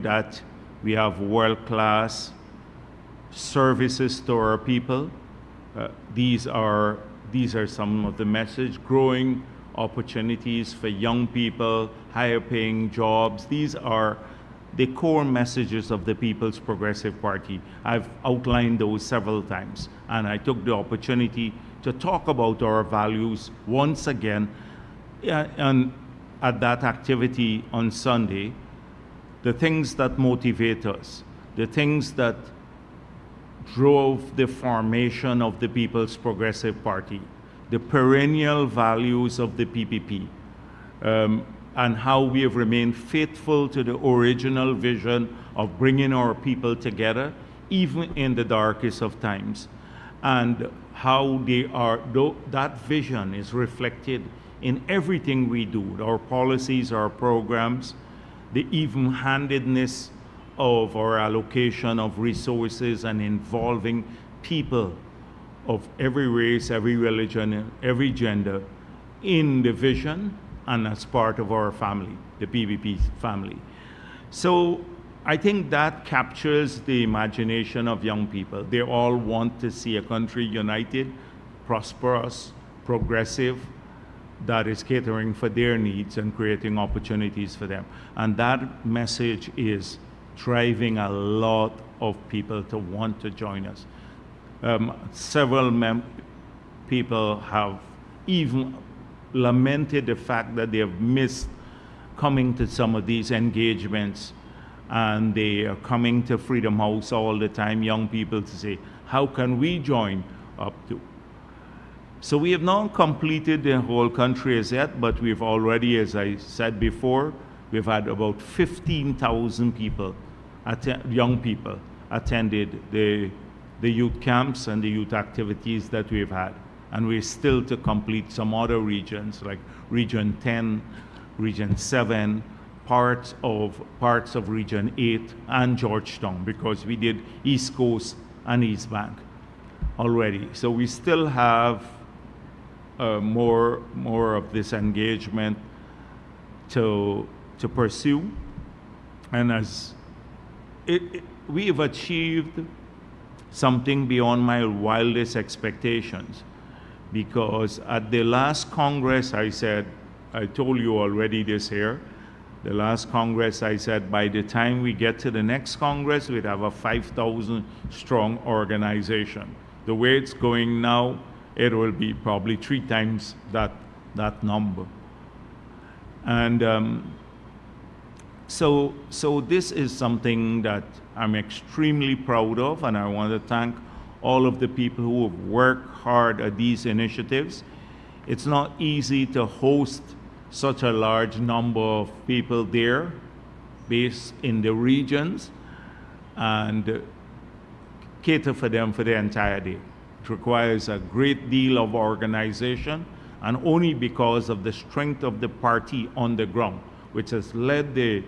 that we have world-class services to our people. These are some of the message: growing opportunities for young people, higher paying jobs. These are the core messages of the People's Progressive Party. I've outlined those several times, and I took the opportunity to talk about our values once again. And at that activity on Sunday, the things that motivate us, the things that drove the formation of the People's Progressive Party, the perennial values of the PPP, and how we have remained faithful to the original vision of bringing our people together, even in the darkest of times, and how that vision is reflected in everything we do, our policies, our programs, the even-handedness of our allocation of resources and involving people of every race, every religion, every gender in the vision and as part of our family, the PPP family. So I think that captures the imagination of young people. They all want to see a country united, prosperous, progressive, that is catering for their needs and creating opportunities for them. And that message is driving a lot of people to want to join us. Several people have even lamented the fact that they have missed coming to some of these engagements, and they are coming to Freedom House all the time, young people, to say, how can we join up to? So we have not completed the whole country as yet, but we've already, as I said before, we've had about 15,000 people, young people, attended the youth camps and the youth activities that we've had. And we're still to complete some other regions, like Region 10, Region 7, parts of Region 8, and Georgetown, because we did East Coast and East Bank already. So we still have more of this engagement to pursue. And as we have achieved something beyond my wildest expectations, because at the last Congress I told you already this year, the last Congress I said by the time we get to the next Congress, we'd have a 5,000 strong organization. The way it's going now, it will be probably 3 times that number. And so this is something that I'm extremely proud of, and I want to thank all of the people who have worked hard at these initiatives. It's not easy to host such a large number of people there based in the regions and cater for them for the entire day. It requires a great deal of organization, and only because of the strength of the party on the ground, which has led the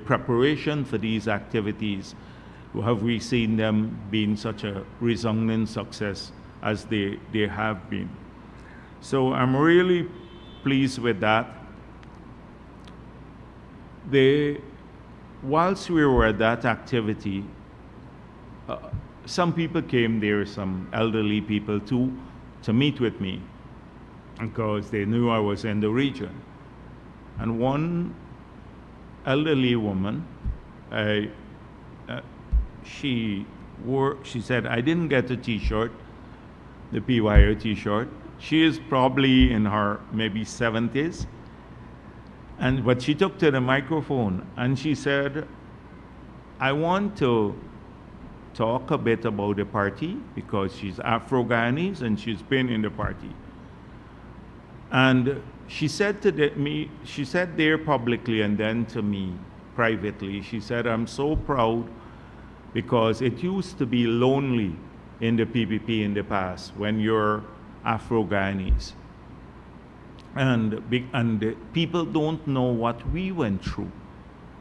preparation for these activities, have we seen them being such a resounding success as they have been. So I'm really pleased with that. Whilst we were at that activity, some people came there, some elderly people too, to meet with me because they knew I was in the region. And one elderly woman, she said, I didn't get a t-shirt, the PYO t-shirt. She is probably in her maybe 70s. But she took to the microphone and she said, I want to talk a bit about the party because she's Afro-Guyanese and she's been in the party. And she said she said there publicly and then to me privately, she said, I'm so proud because it used to be lonely in the PPP in the past when you're Afro-Guyanese. And people don't know what we went through.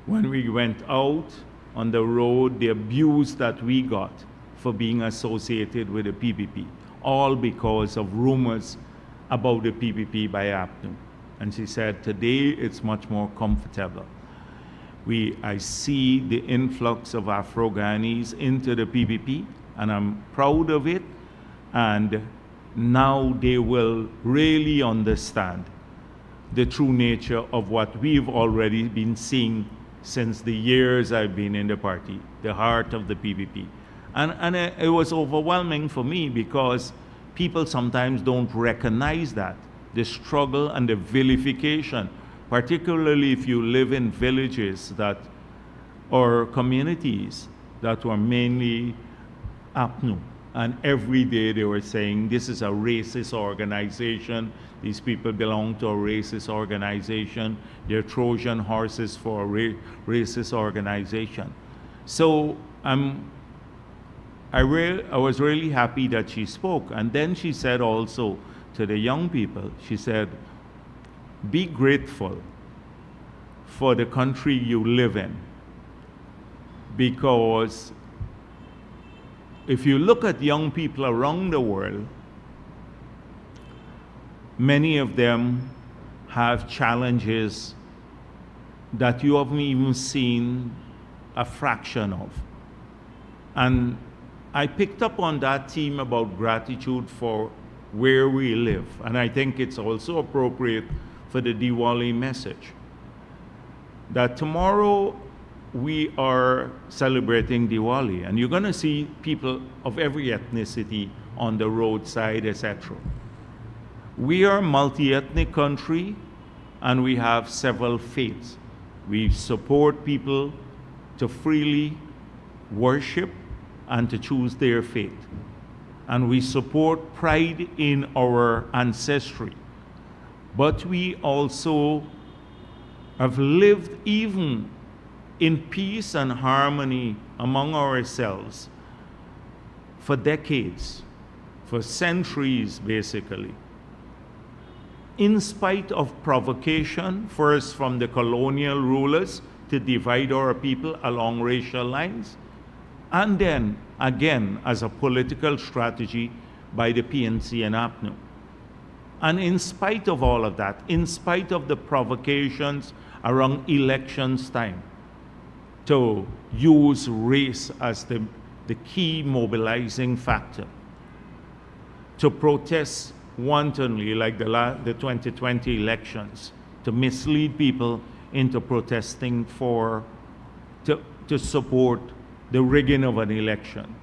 When we went out on the road, the abuse that we got for being associated with the PPP, all because of rumors about the PPP by APNU. And she said, today it's much more comfortable. I see the influx of Afro-Guyanese into the PPP, and I'm proud of it. And now they will really understand the true nature of what we've already been seeing since the years I've been in the party, the heart of the PPP. And it was overwhelming for me because people sometimes don't recognize that, the struggle and the vilification, particularly if you live in villages that, or communities that were mainly APNU. And every day they were saying, this is a racist organization. These people belong to a racist organization. They're Trojan horses for a racist organization. So I was really happy that she spoke. And then she said also to the young people, she said, be grateful for the country you live in, because if you look at young people around the world, many of them have challenges that you haven't even seen a fraction of. And I picked up on that theme about gratitude for where we live. And I think it's also appropriate for the Diwali message. That tomorrow we are celebrating Diwali, and you're going to see people of every ethnicity on the roadside, etc. We are a multi-ethnic country, and we have several faiths. We support people to freely worship and to choose their faith. And we support pride in our ancestry. But we also have lived even in peace and harmony among ourselves for decades, for centuries basically. In spite of provocation, first from the colonial rulers to divide our people along racial lines, and then again as a political strategy by the PNC and APNU. And in spite of all of that, in spite of the provocations around elections time, to use race as the key mobilizing factor, to protest wantonly like the 2020 elections, to mislead people into protesting to support the rigging of an election.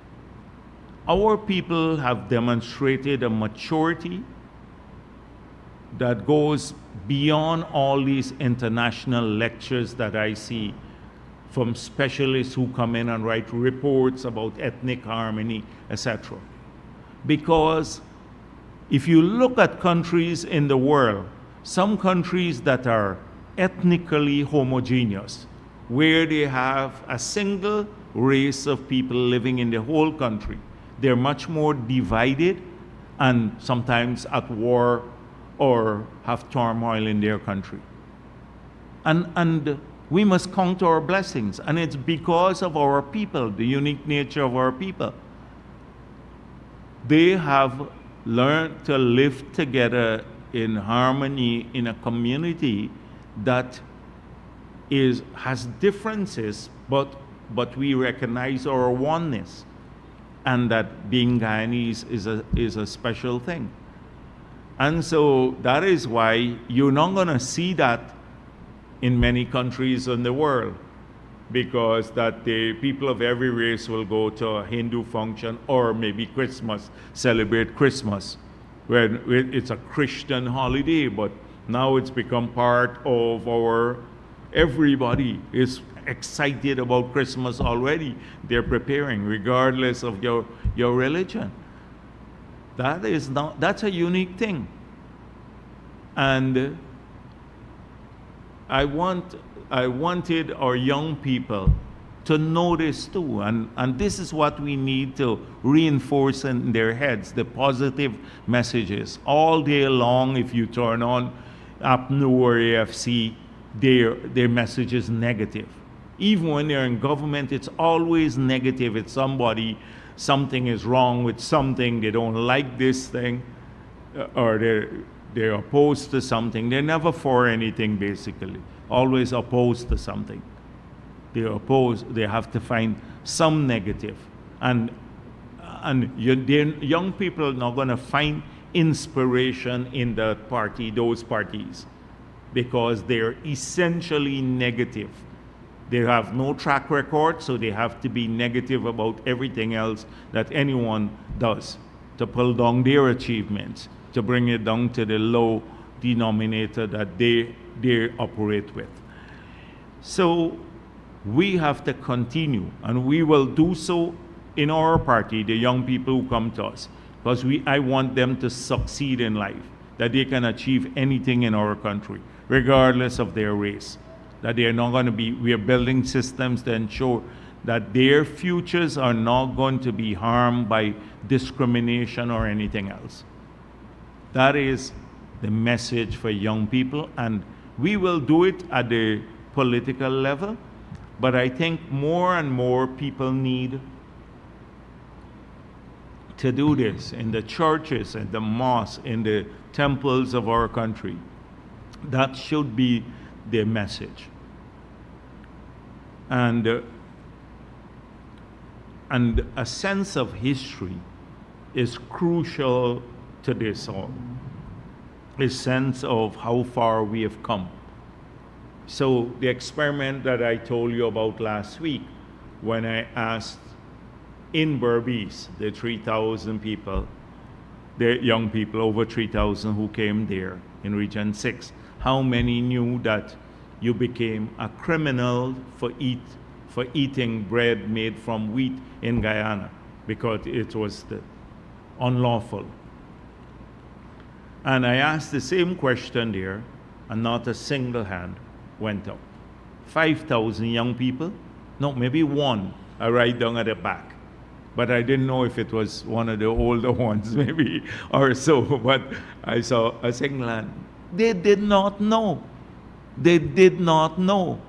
Our people have demonstrated a maturity that goes beyond all these international lectures that I see from specialists who come in and write reports about ethnic harmony, etc. Because if you look at countries in the world, some countries that are ethnically homogeneous, where they have a single race of people living in the whole country, they're much more divided and sometimes at war or have turmoil in their country. And we must count our blessings, and it's because of our people, the unique nature of our people. They have learned to live together in harmony in a community that has differences, but we recognize our oneness, and that being Guyanese is a special thing. And so that is why you're not going to see that in many countries in the world, because that the people of every race will go to a Hindu function or maybe Christmas, celebrate Christmas, where it's a Christian holiday, but now it's become part of everybody is excited about Christmas already. They're preparing regardless of your religion. That's a unique thing. And I wanted our young people to know this too, and this is what we need to reinforce in their heads, the positive messages. All day long, if you turn on APNU or AFC, their message is negative. Even when they're in government, it's always negative. It's something is wrong with something, they don't like this thing, or they're opposed to something. They're never for anything, basically. Always opposed to something. they oppose, they have to find some negative. And young people are not going to find inspiration in that party, those parties, because they're essentially negative. They have no track record, so they have to be negative about everything else that anyone does to pull down their achievements, to bring it down to the low denominator that they operate with. So we have to continue, and we will do so in our party, the young people who come to us, because I want them to succeed in life, that they can achieve anything in our country, regardless of their race, that they're not going to be, we are building systems to ensure that their futures are not going to be harmed by discrimination or anything else. That is the message for young people, and we will do it at the political level, but I think more and more people need to do this in the churches, in the mosques, in the temples of our country. That should be their message. And a sense of history is crucial to this all. A sense of how far we have come. So the experiment that I told you about last week, when I asked in Berbice, the 3,000 people, the young people, over 3,000 who came there in Region 6, how many knew that you became a criminal for eating bread made from wheat in Guyana because it was unlawful? And I asked the same question there, and not a single hand went up. 5,000 young people, no, maybe one, right down at the back. But I didn't know if it was one of the older ones, maybe, or so. But I saw a single hand. They did not know. They did not know.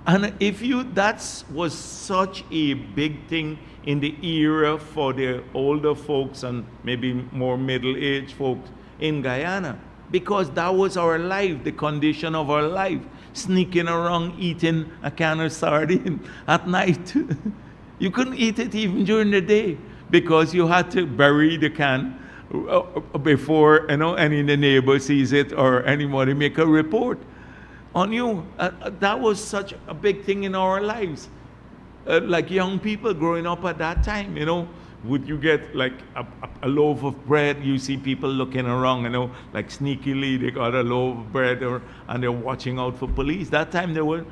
And that was such a big thing in the era for the older folks and maybe more middle-aged folks in Guyana, because that was our life, the condition of our life, sneaking around eating a can of sardine at night. You couldn't eat it even during the day because you had to bury the can before any of the neighbor sees it or anybody make a report on you. That was such a big thing in our lives. Like young people growing up at that time, would you get like a loaf of bread? You see people looking around, like sneakily they got a loaf of bread and they're watching out for police. That time they were,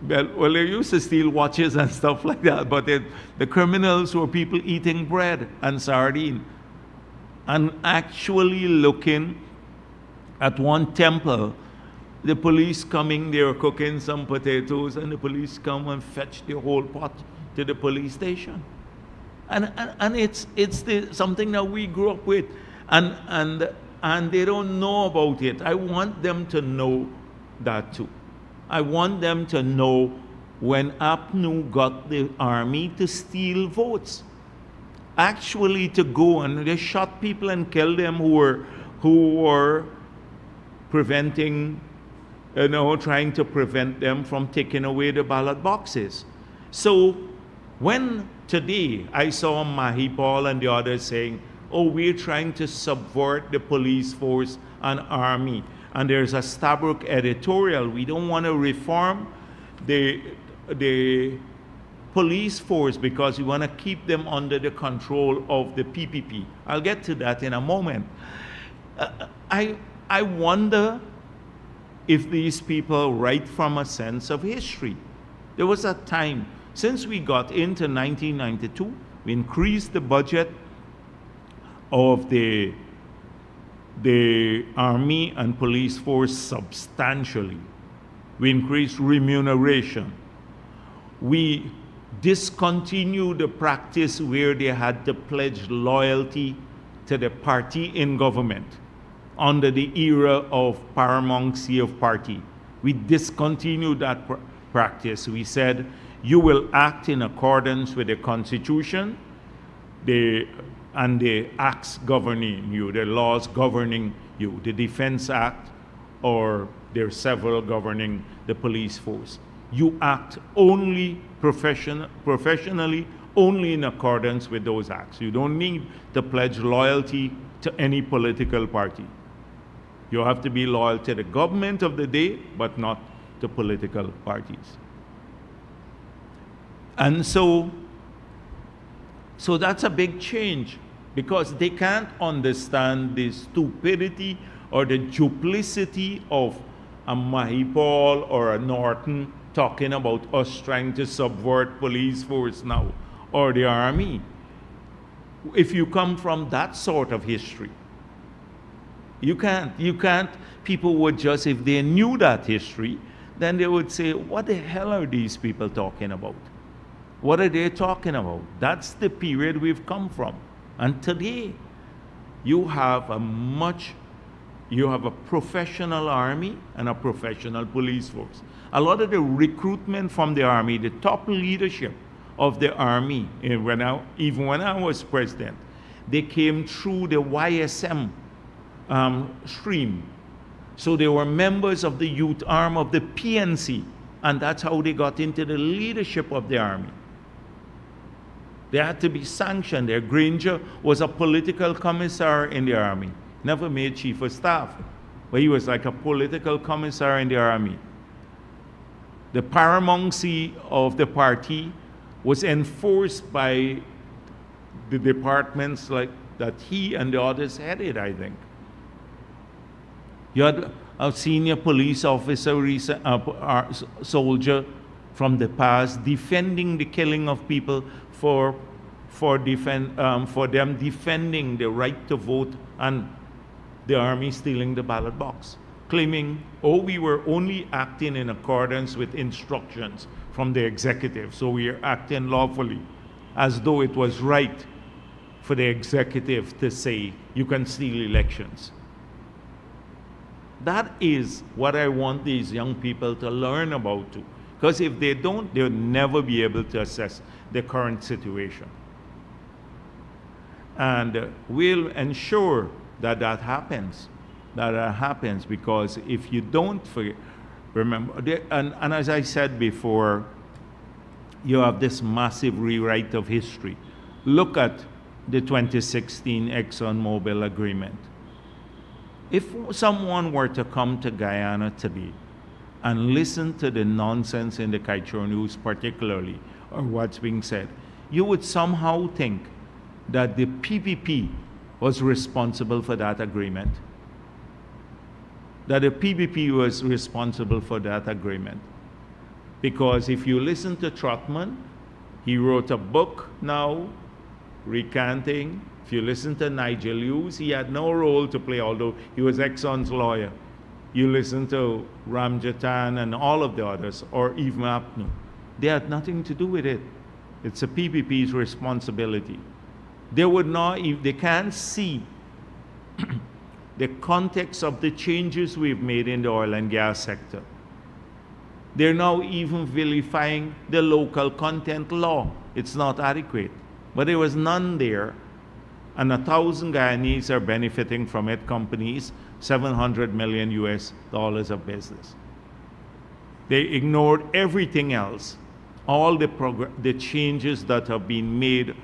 well, they used to steal watches and stuff like that, but the criminals were people eating bread and sardine. And actually looking at one temple, the police coming, they were cooking some potatoes, and the police come and fetch the whole pot to the police station. And it's something that we grew up with, and they don't know about it. I want them to know that too. I want them to know when APNU got the army to steal votes, actually to go and they shot people and killed them who were preventing, trying to prevent them from taking away the ballot boxes. So when today I saw Mahi Paul and the others saying, oh, we're trying to subvert the police force and army, and there's a Stabrook editorial, we don't want to reform the police force because we want to keep them under the control of the PPP. I'll get to that in a moment. I wonder if these people write from a sense of history. There was a time, since we got into 1992, we increased the budget of the army and police force substantially. We increased remuneration. We discontinued the practice where they had to pledge loyalty to the party in government under the era of paramountcy of party. We discontinued that practice. We said, you will act in accordance with the Constitution and the acts governing you, the laws governing you, the Defense Act, or there are several governing the police force. You act only professionally, only in accordance with those acts. You don't need to pledge loyalty to any political party. You have to be loyal to the government of the day, but not to political parties. And so that's a big change, because they can't understand the stupidity or the duplicity of a Mahipal or a Norton talking about us trying to subvert police force now, or the army. If you come from that sort of history, you can't, people would just, if they knew that history, then they would say, what the hell are these people talking about? What are they talking about? That's the period we've come from. And today, you have a professional army and a professional police force. A lot of the recruitment from the army, the top leadership of the army, even when I was president, they came through the YSM stream. So they were members of the youth arm of the PNC, and that's how they got into the leadership of the army. They had to be sanctioned. Their Granger was a political commissar in the army, never made chief of staff, but he was like a political commissar in the army. The paramountcy of the party was enforced by the departments like that he and the others headed, I think. You had a senior police officer, soldier from the past, defending the killing of people for them defending the right to vote and the army stealing the ballot box, claiming, oh, we were only acting in accordance with instructions from the executive, so we are acting lawfully, as though it was right for the executive to say you can steal elections. That is what I want these young people to learn about too. Because if they don't, they'll never be able to assess the current situation. And we'll ensure that that happens. Because if you don't remember, and as I said before, you have this massive rewrite of history. Look at the 2016 ExxonMobil agreement. If someone were to come to Guyana today and listen to the nonsense in the Kaieteur News particularly, or what's being said, you would somehow think that the PPP was responsible for that agreement. That the PPP was responsible for that agreement. Because if you listen to Trotman, he wrote a book now recanting. If you listen to Nigel Hughes, he had no role to play, although he was Exxon's lawyer. You listen to Ramjatan and all of the others, or even Apnu. They had nothing to do with it. It's a PPP's responsibility. They would not, if they can't see the context of the changes we've made in the oil and gas sector. They're now even vilifying the local content law. It's not adequate. But there was none there, and 1,000 Guyanese are benefiting from it, companies, $700 million US of business. They ignored everything else, all the changes that have been made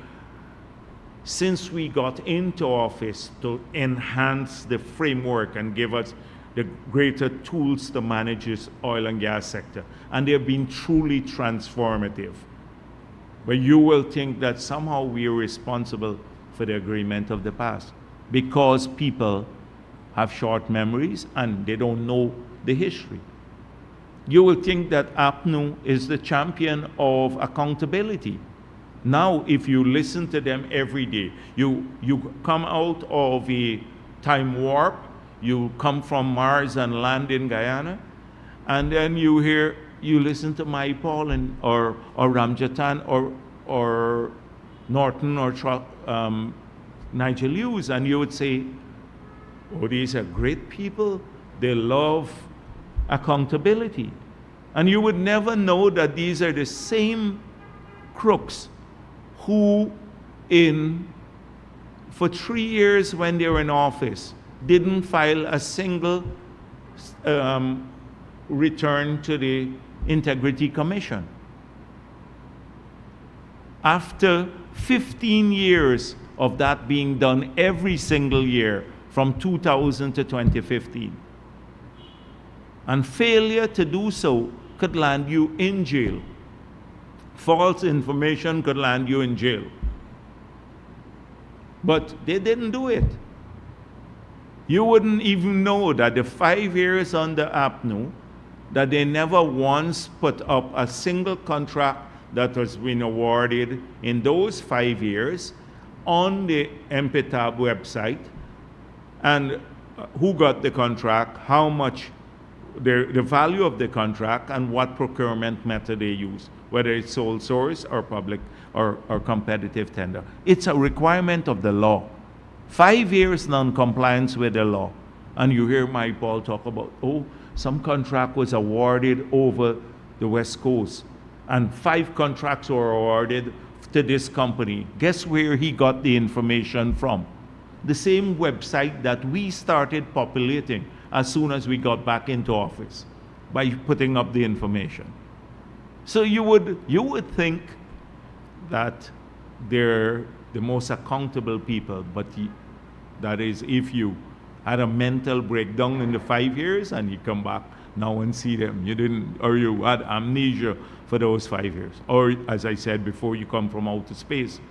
since we got into office to enhance the framework and give us the greater tools to manage this oil and gas sector. And they have been truly transformative. But you will think that somehow we are responsible for the agreement of the past because people have short memories and they don't know the history. You will think that APNU is the champion of accountability. Now, if you listen to them every day, you come out of a time warp, you come from Mars and land in Guyana, and then you listen to Mahipal or Ramjatan or Norton or Nigel Hughes, and you would say, oh, these are great people. They love accountability. And you would never know that these are the same crooks who for 3 years when they were in office, didn't file a single return to the Integrity Commission. After 15 years of that being done every single year from 2000 to 2015. And failure to do so could land you in jail. False information could land you in jail. But they didn't do it. You wouldn't even know that the 5 years on the APNU, that they never once put up a single contract that has been awarded in those 5 years on the MPTAB website, and who got the contract, how much, the value of the contract, and what procurement method they use, whether it's sole source or public or competitive tender. It's a requirement of the law. 5 years non-compliance with the law. And you hear Mike Paul talk about, oh, some contract was awarded over the West Coast, and 5 contracts were awarded to this company. Guess where he got the information from? The same website that we started populating as soon as we got back into office, by putting up the information. So you would think that they're the most accountable people, but that is if you had a mental breakdown in the 5 years and you come back now and see them. You didn't, or you had amnesia for those 5 years. Or, as I said before, you come from outer space.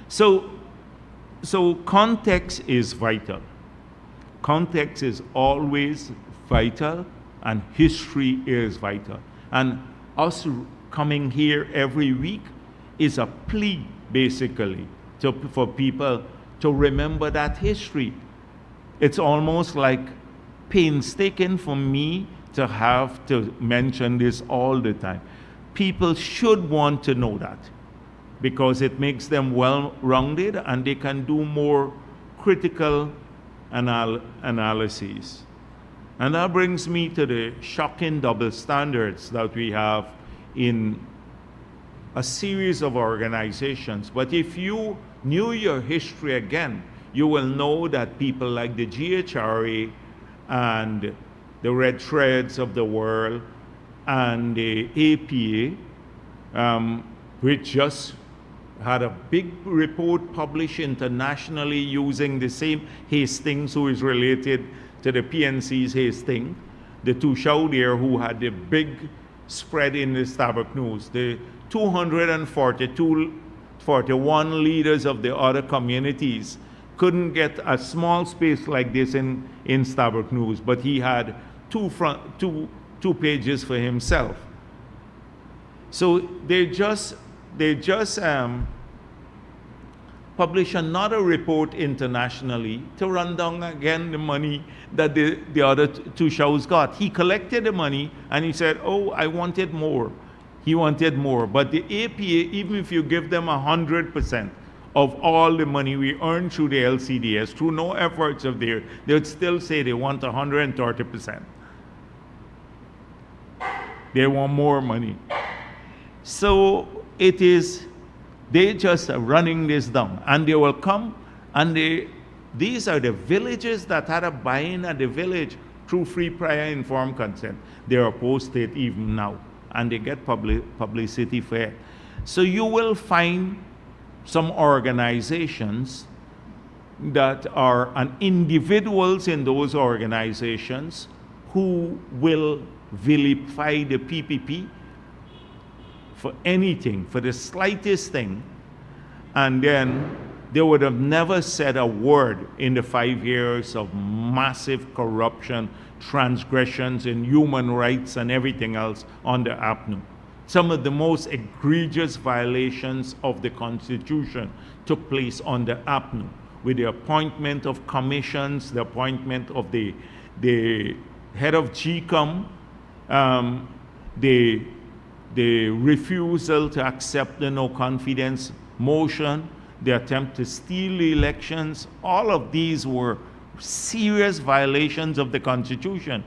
So context is vital. Context is always vital, and history is vital. And us coming here every week is a plea, basically, for people to remember that history. It's almost like painstaking for me to have to mention this all the time. People should want to know that, because it makes them well-rounded and they can do more critical analyses. And that brings me to the shocking double standards that we have in a series of organizations. But if you knew your history again, you will know that people like the GHRA and the Red Threads of the world and the APA, which just had a big report published internationally using the same Hastings, who is related to the PNC's Hastings, the Tushau there who had the big spread in the Starbuck News, the 41 leaders of the other communities couldn't get a small space like this in Starbuck News, but he had two pages for himself. So they just publish another report internationally to run down again the money that the other two shows got. He collected the money and he said, oh, I wanted more. He wanted more. But the APA, even if you give them 100% of all the money we earned through the LCDS, through no efforts of theirs, they would still say they want 130%. They want more money. So it is, they just are running this down. And they will come, and these are the villages that had a buy-in at the village through free prior informed consent. They are opposed to it even now, and they get publicity for it. So you will find some organizations that are, and individuals in those organizations who will vilify the PPP for anything, for the slightest thing, and then they would have never said a word in the 5 years of massive corruption, transgressions in human rights and everything else on the APNU. Some of the most egregious violations of the Constitution took place on the APNU, with the appointment of commissions, the appointment of the head of GCOM, the refusal to accept the no confidence motion, the attempt to steal the elections. All of these were serious violations of the Constitution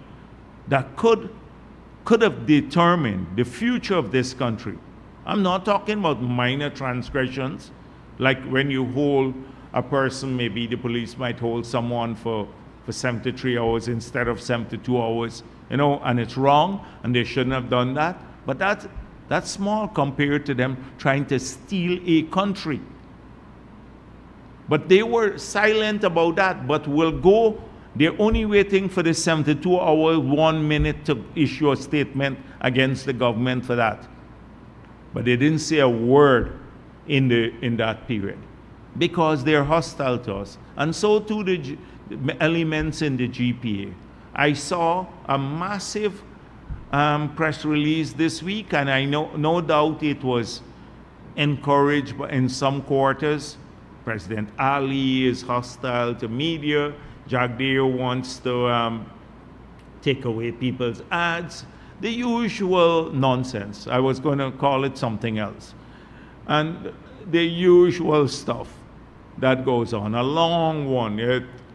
that could have determined the future of this country. I'm not talking about minor transgressions, like when you hold a person, maybe the police might hold someone for 73 hours instead of 72 hours you know, and it's wrong, and they shouldn't have done that. But that's small compared to them trying to steal a country. But they were silent about that, but will go. They're only waiting for the 72 hours, 1 minute to issue a statement against the government for that. But they didn't say a word in that period because they're hostile to us. And so too the elements in the GPA. I saw a massive press release this week, and I know no doubt it was encouraged in some quarters. President Ali is hostile to media. Jagdeo wants to take away people's ads. The usual nonsense. I was going to call it something else. And the usual stuff that goes on. A long one.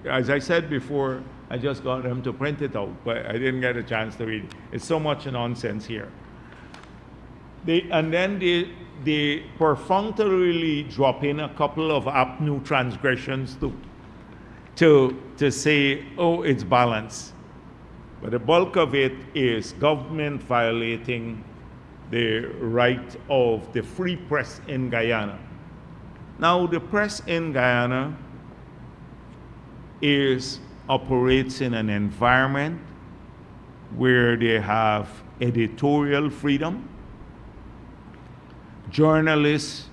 As I said before, I just got him to print it out, but I didn't get a chance to read it. It's so much nonsense here. They perfunctorily drop in a couple of APNU transgressions to say, oh, it's balanced. But the bulk of it is government violating the right of the free press in Guyana. Now, the press in Guyana operates in an environment where they have editorial freedom. Journalists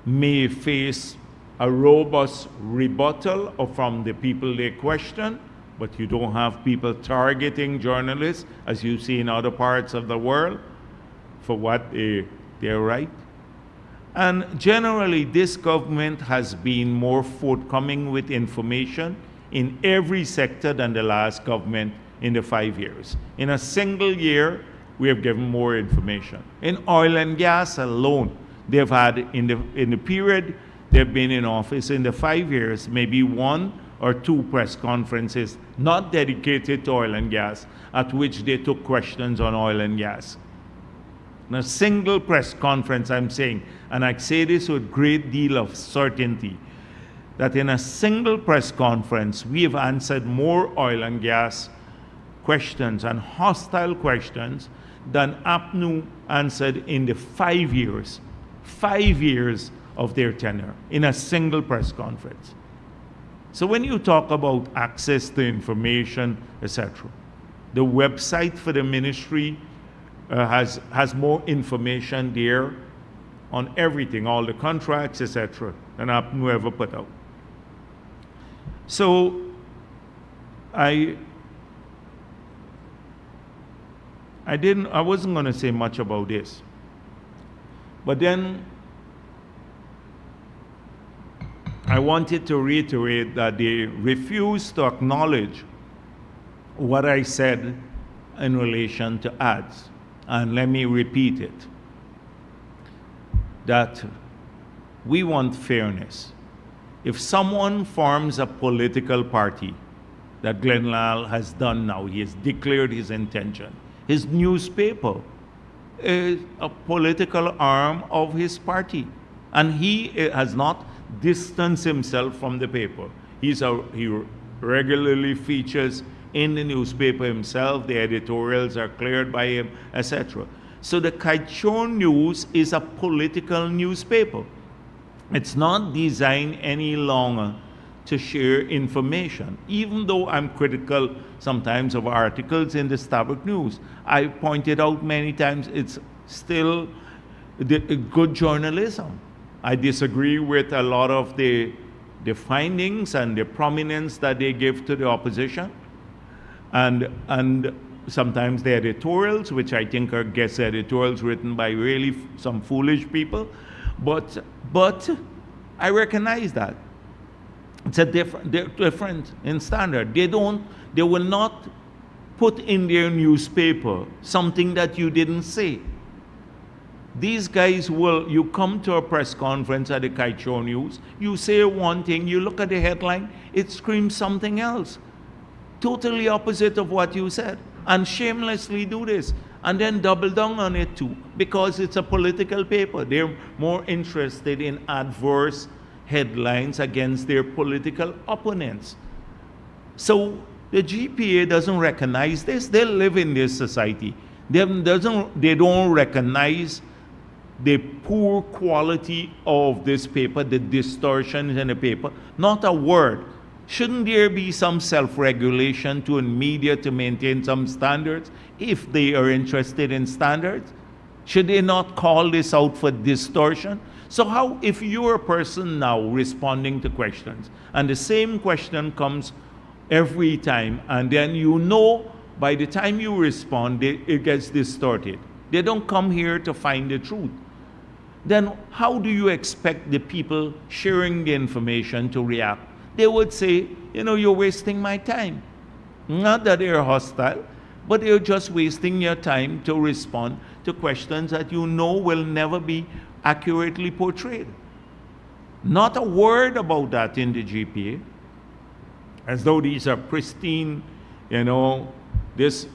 may face a robust rebuttal from the people they question, but you don't have people targeting journalists, as you see in other parts of the world, for what they're right. And generally, this government has been more forthcoming with information in every sector than the last government in the 5 years. In a single year, we have given more information. In oil and gas alone, they've had, in the period they've been in office, in the 5 years, maybe 1 or 2 press conferences not dedicated to oil and gas, at which they took questions on oil and gas. In a single press conference, I'm saying, and I say this with great deal of certainty, that in a single press conference, we have answered more oil and gas questions and hostile questions than APNU answered in the 5 years of their tenure, in a single press conference. So when you talk about access to information, etc., the website for the ministry has more information there on everything, all the contracts, etc., than APNU ever put out. So I wasn't going to say much about this, but then I wanted to reiterate that they refused to acknowledge what I said in relation to ads. And let me repeat it, that we want fairness. If someone forms a political party, that Glenn Lal has done now, he has declared his intention, his newspaper is a political arm of his party, and he has not distanced himself from the paper. He regularly features in the newspaper himself, the editorials are cleared by him, etc. So the Kaichor News is a political newspaper. It's not designed any longer to share information. Even though I'm critical sometimes of articles in the Starbuck News, I pointed out many times it's still good journalism. I disagree with a lot of the findings and the prominence that they give to the opposition, and sometimes the editorials, which I think are guess editorials written by really some foolish people, but I recognize that it's a different in standard. They will not put in their newspaper something that you didn't say. These guys you come to a press conference at the Kaichor News, you say one thing, you look at the headline, it screams something else, totally opposite of what you said, and shamelessly do this, and then double down on it too, because it's a political paper. They're more interested in adverse headlines against their political opponents. So The GPA doesn't recognize this. They live in this society. They don't recognize the poor quality of this paper, the distortions in the paper. Not a word. Shouldn't there be some self-regulation to media to maintain some standards if they are interested in standards? Should they not call this out for distortion? So how, if you're a person now responding to questions, and the same question comes every time, and then you know by the time you respond, it gets distorted. They don't come here to find the truth. Then how do you expect the people sharing the information to react? They would say, you know, you're wasting my time. Not that they're hostile, but they're just wasting your time to respond to questions that you know will never be accurately portrayed. Not a word about that in the GPA, as though these are pristine, you know, this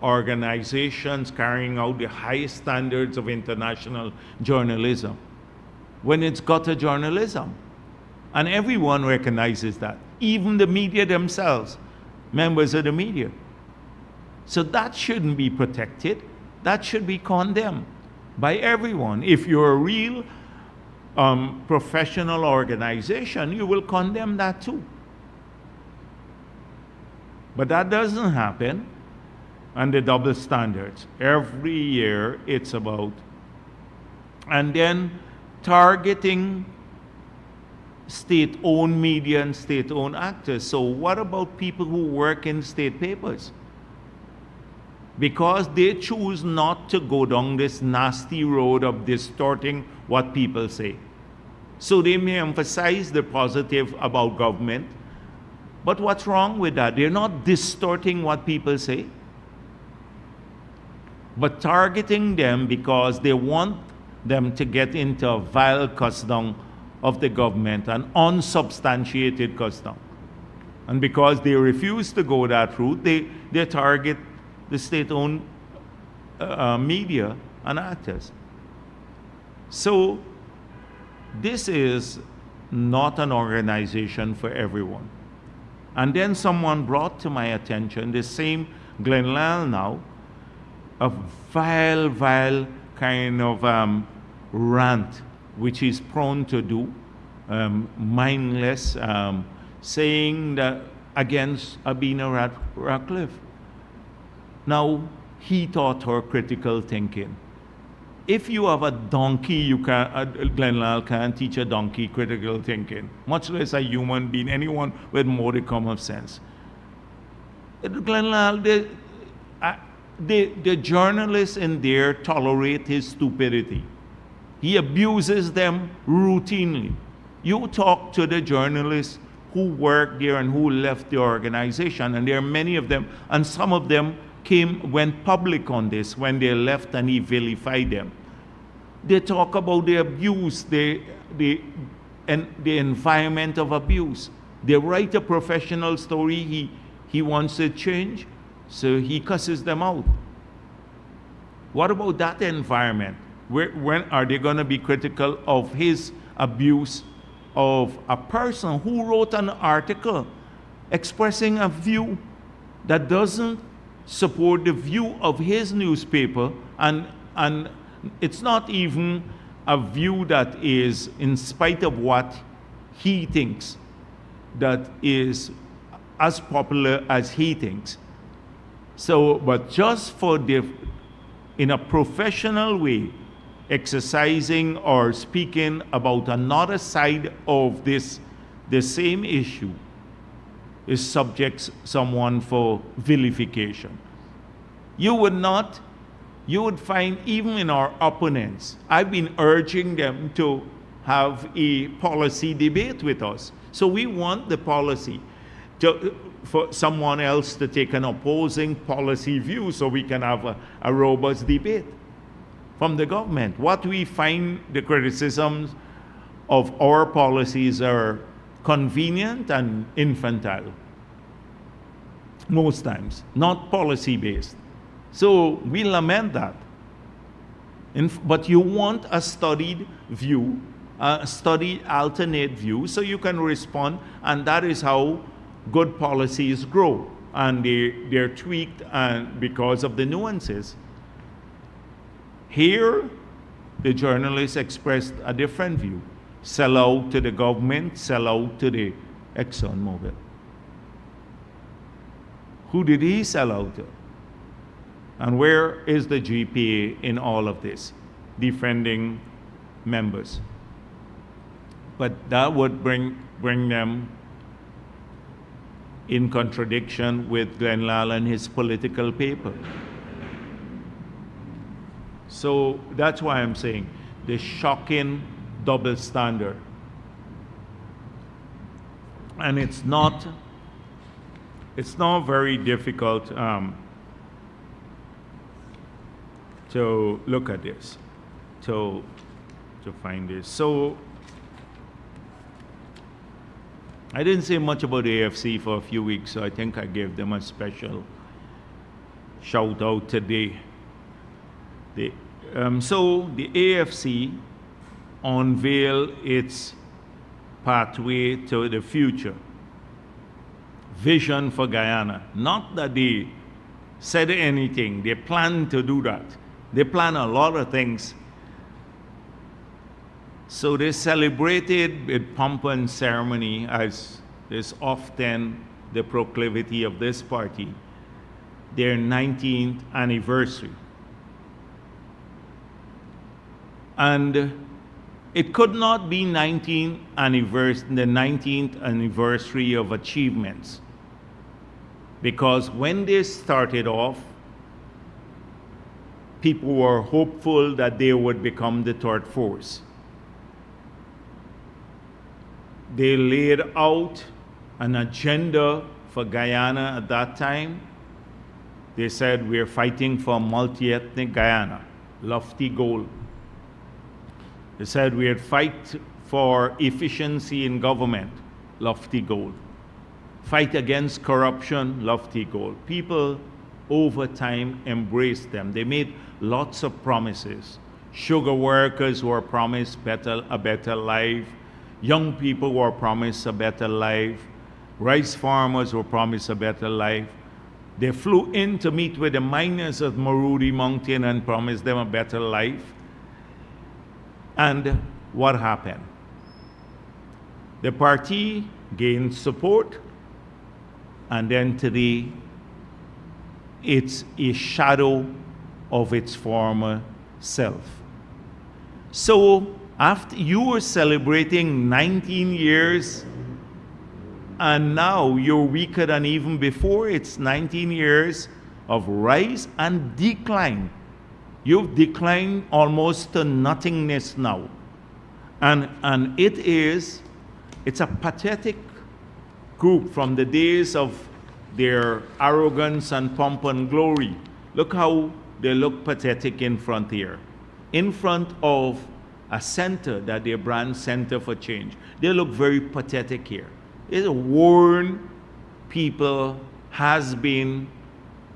organizations carrying out the highest standards of international journalism, when it's gutter journalism. And everyone recognizes that, even the media themselves, members of the media. So that shouldn't be protected. That should be condemned by everyone. If you're a real professional organization, you will condemn that too. But that doesn't happen, and the double standards. Every year it's about, and then targeting state-owned media and state-owned actors. So what about people who work in state papers? Because they choose not to go down this nasty road of distorting what people say. So they may emphasize the positive about government, but what's wrong with that? They're not distorting what people say, but targeting them because they want them to get into a vile custom of the government, an unsubstantiated custom. And because they refuse to go that route, they target the state-owned media and actors. So this is not an organization for everyone. And then someone brought to my attention the same Glenn Lyle now, a vile kind of rant, which he's prone to do, mindless, saying that against Abina Ratcliffe. Now, he taught her critical thinking. If you have a donkey, you can, Glenn Lyle can't teach a donkey critical thinking, much less a human being, anyone with modicum of sense. Glenn Lyle, the journalists in there tolerate his stupidity. He abuses them routinely. You talk to the journalists who work there and who left the organization, and there are many of them, and some of them went public on this when they left and he vilified them. They talk about the abuse, the environment of abuse. They write a professional story, he wants to change, so he cusses them out. What about that environment? When are they going to be critical of his abuse of a person who wrote an article expressing a view that doesn't support the view of his newspaper, and it's not even a view that is in spite of what he thinks, that is as popular as he thinks. So, but just for in a professional way, exercising or speaking about another side of the same issue, is subjects someone for vilification. You would find even in our opponents, I've been urging them to have a policy debate with us. So we want the policy for someone else to take an opposing policy view so we can have a robust debate from the government. What we find the criticisms of our policies are convenient and infantile, most times, not policy-based. So we lament that. But you want a studied view, a studied alternate view, so you can respond, and that is how good policies grow. and they're tweaked and because of the nuances. Here, the journalists expressed a different view. Sell out to the government, sell out to the ExxonMobil. Who did he sell out to? And where is the GPA in all of this? Defending members. But that would bring them in contradiction with Glenn Lal and his political paper. So that's why I'm saying the shocking double standard. And it's not very difficult to look at this, to find this. So I didn't say much about the AFC for a few weeks, so I think I gave them a special shout out today. So the AFC unveiled its pathway to the future, vision for Guyana. Not that they said anything, they plan to do that. They plan a lot of things. So they celebrated with pomp and ceremony, as is often the proclivity of this party, their 19th anniversary. And it could not be the 19th anniversary of achievements, because when they started off, people were hopeful that they would become the third force. They laid out an agenda for Guyana at that time. They said, we're fighting for multi-ethnic Guyana, lofty goal. They said we'd fight for efficiency in government, lofty goal. Fight against corruption, lofty goal. People over time embraced them. They made lots of promises. Sugar workers were promised a better life. Young people were promised a better life. Rice farmers were promised a better life. They flew in to meet with the miners at Marudi Mountain and promised them a better life. And what happened? The party gained support, and then today it's a shadow of its former self. So after you were celebrating 19 years, and now you're weaker than even before, it's 19 years of rise and decline. You've declined almost to nothingness now. And it's a pathetic group from the days of their arrogance and pomp and glory. Look how they look pathetic in front here. In front of a center that they brand Center for Change. They look very pathetic here. It's a worn people, has been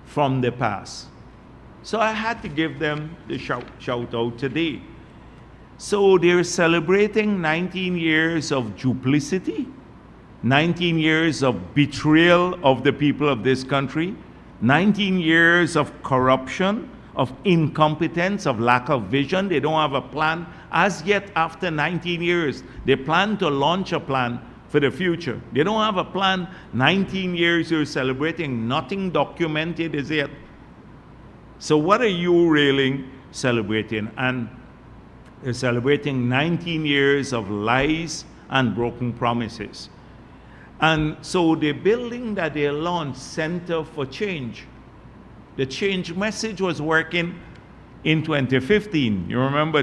from the past. So I had to give them the shout out today. So they're celebrating 19 years of duplicity, 19 years of betrayal of the people of this country, 19 years of corruption, of incompetence, of lack of vision. They don't have a plan. As yet, after 19 years, they plan to launch a plan for the future. They don't have a plan. 19 years you're celebrating, nothing documented is yet. So what are you really celebrating? And they're celebrating 19 years of lies and broken promises. And so the building that they launched, Center for Change, the change message was working in 2015. You remember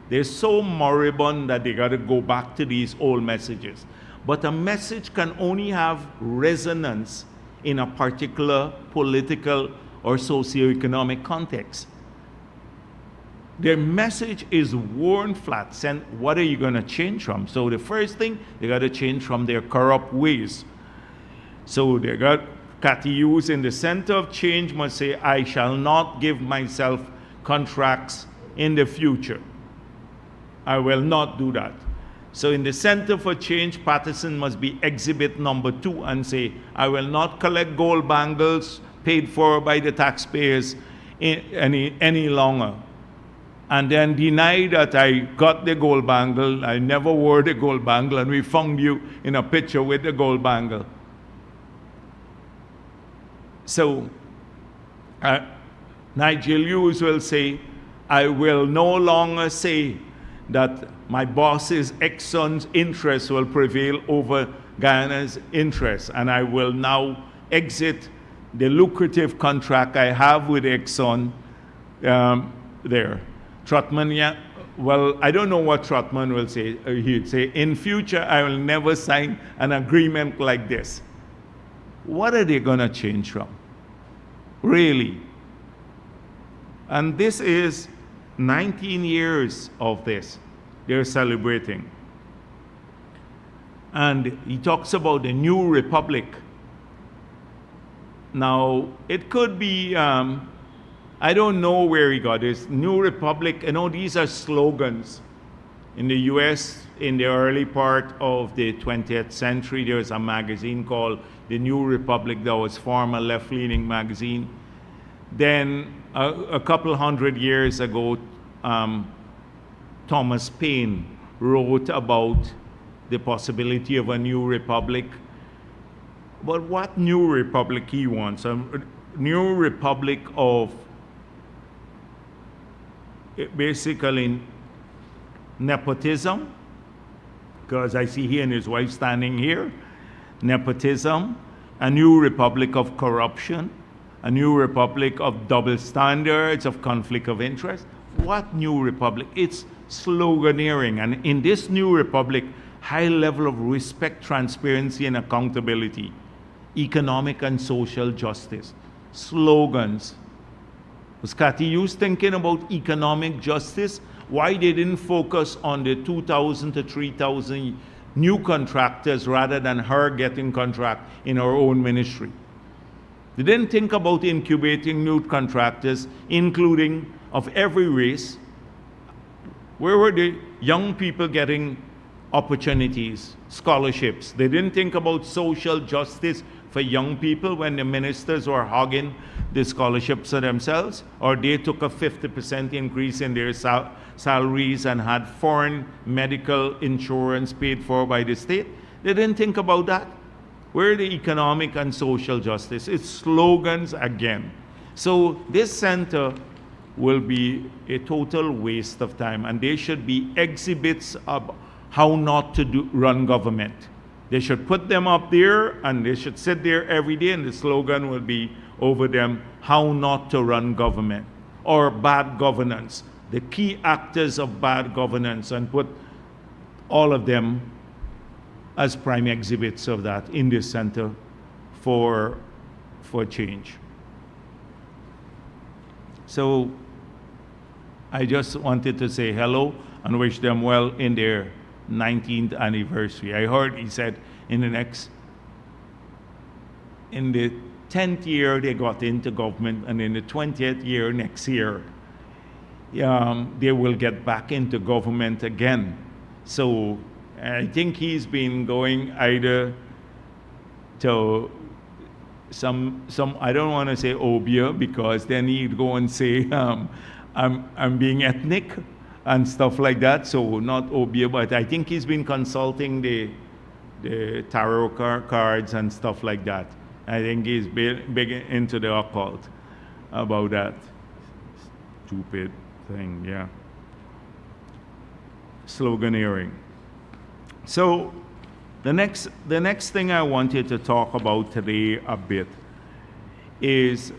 they're so moribund that they got to go back to these old messages. But a message can only have resonance in a particular political or socioeconomic context. Their message is worn flat. And what are you going to change from? So the first thing, they got to change from their corrupt ways. So they got Cathy's in the center of change must say, I shall not give myself contracts in the future. I will not do that. So in the Center for Change, Patterson must be exhibit number 2 and say, I will not collect gold bangles paid for by the taxpayers any longer. And then deny that I got the gold bangle, I never wore the gold bangle, and we found you in a picture with the gold bangle. So Nigel Hughes will say, I will no longer say that my boss's Exxon's interest will prevail over Guyana's interest, and I will now exit the lucrative contract I have with Exxon there. Trotman, well, I don't know what Trotman will say. He'd say, in future, I will never sign an agreement like this. What are they going to change from? Really? And this is 19 years of this they're celebrating. And he talks about the new republic. Now, it could be, I don't know where he got this. New republic, you know, these are slogans. In the US, in the early part of the 20th century, there was a magazine called The New Republic that was former left-leaning magazine. Then a couple hundred years ago, Thomas Paine wrote about the possibility of a new republic. But what new republic he wants? A new republic of basically nepotism, because I see he and his wife standing here. Nepotism, a new republic of corruption, a new republic of double standards, of conflict of interest. What new republic? It's sloganeering. And in this new republic, high level of respect, transparency, and accountability, economic and social justice, slogans. Was Cathy Hughes thinking about economic justice? Why they didn't focus on the 2,000 to 3,000 new contractors rather than her getting contract in her own ministry? They didn't think about incubating new contractors, including of every race. Where were the young people getting opportunities, scholarships? They didn't think about social justice for young people when the ministers were hogging the scholarships for themselves, or they took a 50% increase in their salaries and had foreign medical insurance paid for by the state. They didn't think about that. Where are the economic and social justice? It's slogans again. So this center will be a total waste of time, and they should be exhibits of how not to run government. They should put them up there, and they should sit there every day, and the slogan will be over them, how not to run government, or bad governance, the key actors of bad governance, and put all of them as prime exhibits of that in this center for change. So I just wanted to say hello and wish them well in their 19th anniversary. I heard he said in the 10th year they got into government, and in the 20th year next year they will get back into government again. So I think he's been going either to some I don't want to say obia, because then he'd go and say I'm being ethnic and stuff like that, so not obia, but I think he's been consulting the tarot cards and stuff like that. I think he's big into the occult about that stupid thing, yeah. Sloganeering. So the next thing I wanted to talk about today a bit is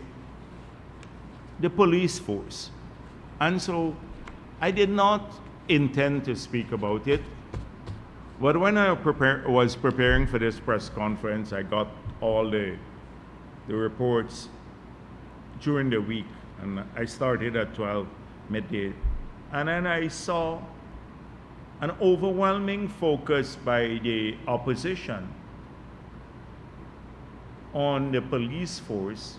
the police force. And so I did not intend to speak about it, but when I was preparing for this press conference, I got all the reports during the week, and I started at 12 midday, and then I saw an overwhelming focus by the opposition on the police force,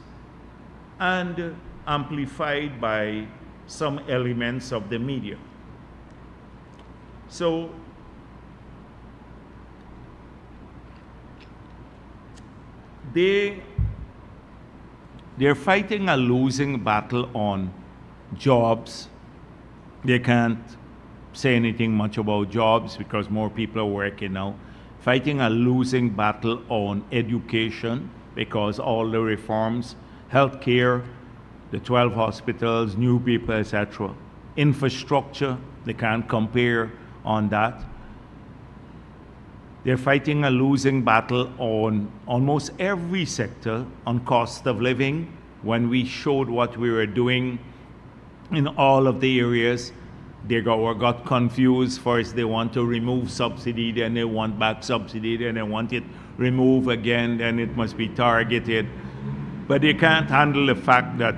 and amplified by some elements of the media. So they're fighting a losing battle on jobs. They can't say anything much about jobs because more people are working now. Fighting a losing battle on education because all the reforms, healthcare, the 12 hospitals, new people, etc. Infrastructure, they can't compare on that. They're fighting a losing battle on almost every sector, on cost of living. When we showed what we were doing in all of the areas, they got confused. First, they want to remove subsidy, then they want back subsidy, then they want it removed again, then it must be targeted. But they can't handle the fact that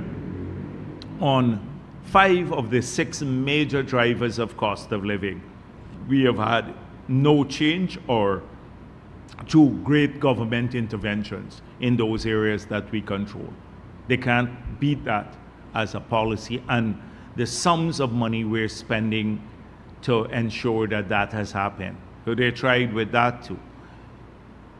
on 5 of the 6 major drivers of cost of living, we have had no change or 2 great government interventions in those areas that we control. They can't beat that as a policy, and the sums of money we're spending to ensure that that has happened. So they tried with that too.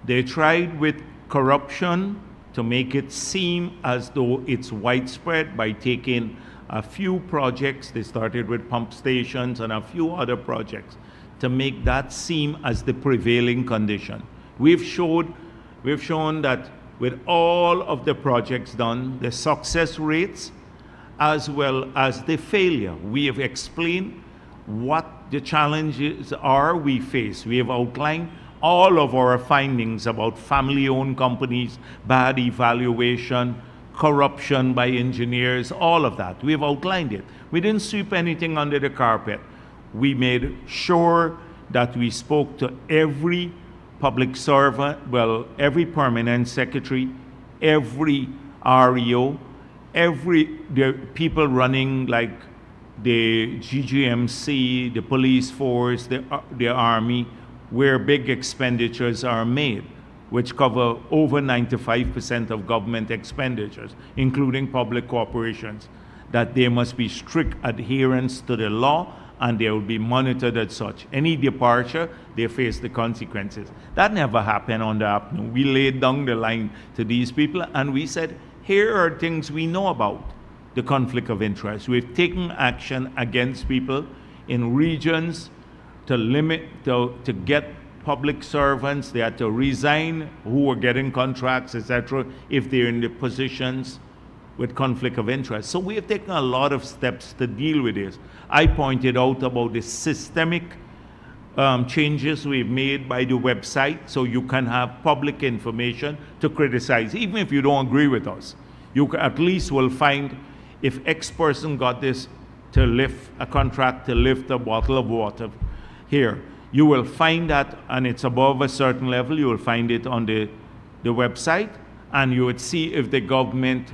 They tried with corruption to make it seem as though it's widespread by taking a few projects. They started with pump stations and a few other projects to make that seem as the prevailing condition. We've shown that with all of the projects done, the success rates as well as the failure. We have explained what the challenges are we face. We have outlined all of our findings about family-owned companies, bad evaluation, corruption by engineers, all of that. We have outlined it. We didn't sweep anything under the carpet. We made sure that we spoke to every public servant, well, every permanent secretary, every REO, the people running like the GGMC, the police force, the army, where big expenditures are made, which cover over 95% of government expenditures, including public corporations, that there must be strict adherence to the law and they will be monitored as such. Any departure, they face the consequences. That never happened on the APNU. We laid down the line to these people and we said, here are things we know about the conflict of interest. We've taken action against people in regions to limit, to get public servants, they had to resign who were getting contracts, etc., if they're in the positions with conflict of interest. So we have taken a lot of steps to deal with this. I pointed out about the systemic changes we've made by the website, so you can have public information to criticize. Even if you don't agree with us, you at least will find if X person got this to lift a contract, to lift a bottle of water here, you will find that, and it's above a certain level, you will find it on the website, and you would see if the government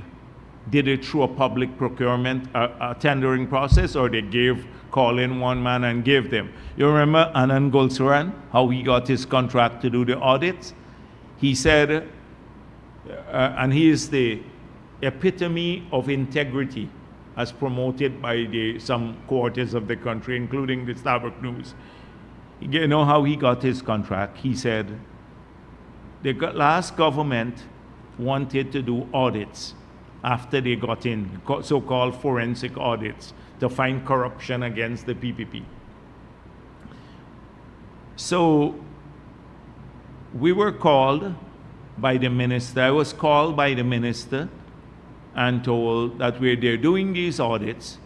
did it through a public procurement, a tendering process, or they call in one man and give them. You remember Anand Gulsaran, how he got his contract to do the audits? He said, and he is the epitome of integrity as promoted by some quarters of the country, including the Starbuck News. You know how he got his contract? He said, the last government wanted to do audits after they got in, so-called forensic audits, to find corruption against the PPP. So we were called by the minister. I was called by the minister and told that they're doing these audits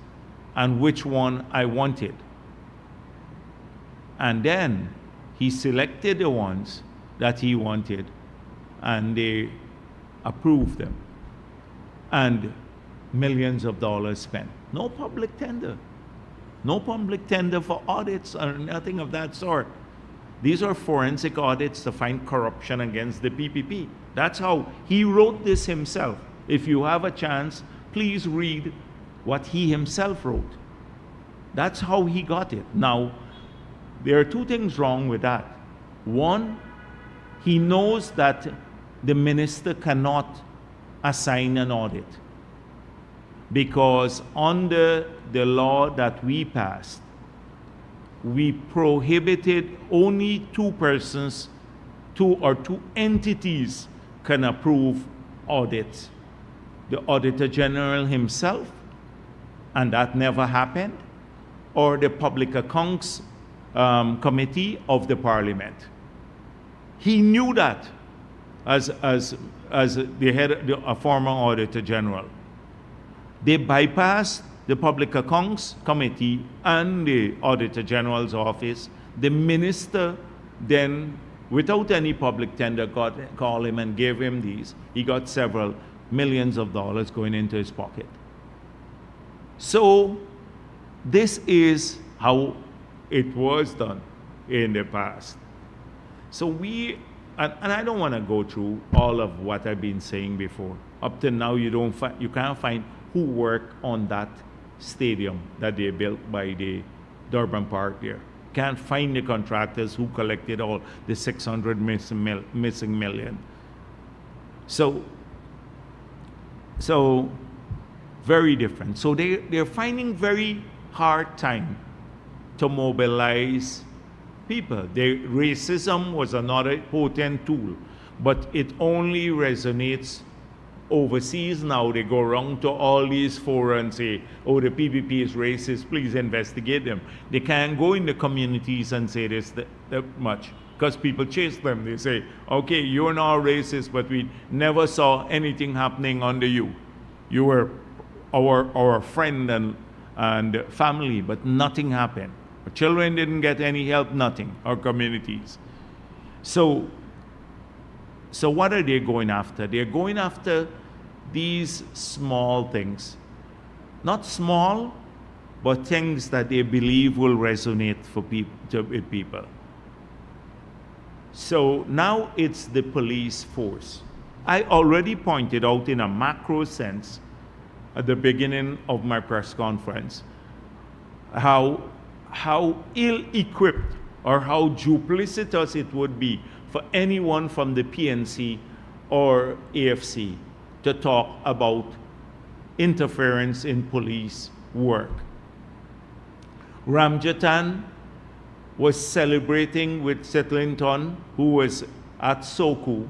and which one I wanted. And then he selected the ones that he wanted and they approved them. And millions of dollars spent. No public tender. No public tender for audits or nothing of that sort. These are forensic audits to find corruption against the PPP. That's how he wrote this himself. If you have a chance, please read what he himself wrote. That's how he got it. Now, there are 2 things wrong with that. One, he knows that the minister cannot assign an audit because under the law that we passed, we prohibited only 2 persons, 2 entities can approve audits. The Auditor General himself, and that never happened, or the Public Accounts Committee of the Parliament. He knew that as the head, a former Auditor General. They bypassed the Public Accounts Committee and the Auditor General's office. The minister then, without any public tender, called him and gave him these. He got several millions of dollars going into his pocket. So this is how it was done in the past. So and I don't want to go through all of what I've been saying before. Up to now, you can't find who worked on that stadium that they built by the Durban Park there. Can't find the contractors who collected all the 600 missing million. So very different. So they're finding very hard time to mobilize people. Racism was another potent tool, but it only resonates overseas now. They go around to all these forums and say, oh, the PPP is racist, please investigate them. They can't go in the communities and say this that much, because people chase them. They say, okay, you're not racist, but we never saw anything happening under you. You were our friend and family, but nothing happened. Our children didn't get any help, nothing, our communities. So what are they going after? They're going after these small things. Not small, but things that they believe will resonate with people. So now it's the police force. I already pointed out in a macro sense at the beginning of my press conference how ill-equipped or how duplicitous it would be for anyone from the PNC or AFC to talk about interference in police work. Ramjatan was celebrating with Setlington, who was at Soku,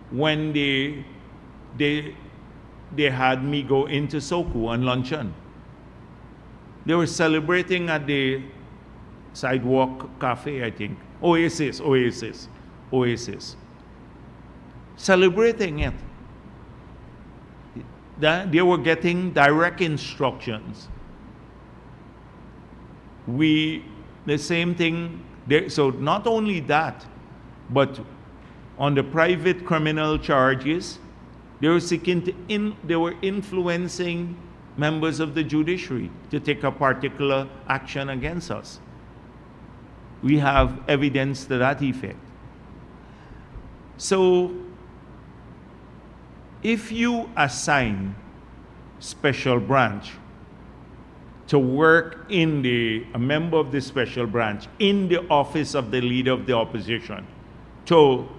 when they had me go into Soku on luncheon. They were celebrating at the Sidewalk Cafe, I think. Oasis. Celebrating it. They were getting direct instructions. The same thing, so not only that, but on the private criminal charges, they were influencing members of the judiciary to take a particular action against us. We have evidence to that effect. So, if you assign special branch to work a member of the special branch in the office of the leader of the opposition, to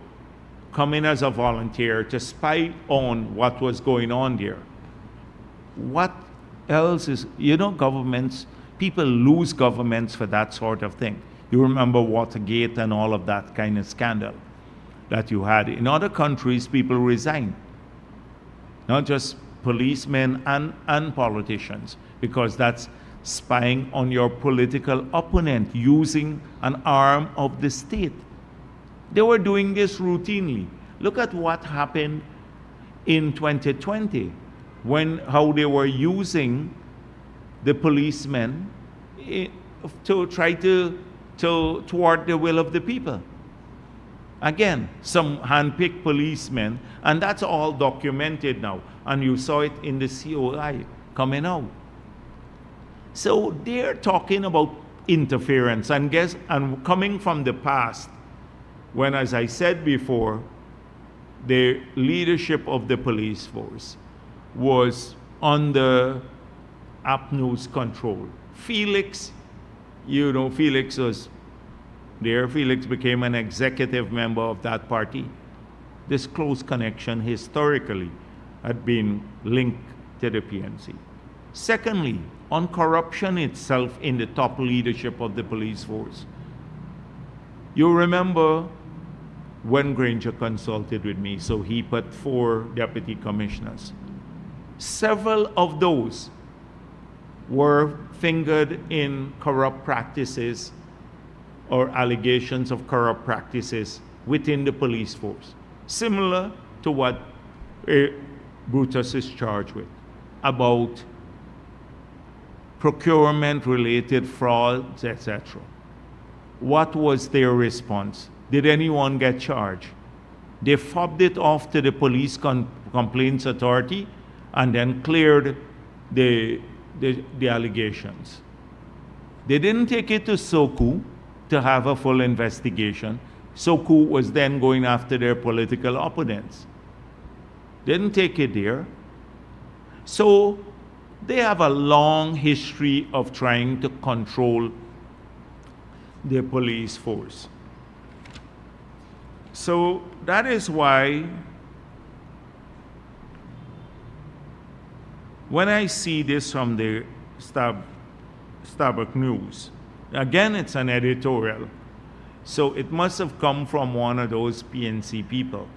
come in as a volunteer to spy on what was going on there, what else is, governments, people lose governments for that sort of thing. You remember Watergate and all of that kind of scandal that you had. In other countries, people resign. Not just policemen and politicians, because that's spying on your political opponent using an arm of the state. They were doing this routinely. Look at what happened in 2020, how they were using the policemen to try to thwart the will of the people. Again, some hand-picked policemen, and that's all documented now. And you saw it in the COI coming out. So they're talking about interference, and coming from the past, when, as I said before, the leadership of the police force was under APNU's control. Felix was there. Felix became an executive member of that party. This close connection historically had been linked to the PNC. Secondly, on corruption itself in the top leadership of the police force. You remember when Granger consulted with me, so he put 4 deputy commissioners. Several of those were fingered in corrupt practices or allegations of corrupt practices within the police force, similar to what Brutus is charged with, about procurement-related frauds, etc. What was their response? Did anyone get charged? They fobbed it off to the police complaints authority and then cleared the allegations. They didn't take it to SOCU to have a full investigation. SOCU was then going after their political opponents. Didn't take it there. So they have a long history of trying to control the police force. So that is why when I see this from the Starbuck News, again, it's an editorial, so it must have come from one of those PNC people.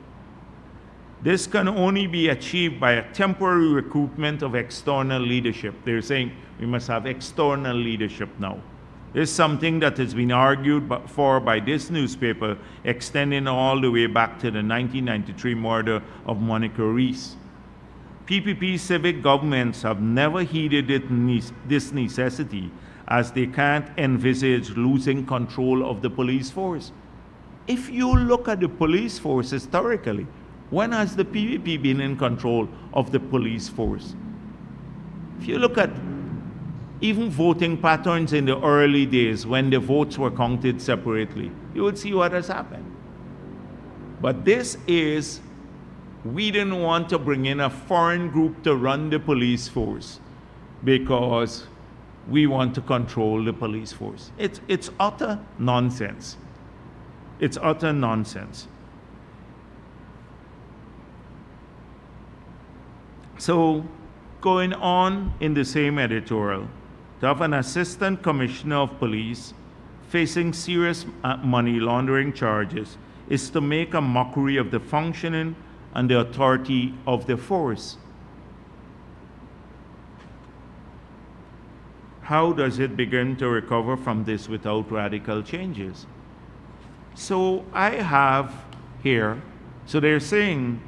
This can only be achieved by a temporary recruitment of external leadership. They're saying we must have external leadership now. This is something that has been argued for by this newspaper, extending all the way back to the 1993 murder of Monica Reese. PPP civic governments have never heeded this necessity, as they can't envisage losing control of the police force. If you look at the police force historically, when has the PPP been in control of the police force? If you look at even voting patterns in the early days when the votes were counted separately, you would see what has happened. But this is, we didn't want to bring in a foreign group to run the police force because we want to control the police force. It's utter nonsense. It's utter nonsense. So, going on in the same editorial, to have an assistant commissioner of police facing serious money laundering charges is to make a mockery of the functioning and the authority of the force. How does it begin to recover from this without radical changes? So I have here, so they're saying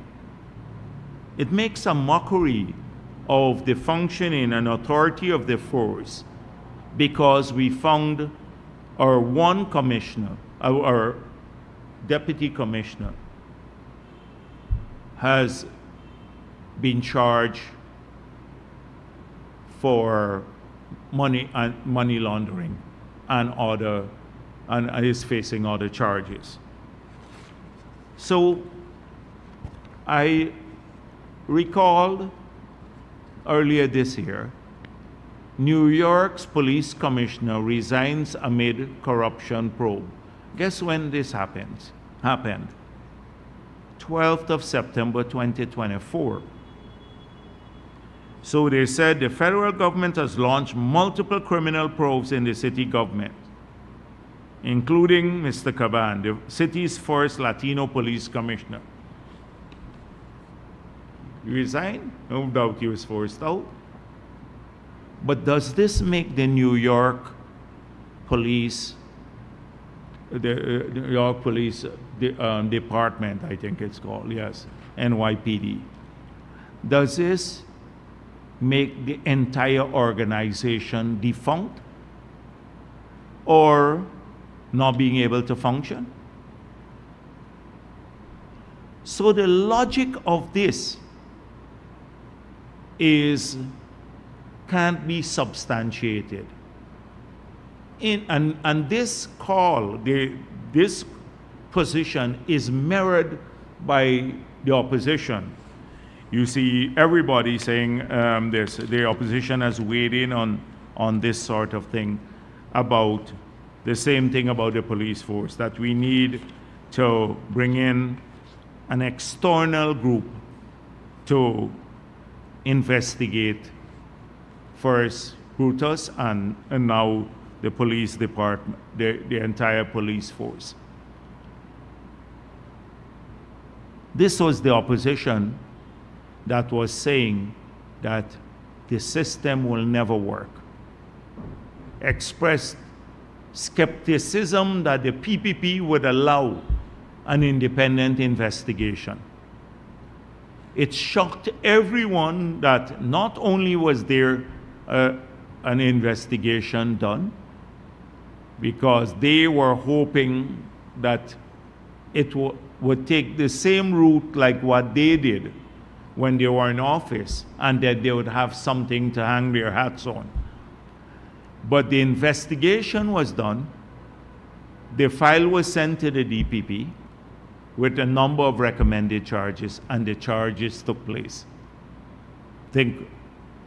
it makes a mockery of the functioning and authority of the force because we found our one commissioner, our deputy commissioner, has been charged for money laundering and is facing other charges. So I recalled earlier this year, New York's police commissioner resigns amid corruption probe. Guess when this happened? 12th of September 2024. So they said the federal government has launched multiple criminal probes in the city government, including Mr. Caban, the city's first Latino police commissioner. He resigned? No doubt he was forced out. But does this make the New York police, the New York Police Department, I think it's called, yes, NYPD, does this make the entire organization defunct or not being able to function? So the logic of this can't be substantiated. And this call, this position is mirrored by the opposition. You see everybody saying this. The opposition has weighed in on this sort of thing, about the same thing about the police force, that we need to bring in an external group to investigate first Brutus and now the police department, the entire police force. This was the opposition that was saying that the system will never work. Expressed skepticism that the PPP would allow an independent investigation. It shocked everyone that not only was there an investigation done, because they were hoping that it would take the same route like what they did when they were in office, and that they would have something to hang their hats on. But the investigation was done. The file was sent to the DPP with a number of recommended charges, and the charges took place. And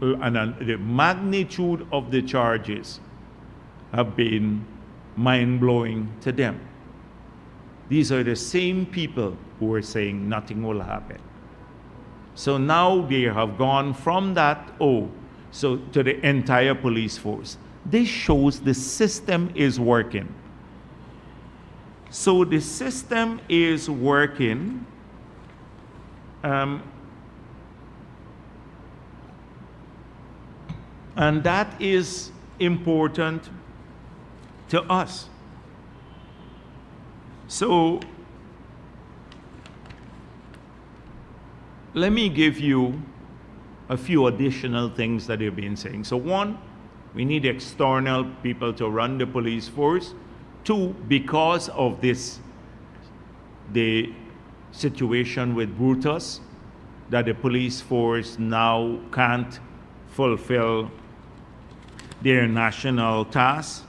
the magnitude of the charges have been mind-blowing to them. These are the same people who were saying nothing will happen. So now they have gone from that, so to the entire police force. This shows the system is working. So the system is working. And that is important to us. So let me give you a few additional things that they've been saying. So one, we need external people to run the police force. Two, because of this, the situation with Brutus, that the police force now can't fulfill their national tasks.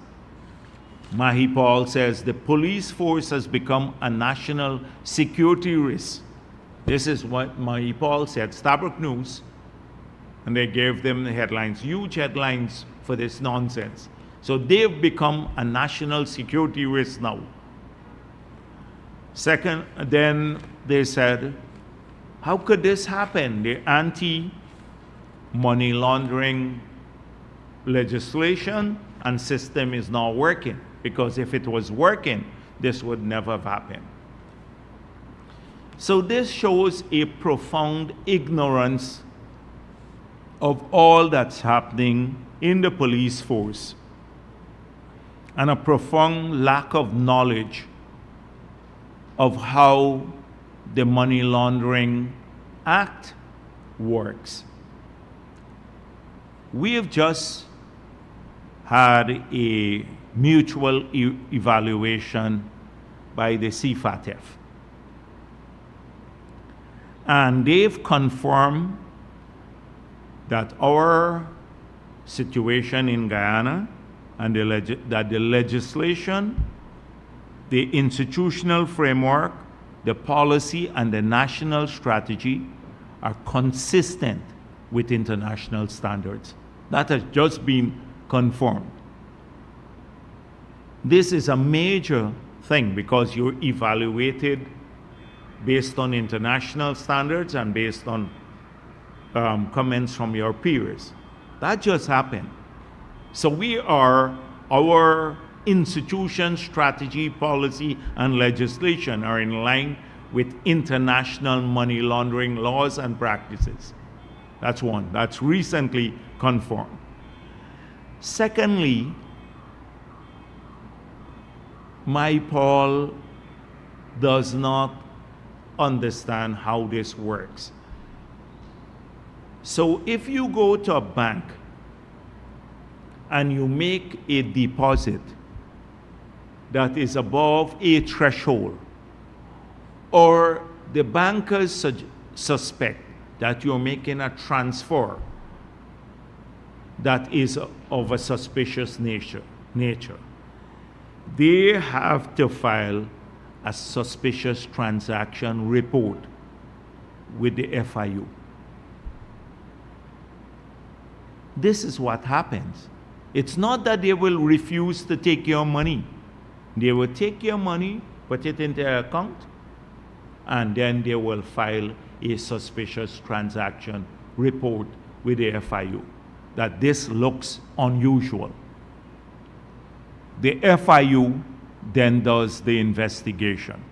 Mahipal says the police force has become a national security risk. This is what Mahipal said, Stabrook News, and they gave them the headlines, huge headlines for this nonsense. So they've become a national security risk now. Second, then they said, how could this happen? The anti-money laundering legislation and system is not working, because if it was working, this would never have happened. So this shows a profound ignorance of all that's happening in the police force, and a profound lack of knowledge of how the Money Laundering Act works. We have just had a mutual evaluation by the CFATF. And they've confirmed that our situation in Guyana and that the legislation, the institutional framework, the policy, and the national strategy are consistent with international standards. That has just been confirmed. This is a major thing because you're evaluated based on international standards and based on comments from your peers. That just happened. So our institution, strategy, policy, and legislation are in line with international money laundering laws and practices. That's one. That's recently confirmed. Secondly, Paul does not understand how this works. So if you go to a bank and you make a deposit that is above a threshold, or the bankers suspect that you're making a transfer that is of a suspicious nature, they have to file a suspicious transaction report with the FIU. This is what happens. It's not that they will refuse to take your money. They will take your money, put it into their account, and then they will file a suspicious transaction report with the FIU that this looks unusual. The FIU then does the investigation.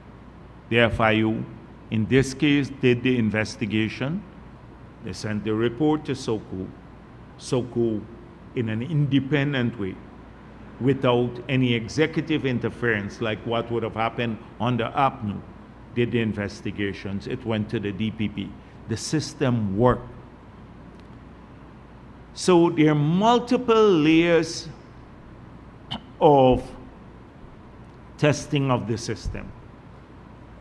The FIU in this case, did the investigation. They sent the report to SOCO. SOCO, in an independent way, without any executive interference like what would have happened under APNU, did the investigations. It went to the DPP. The system worked. So there are multiple layers of testing of the system.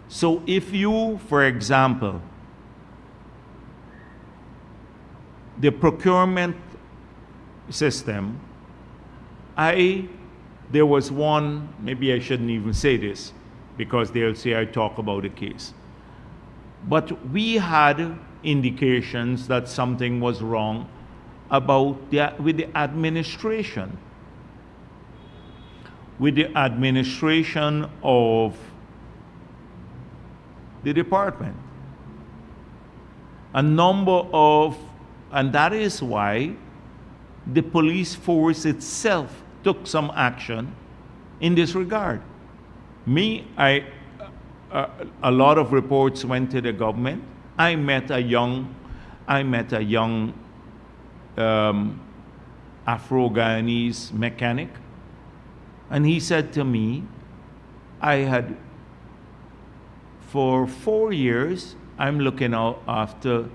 So if you, for example, the procurement system, there was one, maybe I shouldn't even say this because they'll say I talk about a case. But we had indications that something was wrong with the administration. With the administration of the department. And that is why the police force itself took some action in this regard. A lot of reports went to the government. I met a young Afro-Guyanese mechanic, and he said to me, for 4 years, I'm looking out after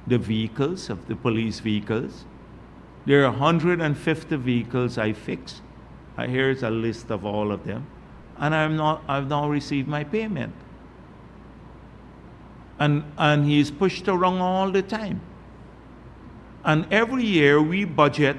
the vehicles, of the police vehicles. There are 150 vehicles I fixed. Here's a list of all of them. And I've not received my payment. And he's pushed around all the time. And every year we budget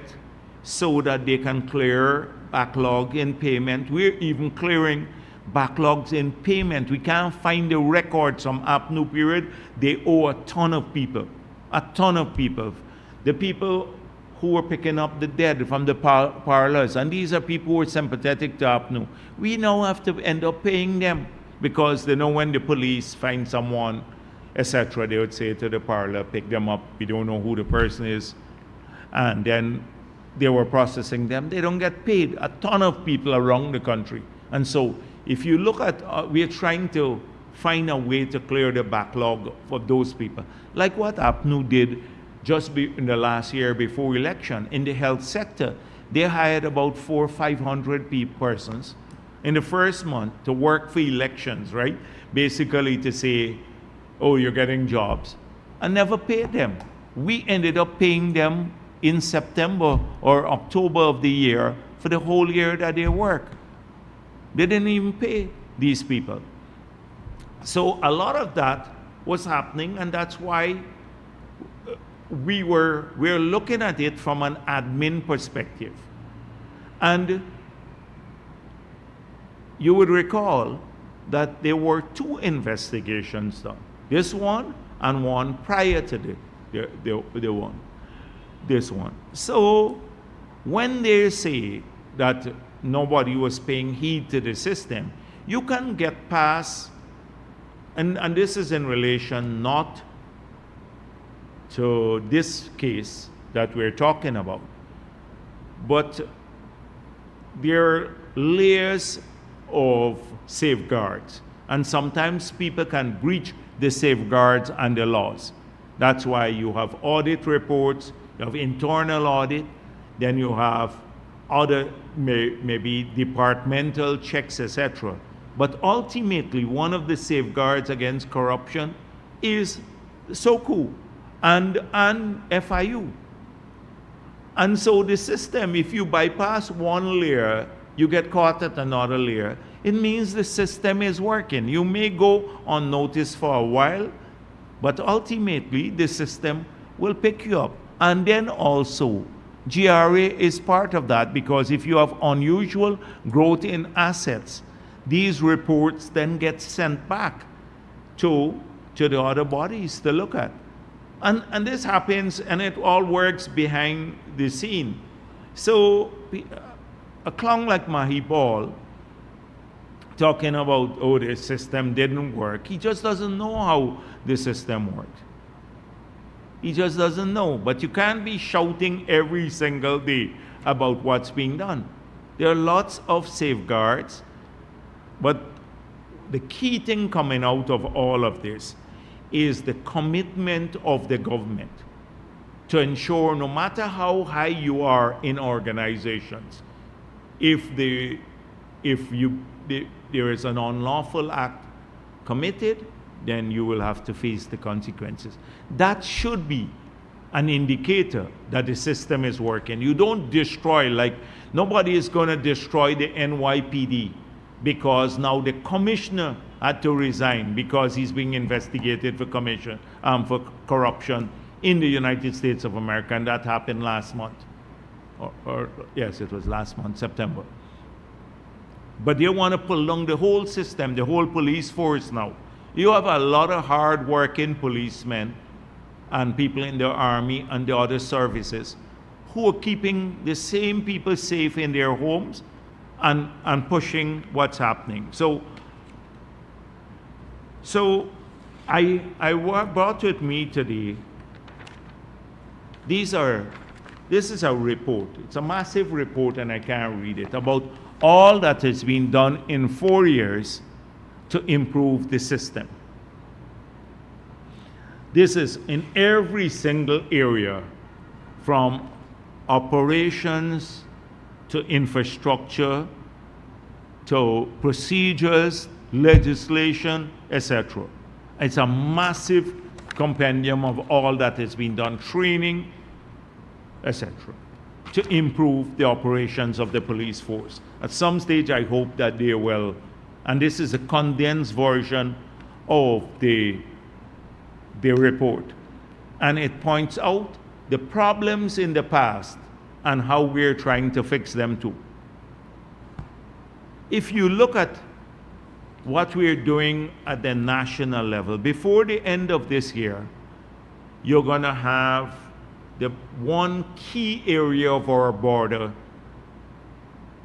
so that they can clear backlog in payment. We're even clearing backlogs in payment. We can't find the records from APNU period. They owe a ton of people. A ton of people. The people who were picking up the dead from the parlors, and these are people who are sympathetic to APNU. We now have to end up paying them because they know when the police find someone, etc., they would say to the parlor, pick them up, we don't know who the person is, and then they were processing them. They don't get paid. A ton of people around the country. And so if you look at, we are trying to find a way to clear the backlog for those people. Like what APNU did just in the last year before election in the health sector. They hired about 400 or 500 persons in the first month to work for elections, right? Basically to say, oh, you're getting jobs, and never paid them. We ended up paying them in September or October of the year for the whole year that they work. They didn't even pay these people. So a lot of that was happening, and that's why we're looking at it from an admin perspective. And you would recall that there were 2 investigations done. This one and one prior to this one. So when they say that nobody was paying heed to the system, you can get past, and this is in relation not to this case that we're talking about, but there are layers of safeguards, and sometimes people can breach the safeguards and the laws. That's why you have audit reports, you have internal audit, then you have other maybe departmental checks, etc. But ultimately, one of the safeguards against corruption is SOCO and FIU. And so the system, if you bypass one layer, you get caught at another layer. It means the system is working. You may go unnoticed for a while, but ultimately the system will pick you up. And then also, GRA is part of that, because if you have unusual growth in assets, these reports then get sent back to the other bodies to look at. And this happens, and it all works behind the scene. So a clown like Mahibal, talking about, oh, the system didn't work, he just doesn't know how the system works. He just doesn't know. But you can't be shouting every single day about what's being done. There are lots of safeguards, but the key thing coming out of all of this is the commitment of the government to ensure no matter how high you are in organizations, if there is an unlawful act committed, then you will have to face the consequences. That should be an indicator that the system is working. You don't destroy, like nobody is going to destroy the NYPD because now the commissioner had to resign because he's being investigated for for corruption in the United States of America, and that happened last month. Yes, it was last month, September. But they want to pull down the whole system, the whole police force now. You have a lot of hard-working policemen and people in the army and the other services who are keeping the same people safe in their homes and pushing what's happening. So I brought with me today, this is a report. It's a massive report and I can't read it, about all that has been done in 4 years to improve the system. This is in every single area, from operations to infrastructure to procedures, legislation, etc. It's a massive compendium of all that has been done, training, etc., to improve the operations of the police force. At some stage, I hope that they will, and this is a condensed version of the report, and it points out the problems in the past and how we're trying to fix them too. If you look at what we're doing at the national level, before the end of this year, you're going to have the one key area of our border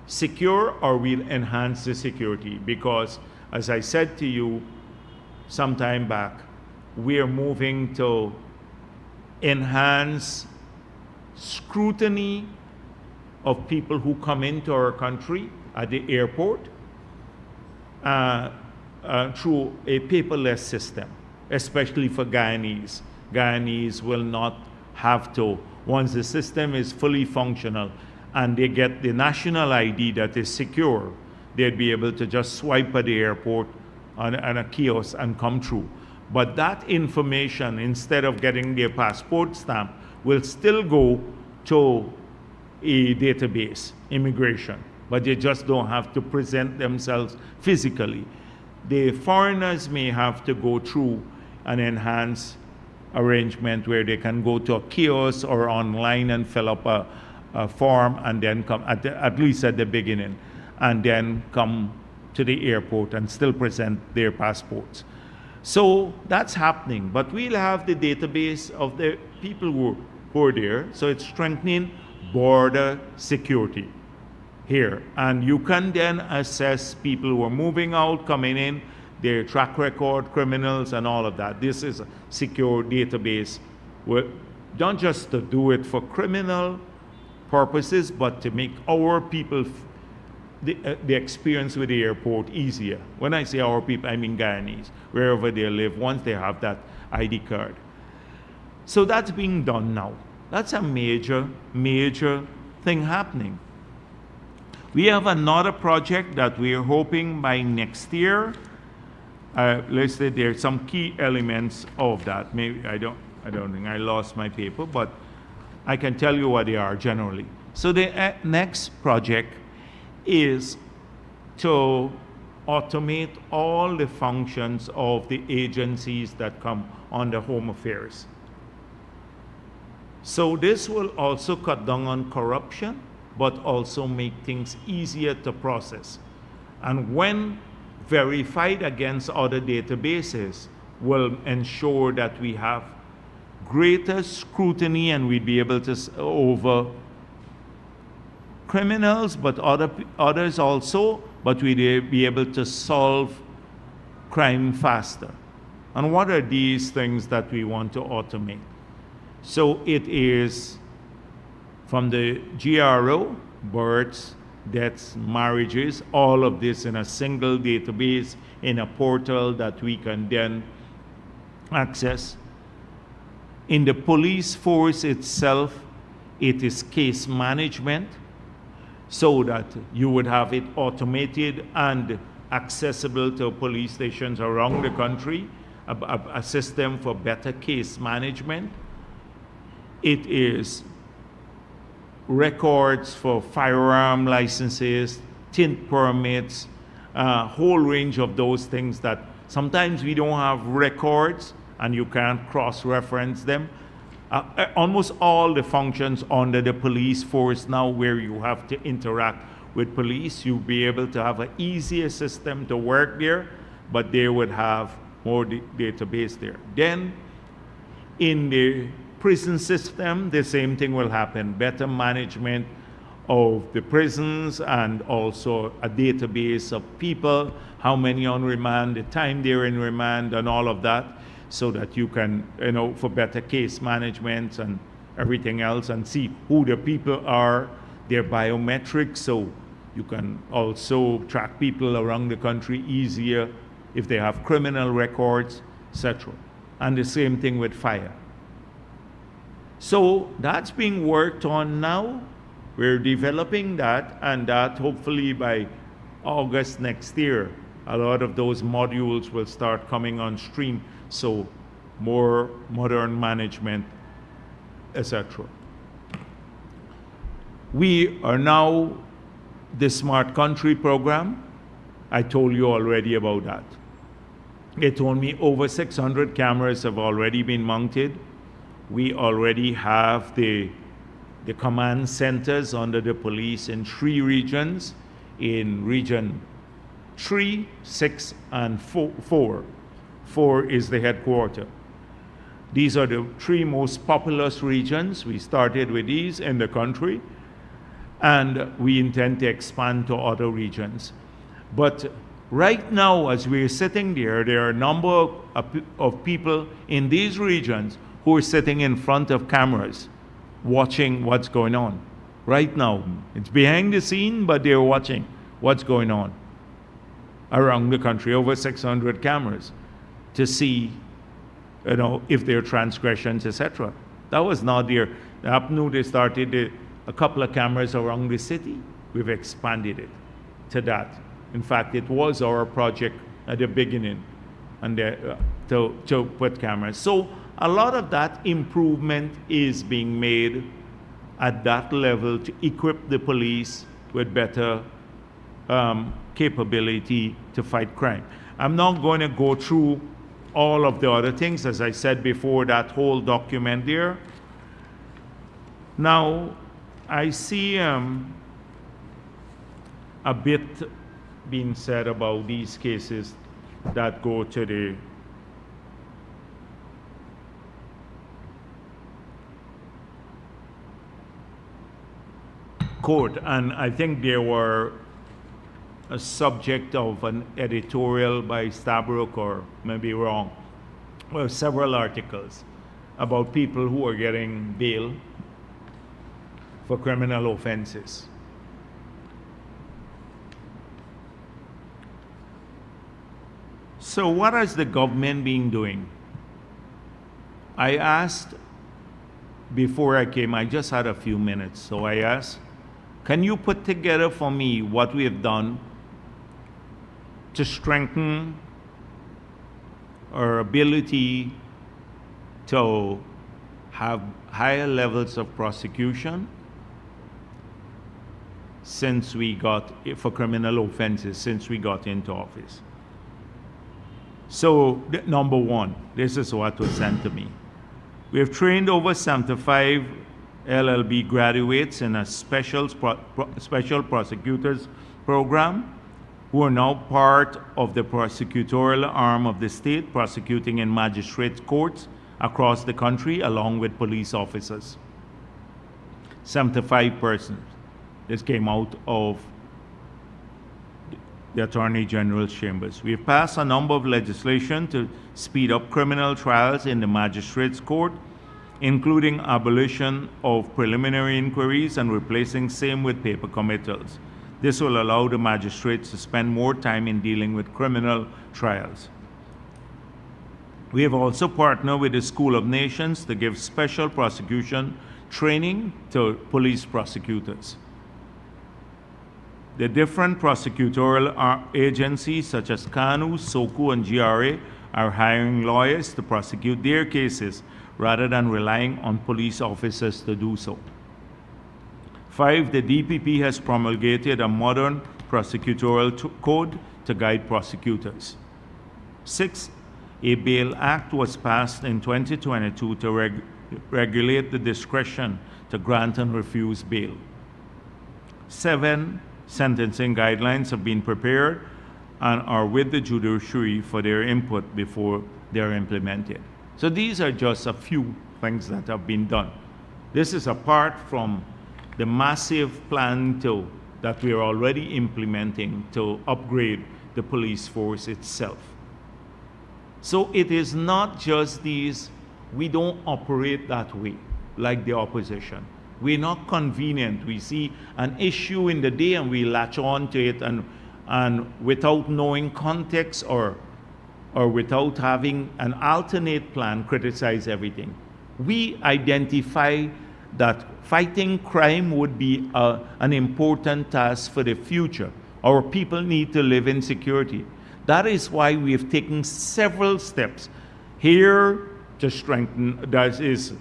secure, or we'll enhance the security, because as I said to you some time back, we're moving to enhance scrutiny of people who come into our country at the airport through a paperless system, especially for Guyanese. Guyanese will not have to, once the system is fully functional and they get the national ID that is secure, they'd be able to just swipe at the airport on a kiosk and come through. But that information, instead of getting their passport stamp, will still go to a database, immigration, but they just don't have to present themselves physically. The foreigners may have to go through an enhanced arrangement where they can go to a kiosk or online and fill up a form and then come, at least at the beginning, and then come to the airport and still present their passports. So that's happening, but we'll have the database of the people who are there, so it's strengthening border security here. And you can then assess people who are moving out, coming in, their track record, criminals, and all of that. This is a secure database, not just to do it for criminal purposes, but to make our people, the experience with the airport easier. When I say our people, I mean Guyanese, wherever they live, once they have that ID card. So that's being done now. That's a major, major thing happening. We have another project that we are hoping by next year. Let's say there are some key elements of that. Maybe I don't think I lost my paper, but I can tell you what they are generally. So the next project is to automate all the functions of the agencies that come under Home Affairs. So this will also cut down on corruption, but also make things easier to process. And when verified against other databases, will ensure that we have greater scrutiny, and we'd be able to over criminals, but others also, but we'd be able to solve crime faster. And what are these things that we want to automate? So it is from the GRO, Bharrat deaths, marriages, all of this in a single database in a portal that we can then access. In the police force itself, it is case management, so that you would have it automated and accessible to police stations around the country, a system for better case management. It is records for firearm licenses, tint permits, a whole range of those things that sometimes we don't have records and you can't cross-reference them. Almost all the functions under the police force now where you have to interact with police, you'll be able to have an easier system to work there, but they would have more database there. Then in the prison system, the same thing will happen. Better management of the prisons and also a database of people, how many on remand, the time they're in remand and all of that, so that you can, for better case management and everything else, and see who the people are, their biometrics, so you can also track people around the country easier if they have criminal records, etc. And the same thing with fire. So that's being worked on now. We're developing that, and that hopefully by August next year, a lot of those modules will start coming on stream, so more modern management, etc. We are now the Smart Country program. I told you already about that. They told me over 600 cameras have already been mounted. We already have the command centers under the police in 3 regions, in region 3, 6, and 4. 4 is the headquarters. These are the 3 most populous regions. We started with these in the country, and we intend to expand to other regions. But right now, as we're sitting there are a number of people in these regions who are sitting in front of cameras watching what's going on. Right now, it's behind the scene, but they're watching what's going on around the country, over 600 cameras, to see, if there are transgressions, etc. That was not there. Up new, they started a couple of cameras around the city. We've expanded it to that. In fact, it was our project at the beginning, and to put cameras. So a lot of that improvement is being made at that level to equip the police with better capability to fight crime. I'm not going to go through all of the other things. As I said before, that whole document there. Now, I see a bit being said about these cases that go to the court, and I think they were a subject of an editorial by Stabrook, or maybe wrong, well, several articles about people who are getting bail for criminal offenses. So what has the government been doing? I asked before I came, I just had a few minutes, so I asked, can you put together for me what we have done to strengthen our ability to have higher levels of prosecution since we got, for criminal offenses, since we got into office? So, number one, this is what was sent to me. We have trained over 75 LLB graduates in a special prosecutors program who are now part of the prosecutorial arm of the state, prosecuting in magistrates' courts across the country along with police officers. 75 persons. This came out of the Attorney General's chambers. We have passed a number of legislation to speed up criminal trials in the magistrates' court, including abolition of preliminary inquiries and replacing same with paper committals. This will allow the magistrates to spend more time in dealing with criminal trials. We have also partnered with the School of Nations to give special prosecution training to police prosecutors. The different prosecutorial agencies such as KANU, SOCU, and GRA are hiring lawyers to prosecute their cases rather than relying on police officers to do so. 5, the DPP has promulgated a modern prosecutorial code to guide prosecutors. 6, a Bail Act was passed in 2022 to regulate the discretion to grant and refuse bail. 7, sentencing guidelines have been prepared and are with the judiciary for their input before they're implemented. So these are just a few things that have been done. This is apart from the massive plan that we are already implementing to upgrade the police force itself. So it is not just these, we don't operate that way like the opposition. We're not convenient. We see an issue in the day and we latch on to it and without knowing context or without having an alternate plan, criticize everything. We identify that fighting crime would be an important task for the future. Our people need to live in security. That is why we have taken several steps here to strengthen, that is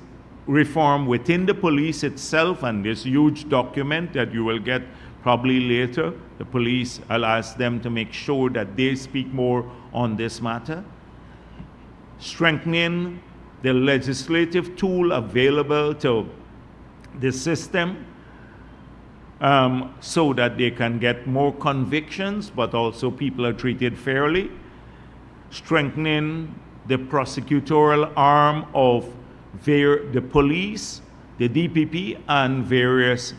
reform within the police itself, and this huge document that you will get probably later. The police, I'll ask them to make sure that they speak more on this matter. Strengthening the legislative tool available to the system so that they can get more convictions, but also people are treated fairly. Strengthening the prosecutorial arm of the police, the DPP, and various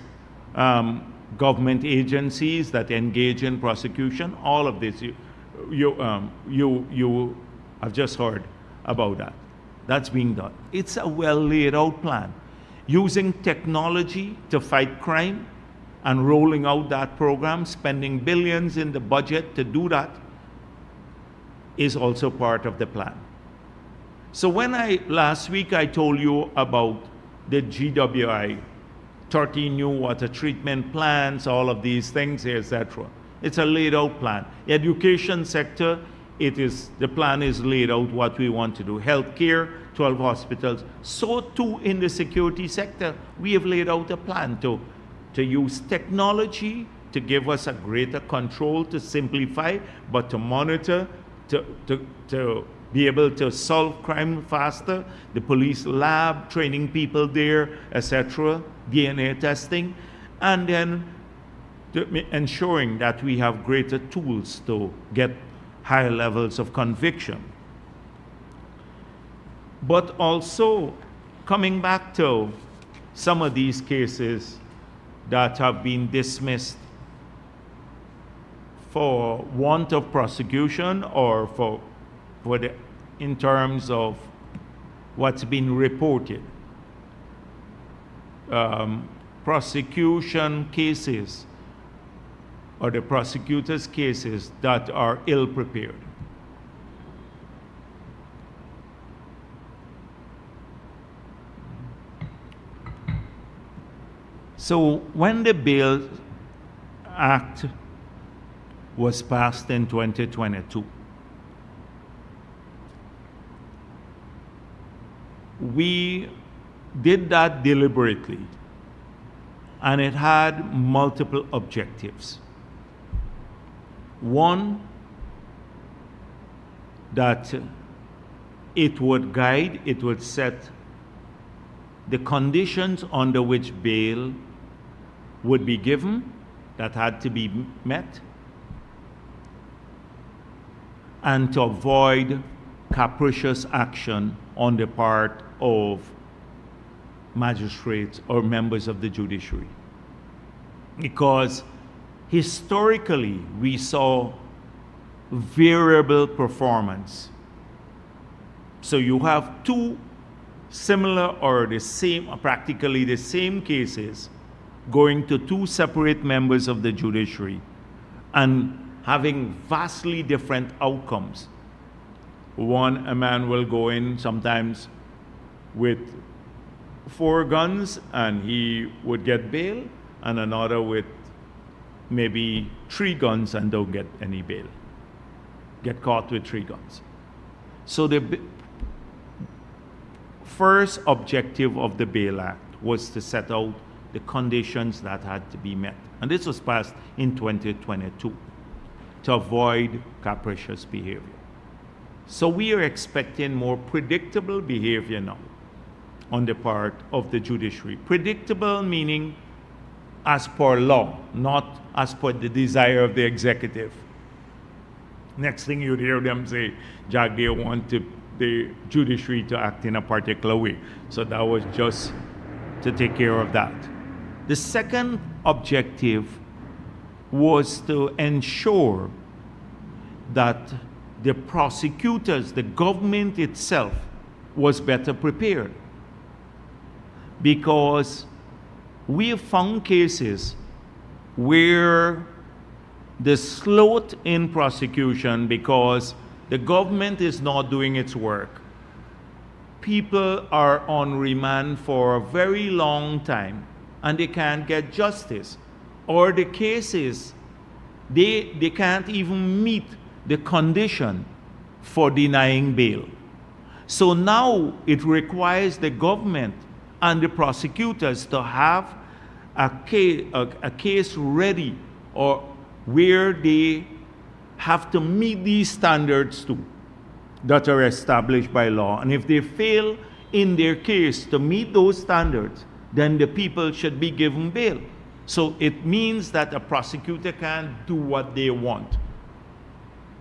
government agencies that engage in prosecution. All of this, you have just heard about that. That's being done. It's a well laid out plan. Using technology to fight crime and rolling out that program, spending billions in the budget to do that, is also part of the plan. So when last week I told you about the GWI, 30 new water treatment plants, all of these things, etc. It's a laid out plan. Education sector, the plan is laid out what we want to do. Healthcare, 12 hospitals. So too in the security sector, we have laid out a plan to use technology to give us a greater control, to simplify, but to monitor, to be able to solve crime faster, the police lab, training people there, etc., DNA testing, and then ensuring that we have greater tools to get higher levels of conviction. But also, coming back to some of these cases that have been dismissed for want of prosecution or in terms of what's been reported. Prosecution cases or the prosecutor's cases that are ill prepared. So when the Bail Act was passed in 2022, we did that deliberately, and it had multiple objectives. One, that it would guide, it would set the conditions under which bail would be given that had to be met, and to avoid capricious action on the part of magistrates or members of the judiciary. Because historically, we saw variable performance. So you have two similar or the same, practically the same cases, going to two separate members of the judiciary and having vastly different outcomes. One, a man will go in sometimes with 4 guns and he would get bail, and another with maybe 3 guns and don't get any bail, get caught with 3 guns. So the first objective of the Bail Act was to set out the conditions that had to be met. And this was passed in 2022 to avoid capricious behavior. So we are expecting more predictable behavior now on the part of the judiciary. Predictable meaning as per law, not as per the desire of the executive. Next thing you'd hear them say, Jagdeo wanted the judiciary to act in a particular way. So that was just to take care of that. The second objective was to ensure that the prosecutors, the government itself, was better prepared. Because we have found cases where the slot in prosecution, because the government is not doing its work, people are on remand for a very long time and they can't get justice. Or the cases, they can't even meet the condition for denying bail. So now it requires the government and the prosecutors to have a case ready, or where they have to meet these standards too that are established by law. And if they fail in their case to meet those standards, then the people should be given bail. So it means that a prosecutor can't do what they want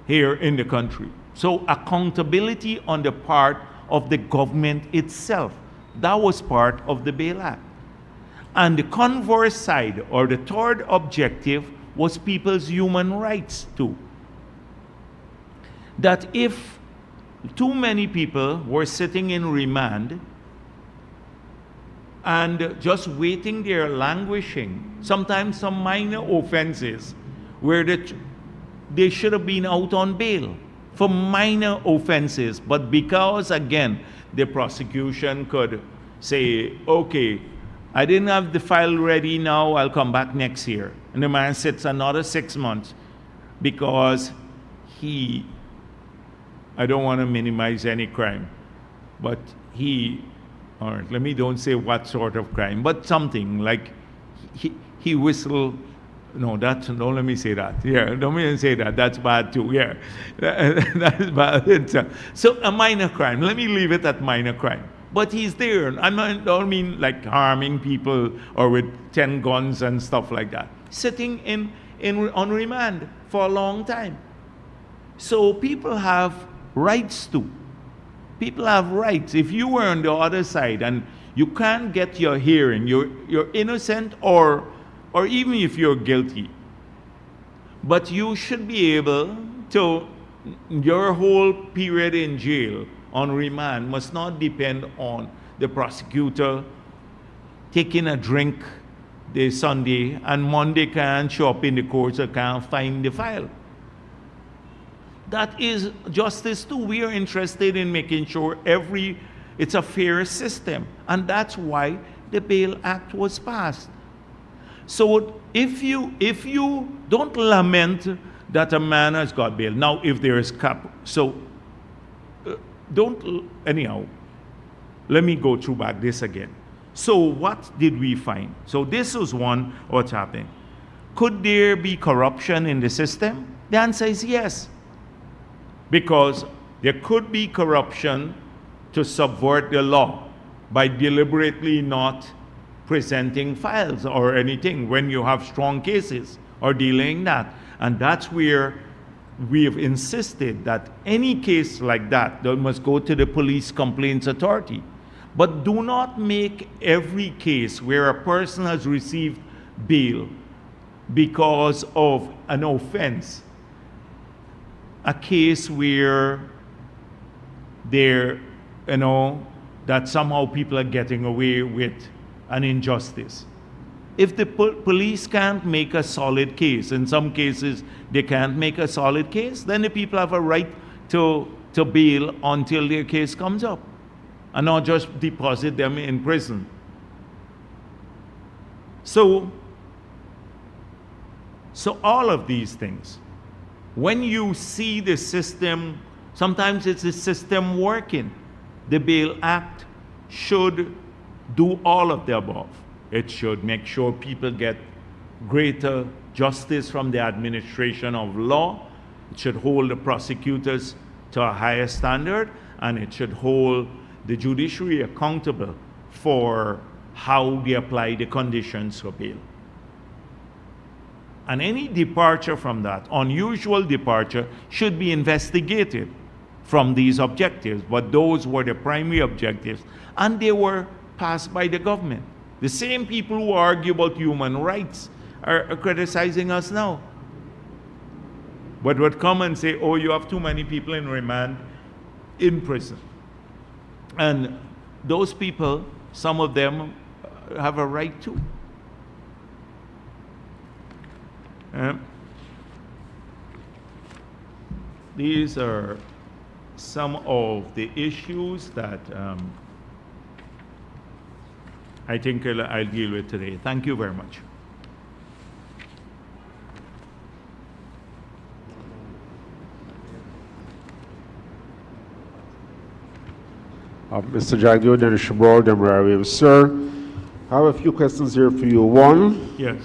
here in the country. So accountability on the part of the government itself, that was part of the Bail Act. And the converse side, or the third objective, was people's human rights too. That if too many people were sitting in remand and just waiting there, languishing, sometimes some minor offenses where they should have been out on bail for minor offenses, but because, again, the prosecution could say, okay, I didn't have the file ready now, I'll come back next year. And the man sits another 6 months because I don't want to minimize any crime, but or let me don't say what sort of crime, but something like he whistled. No, don't let me say that. Yeah, don't even say that. That's bad too. Yeah, that's bad. So a minor crime. Let me leave it at minor crime. But he's there. I don't mean like harming people or with 10 guns and stuff like that. Sitting on remand for a long time. So people have rights too. People have rights. If you were on the other side and you can't get your hearing, you're innocent or even if you're guilty, but you should be able to, your whole period in jail on remand must not depend on the prosecutor taking a drink the Sunday and Monday can't show up in the courts or can't find the file. That is justice too. We are interested in making sure it's a fair system, and that's why the Bail Act was passed. So if you don't lament that a man has got bail, now if there is anyhow, let me go through back this again. So what did we find? So this was what's happening. Could there be corruption in the system? The answer is yes. Because there could be corruption to subvert the law by deliberately not presenting files or anything when you have strong cases or dealing that. And that's where we have insisted that any case like that, they must go to the police complaints authority. But do not make every case where a person has received bail because of an offense a case where that somehow people are getting away with an injustice. If the police can't make a solid case, in some cases they can't make a solid case, then the people have a right to bail until their case comes up, and not just deposit them in prison. So all of these things, when you see the system, sometimes it's the system working. The Bail Act should do all of the above. It should make sure people get greater justice from the administration of law. It should hold the prosecutors to a higher standard, and it should hold the judiciary accountable for how they apply the conditions for bail. And any departure from that, unusual departure, should be investigated from these objectives. But those were the primary objectives, and they were passed by the government. The same people who argue about human rights are criticizing us now. But would come and say, oh, you have too many people in remand in prison. And those people, some of them have a right too. These are some of the issues that I think I'll deal with today. Thank you very much. Mr. Jagdeo, then Shabral, then sir, I have a few questions here for you. One, yes.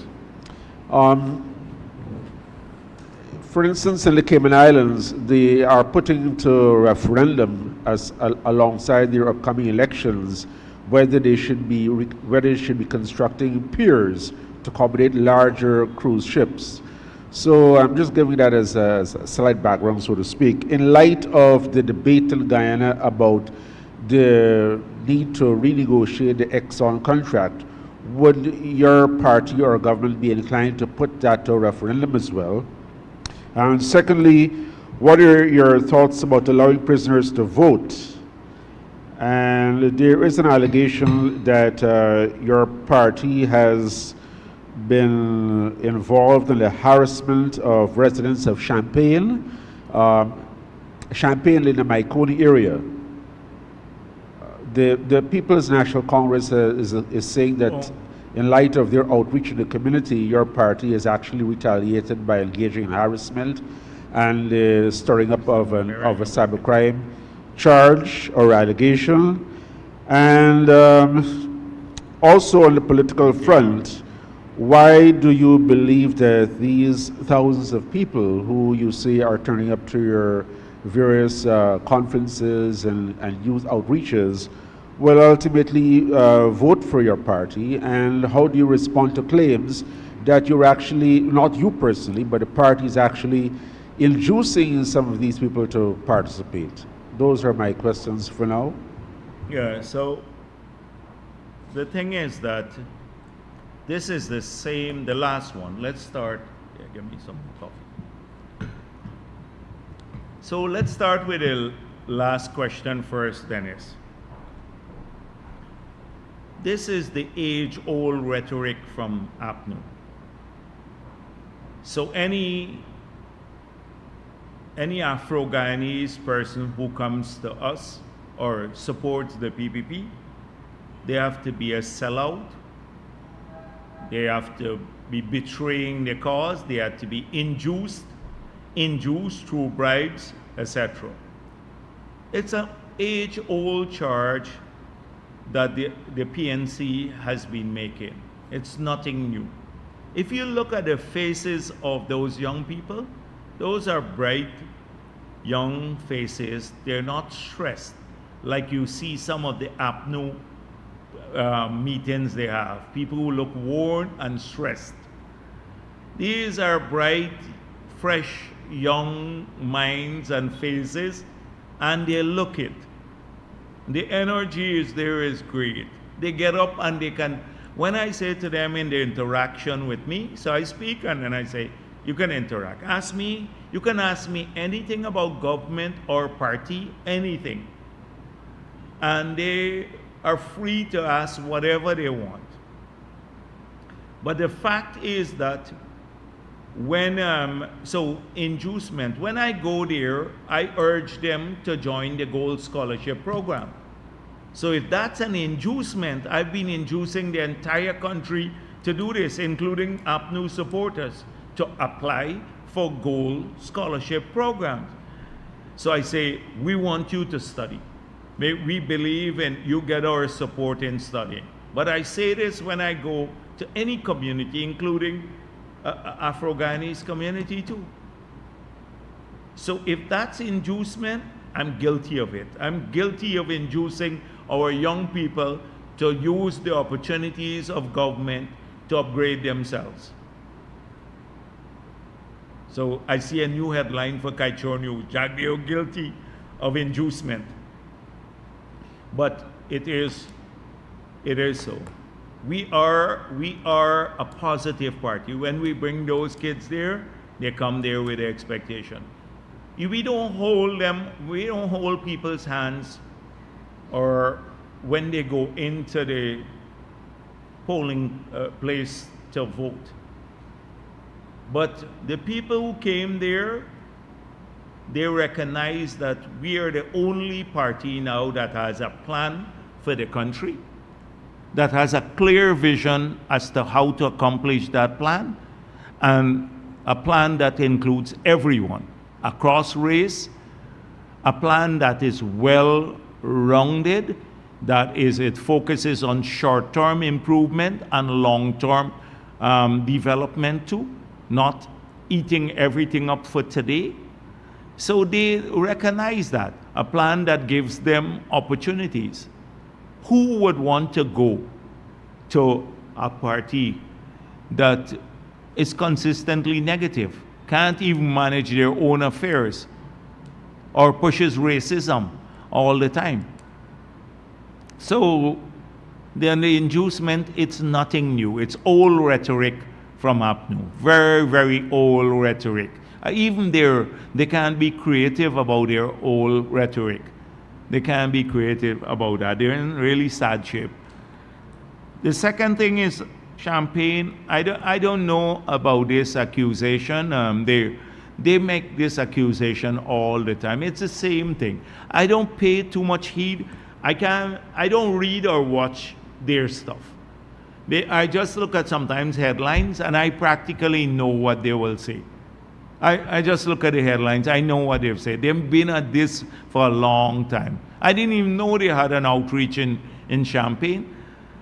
For instance, in the Cayman Islands, they are putting into a referendum alongside their upcoming elections whether they should be constructing piers to accommodate larger cruise ships. So I'm just giving that as a slight background, so to speak. In light of the debate in Guyana about the need to renegotiate the Exxon contract, would your party or government be inclined to put that to a referendum as well? And secondly, what are your thoughts about allowing prisoners to vote? And there is an allegation that your party has been involved in the harassment of residents of Champaign, Champaign in the Maiconi area. The People's National Congress is saying that in light of their outreach in the community, your party is actually retaliated by engaging in harassment and stirring up of a cybercrime charge or allegation. And also on the political front, why do you believe that these thousands of people who you say are turning up to your various conferences and youth outreaches will ultimately vote for your party? And how do you respond to claims that you're actually, not you personally, but the party is actually inducing some of these people to participate? Those are my questions for now. Yeah, so the thing is that this is the same, the last one. Let's start, yeah, give me some coffee. So let's start with the last question first, Dennis. This is the age-old rhetoric from APNU. So any Afro-Guyanese person who comes to us or supports the PPP, they have to be a sellout. They have to be betraying the cause. They have to be induced through bribes, etc. It's an age-old charge that the PNC has been making. It's nothing new. If you look at the faces of those young people, those are bright, young faces. They're not stressed like you see some of the APNU meetings they have. People who look worn and stressed. These are bright, fresh, young minds and faces, and they look it. The energy is there is great. They get up and they can, when I say to them in the interaction with me, so I speak and then I say, you can interact. Ask me, you can ask me anything about government or party, anything. And they are free to ask whatever they want. But the fact is that so inducement, when I go there, I urge them to join the Gold Scholarship Program. So if that's an inducement, I've been inducing the entire country to do this, including APNU supporters, to apply for Gold Scholarship programs. So I say, we want you to study. We believe in you get our support in studying. But I say this when I go to any community, including Afro-Guyanese community too. So if that's inducement, I'm guilty of it. I'm guilty of inducing our young people to use the opportunities of government to upgrade themselves. So I see a new headline for Kaichor News, Jagdeo guilty of inducement. But it is so. We are a positive party. When we bring those kids there, they come there with the expectation. We don't hold them, we don't hold people's hands or when they go into the polling place to vote. But the people who came there, they recognize that we are the only party now that has a plan for the country, that has a clear vision as to how to accomplish that plan, and a plan that includes everyone across race, a plan that is well-rounded, it focuses on short-term improvement and long-term development too, not eating everything up for today. So they recognize that, a plan that gives them opportunities. Who would want to go to a party that is consistently negative, can't even manage their own affairs, or pushes racism all the time? So then the inducement, it's nothing new. It's old rhetoric from APNU. Very, very old rhetoric. Even they can't be creative about their old rhetoric. They can't be creative about that. They're in really sad shape. The second thing is Champagne. I don't know about this accusation. They make this accusation all the time. It's the same thing. I don't pay too much heed. I don't read or watch their stuff. I just look at sometimes headlines and I practically know what they will say. I just look at the headlines. I know what they've said. They've been at this for a long time. I didn't even know they had an outreach in Champagne.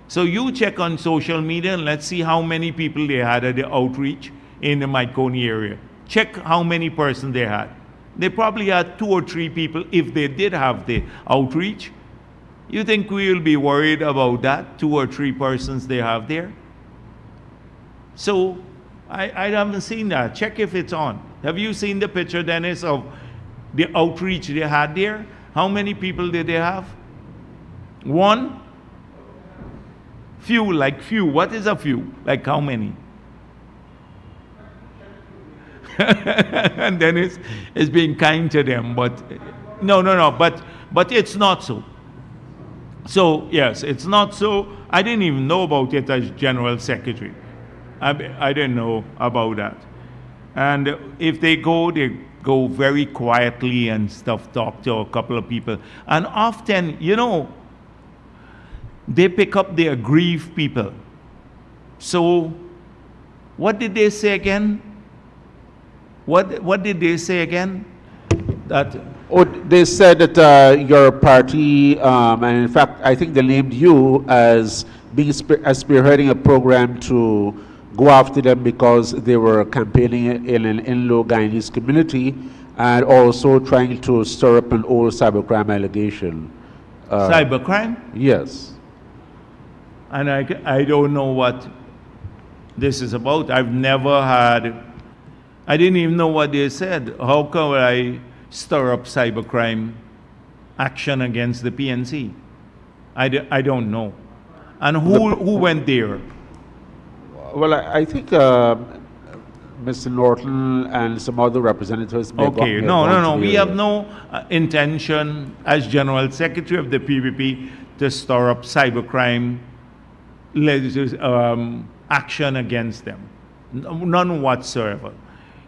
So you check on social media and let's see how many people they had at the outreach in the Maikoni area. Check how many persons they had. They probably had 2 or 3 people if they did have the outreach. You think we will be worried about that, 2 or 3 persons they have there? So I haven't seen that. Check if it's on. Have you seen the picture, Dennis, of the outreach they had there? How many people did they have? 1? Few, like few. What is a few? Like how many? And Dennis is being kind to them, but no, but it's not so. So yes, it's not so. I didn't even know about it as General Secretary. I didn't know about that. And if they go very quietly and stuff, talk to a couple of people. And often, they pick up the aggrieved people. So what did they say again? What did they say again? They said that your party, and in fact, I think they named you as being spearheading a program to go after them because they were campaigning in an in-law Guyanese community and also trying to stir up an old cybercrime allegation. Cybercrime? Yes. And I don't know what this is about. I didn't even know what they said. How can I stir up cybercrime action against the PNC? I don't know. And who went there? Well, I think Mr. Norton and some other representatives may Okay, no. We have no intention as General Secretary of the PPP to stir up cybercrime action against them. None whatsoever.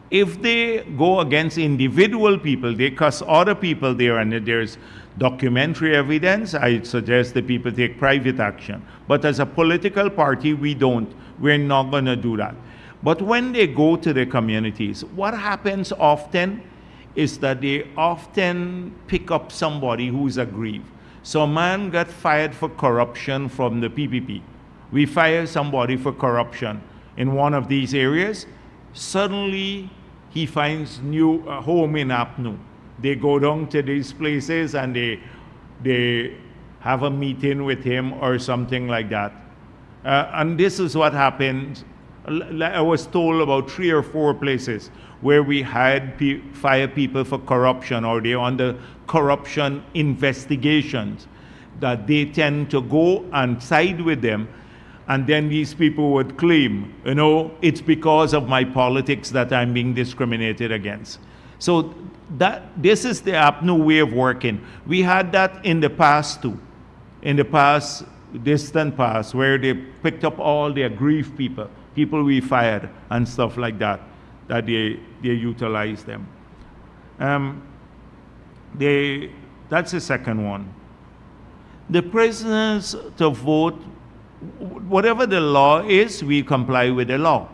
If they go against individual people, they cuss other people there, and there's documentary evidence, I suggest that people take private action. But as a political party, we're not going to do that. But when they go to the communities, what happens often is that they often pick up somebody who's aggrieved. So a man got fired for corruption from the PPP. We fire somebody for corruption in one of these areas. Suddenly, he finds new home in Apnu. They go down to these places and they have a meeting with him or something like that. And this is what happened. I was told about 3 or 4 places where we had fire people for corruption, or they're under corruption investigations, that they tend to go and side with them. And then these people would claim, it's because of my politics that I'm being discriminated against. So this is the Apnu way of working. We had that in the past too. In the past, distant past, where they picked up all the aggrieved people we fired and stuff like that, that they utilized them. That's the second one. The prisoners to vote, whatever the law is, we comply with the law.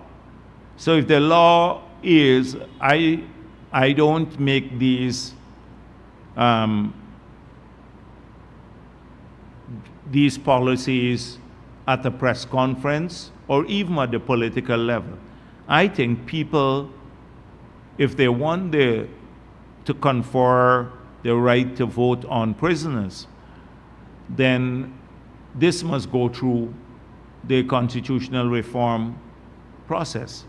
So if the law is, I don't make these policies at a press conference or even at the political level. I think people, if they want to confer the right to vote on prisoners, then this must go through the constitutional reform process.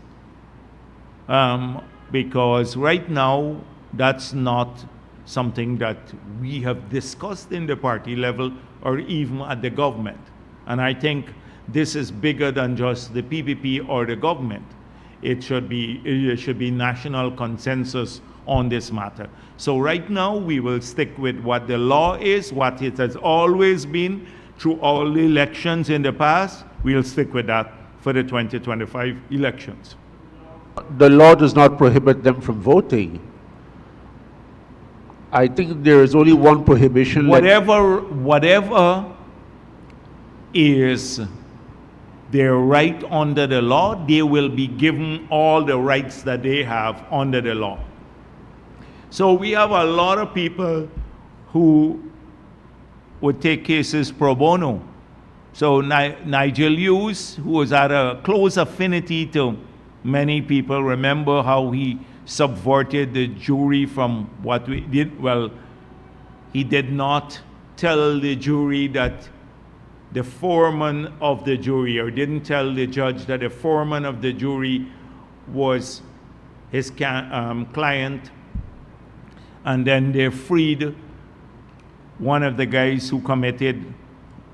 Because right now, that's not something that we have discussed in the party level or even at the government. And I think this is bigger than just the PPP or the government. It should be national consensus on this matter. So right now, we will stick with what the law is, what it has always been through all the elections in the past. We'll stick with that for the 2025 elections. The law does not prohibit them from voting. I think there is only one prohibition. Whatever is their right under the law, they will be given all the rights that they have under the law. So we have a lot of people who would take cases pro bono. So Nigel Hughes, who was at a close affinity to many people, remember how he subverted the jury from what we did. Well, he did not tell the jury that the foreman of the jury, or didn't tell the judge that the foreman of the jury was his client, and then they freed one of the guys who committed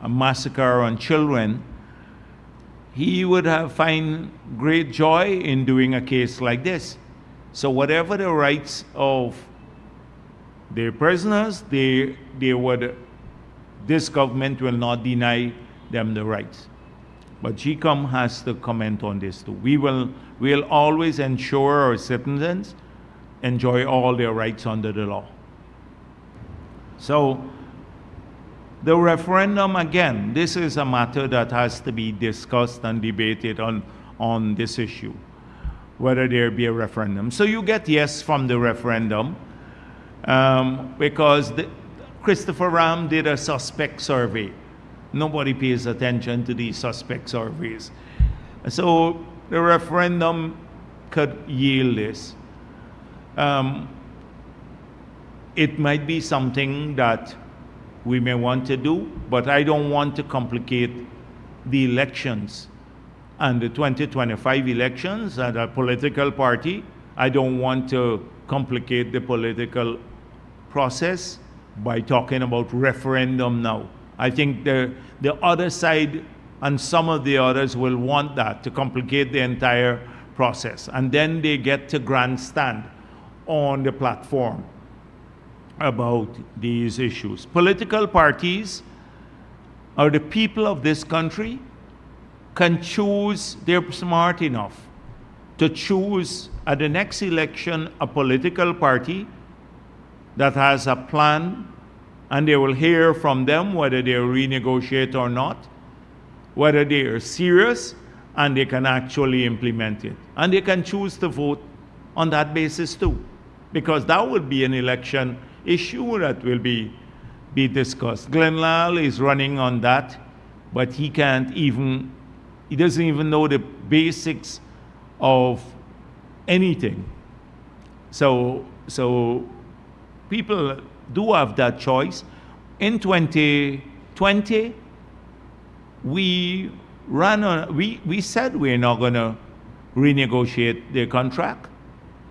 a massacre on children. He would find great joy in doing a case like this. So whatever the rights of the prisoners, this government will not deny them the rights. But GCOM has to comment on this too. We'll always ensure our citizens enjoy all their rights under the law. So the referendum, again, this is a matter that has to be discussed and debated on this issue, whether there be a referendum. So you get yes from the referendum because Christopher Ram did a suspect survey. Nobody pays attention to these suspect surveys. So the referendum could yield this. It might be something that we may want to do, but I don't want to complicate the elections and the 2025 elections at a political party. I don't want to complicate the political process by talking about referendum now. I think the other side and some of the others will want that to complicate the entire process. And then they get to grandstand on the platform about these issues. Political parties are the people of this country, can choose, they're smart enough to choose at the next election a political party that has a plan, and they will hear from them whether they renegotiate or not, whether they are serious, and they can actually implement it. And they can choose to vote on that basis too, because that would be an election issue that will be discussed. Glenn Lal is running on that, but he doesn't even know the basics of anything. So people do have that choice. In 2020, we said we're not going to renegotiate the contract,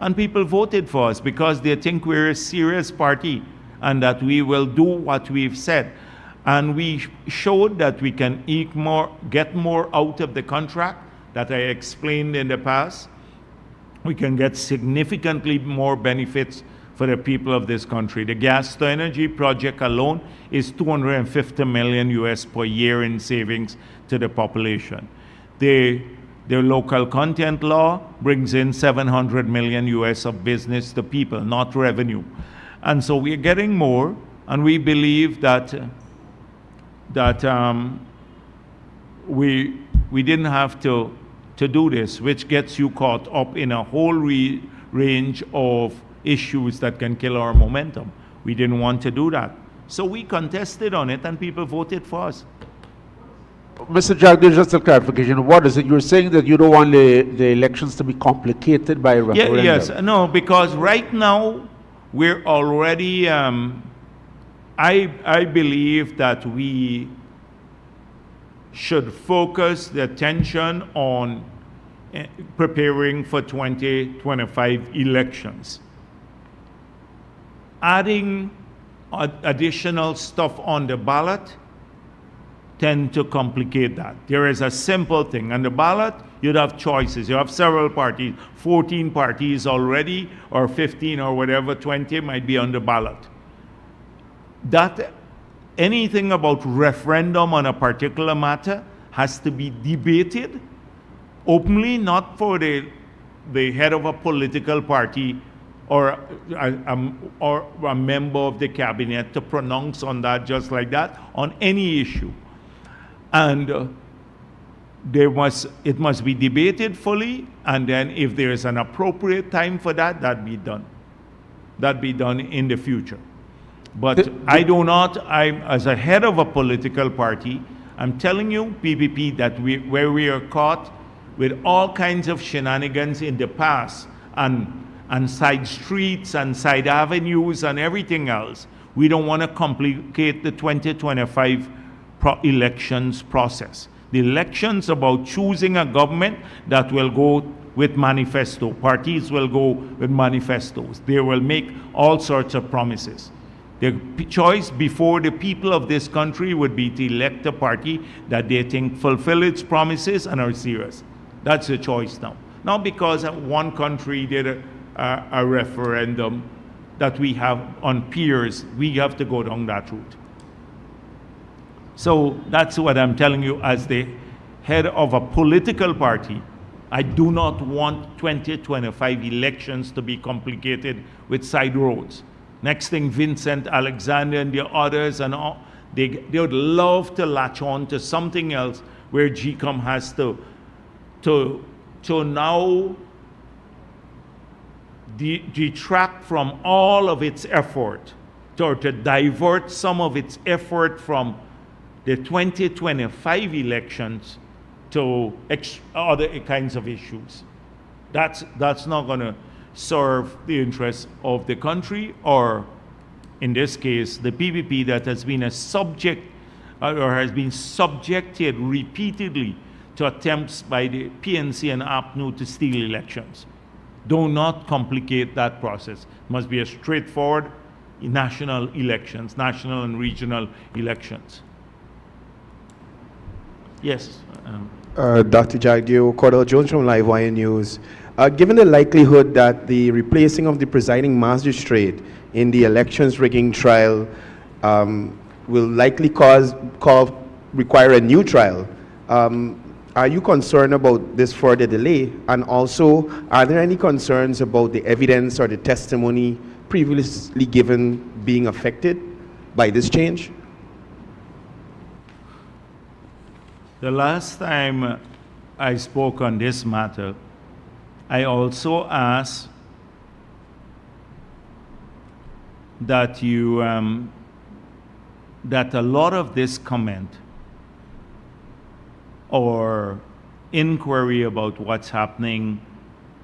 and people voted for us because they think we're a serious party and that we will do what we've said. And we showed that we can get more out of the contract that I explained in the past. We can get significantly more benefits for the people of this country. The gas to energy project alone is $250 million US per year in savings to the population. The local content law brings in $700 million US of business to people, not revenue. And so we're getting more, and we believe that we didn't have to do this, which gets you caught up in a whole range of issues that can kill our momentum. We didn't want to do that. So we contested on it, and people voted for us. Mr. Jagdeo, just a clarification. What is it? You're saying that you don't want the elections to be complicated by a referendum? Yes, no, because right now we're already, I believe that we should focus the attention on preparing for 2025 elections. Adding additional stuff on the ballot tend to complicate that. There is a simple thing. On the ballot, you'd have choices. You have several parties, 14 parties already, or 15 or whatever, 20 might be on the ballot. That anything about referendum on a particular matter has to be debated openly, not for the head of a political party or a member of the cabinet to pronounce on that just like that on any issue. And it must be debated fully, and then if there is an appropriate time for that, that be done. That be done in the future. But I'm as a head of a political party, I'm telling you, PPP, that where we are caught with all kinds of shenanigans in the past, and side streets and side avenues and everything else, we don't want to complicate the 2025 elections process. The elections about choosing a government that will go with manifesto. Parties will go with manifestos. They will make all sorts of promises. The choice before the people of this country would be to elect a party that they think fulfill its promises and are serious. That's the choice now. Not because one country did a referendum that we have on peers, we have to go down that route. So that's what I'm telling you as the head of a political party. I do not want 2025 elections to be complicated with side roads. Next thing, Vincent Alexander and the others and all, they would love to latch on to something else where GCOM has to now detract from all of its effort, or to divert some of its effort from the 2025 elections to other kinds of issues. That's not going to serve the interests of the country, or in this case, the PPP that has been a subject or has been subjected repeatedly to attempts by the PNC and APNU to steal elections. Do not complicate that process. It must be a straightforward national elections, national and regional elections. Yes. Dr. Jagdeo, Cordell Jones from Livewire News. Given the likelihood that the replacing of the presiding magistrate in the elections rigging trial will likely require a new trial, Are you concerned about this further delay? And also, are there any concerns about the evidence or the testimony previously given being affected by this change? The last time I spoke on this matter, I also asked that that a lot of this comment or inquiry about what's happening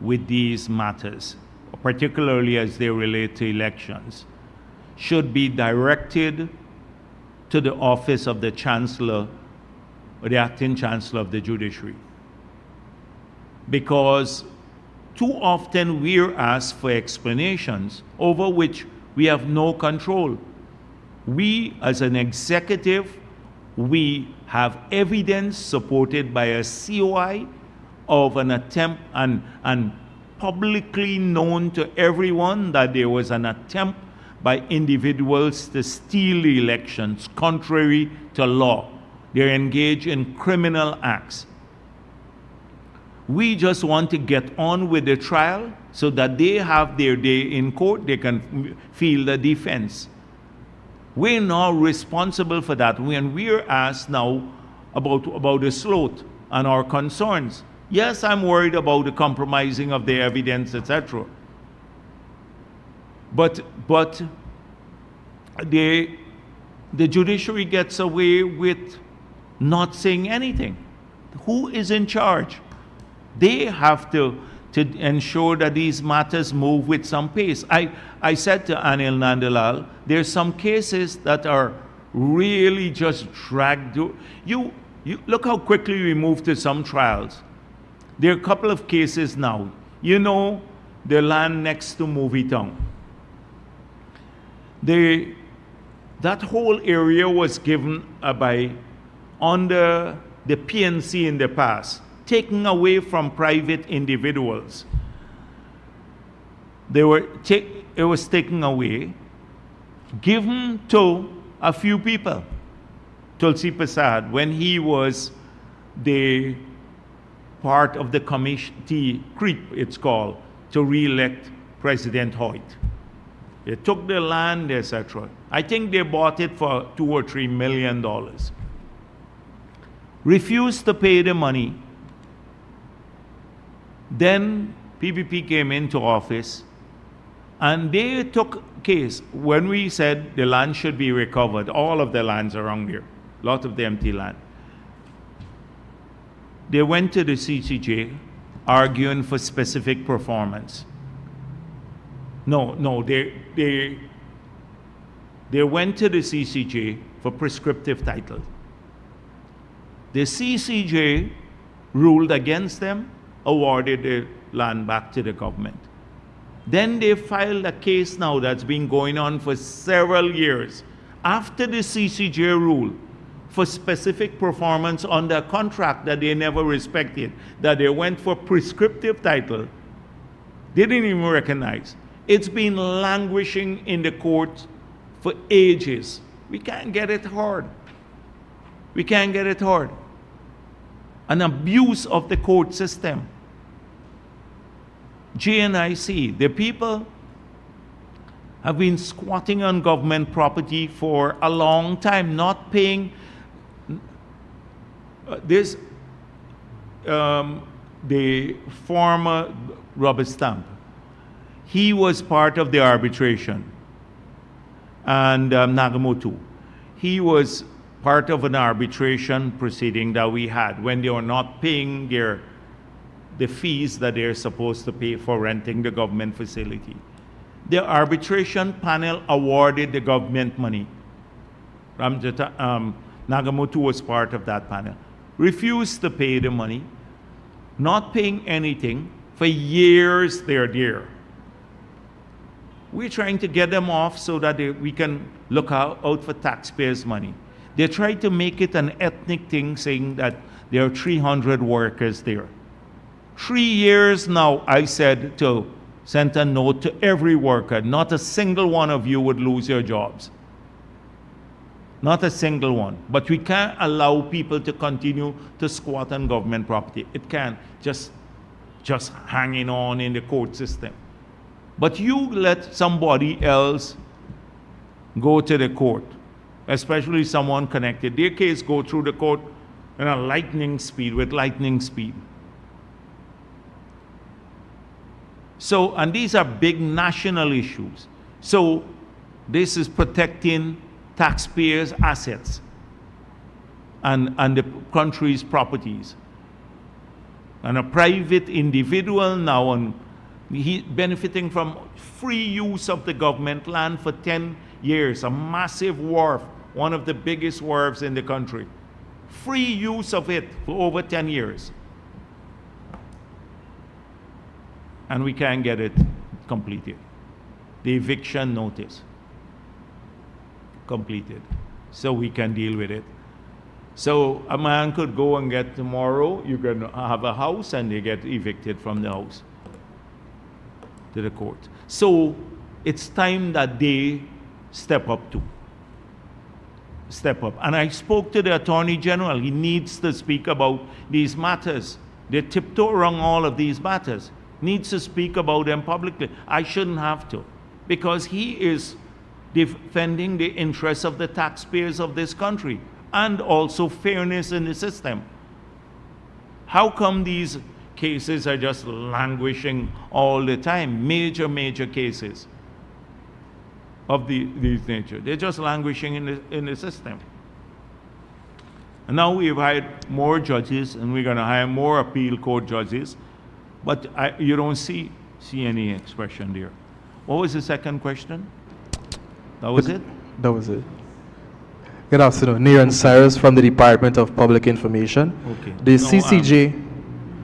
with these matters, particularly as they relate to elections, should be directed to the office of the Chancellor or the Acting Chancellor of the Judiciary. Because too often we're asked for explanations over which we have no control. We, as an executive, we have evidence supported by a COI of an attempt and publicly known to everyone that there was an attempt by individuals to steal the elections contrary to law. They're engaged in criminal acts. We just want to get on with the trial so that they have their day in court, they can feel the defense. We're now responsible for that when we're asked now about the slot and our concerns. Yes, I'm worried about the compromising of the evidence, etc. But the judiciary gets away with not saying anything. Who is in charge? They have to ensure that these matters move with some pace. I said to Anil Nandalal, there's some cases that are really just dragged. You look how quickly we move to some trials. There are a couple of cases now. You know, the land next to Movie Town. That whole area was given under the PNC in the past, taken away from private individuals. It was taken away, given to a few people. Tulsi Prasad, when he was the part of the committee, CREEP it's called, to re-elect President Hoyt. They took the land, etc. I think they bought it for $2 or $3 million. Refused to pay the money. Then PPP came into office and they took case when we said the land should be recovered, all of the lands around here, a lot of the empty land. They went to the CCJ arguing for specific performance. No, they went to the CCJ for prescriptive title. The CCJ ruled against them, awarded the land back to the government. Then they filed a case now that's been going on for several years after the CCJ rule for specific performance on the contract that they never respected, that they went for prescriptive title. They didn't even recognize. It's been languishing in the courts for ages. We can't get it heard. We can't get it heard. An abuse of the court system. JNIC, the people have been squatting on government property for a long time, not paying. The former Robert Stamp, he was part of the arbitration, and Nagamoto, he was part of an arbitration proceeding that we had when they were not paying the fees that they're supposed to pay for renting the government facility. The arbitration panel awarded the government money. Nagamoto was part of that panel. Refused to pay the money, not paying anything. For years they're there. We're trying to get them off so that we can look out for taxpayers' money. They try to make it an ethnic thing, saying that there are 300 workers there. 3 years now, I said sent a note to every worker, not a single one of you would lose your jobs. Not a single one. But we can't allow people to continue to squat on government property. It can't just hanging on in the court system. But you let somebody else go to the court, especially someone connected. Their case go through the court in a lightning speed, with lightning speed. So, and these are big national issues. So, this is protecting taxpayers' assets and the country's properties. And a private individual now, and he benefiting from free use of the government land for 10 years, a massive wharf, one of the biggest wharves in the country. Free use of it for over 10 years. And we can't get it completed. The eviction notice completed, so we can deal with it. So a man could go and get tomorrow, you can have a house and they get evicted from the house to the court. So it's time that they step up too. Step up. And I spoke to the Attorney General. He needs to speak about these matters. They tiptoe around all of these matters. Needs to speak about them publicly. I shouldn't have to, because he is defending the interests of the taxpayers of this country and also fairness in the system. How come these cases are just languishing all the time? Major cases of these nature. They're just languishing in the system. And now we've hired more judges, and we're going to hire more appeal court judges, but you don't see any expression there. What was the second question? That was it? That was it. Good afternoon. Niran Cyrus from the Department of Public Information. Okay. The CCJ.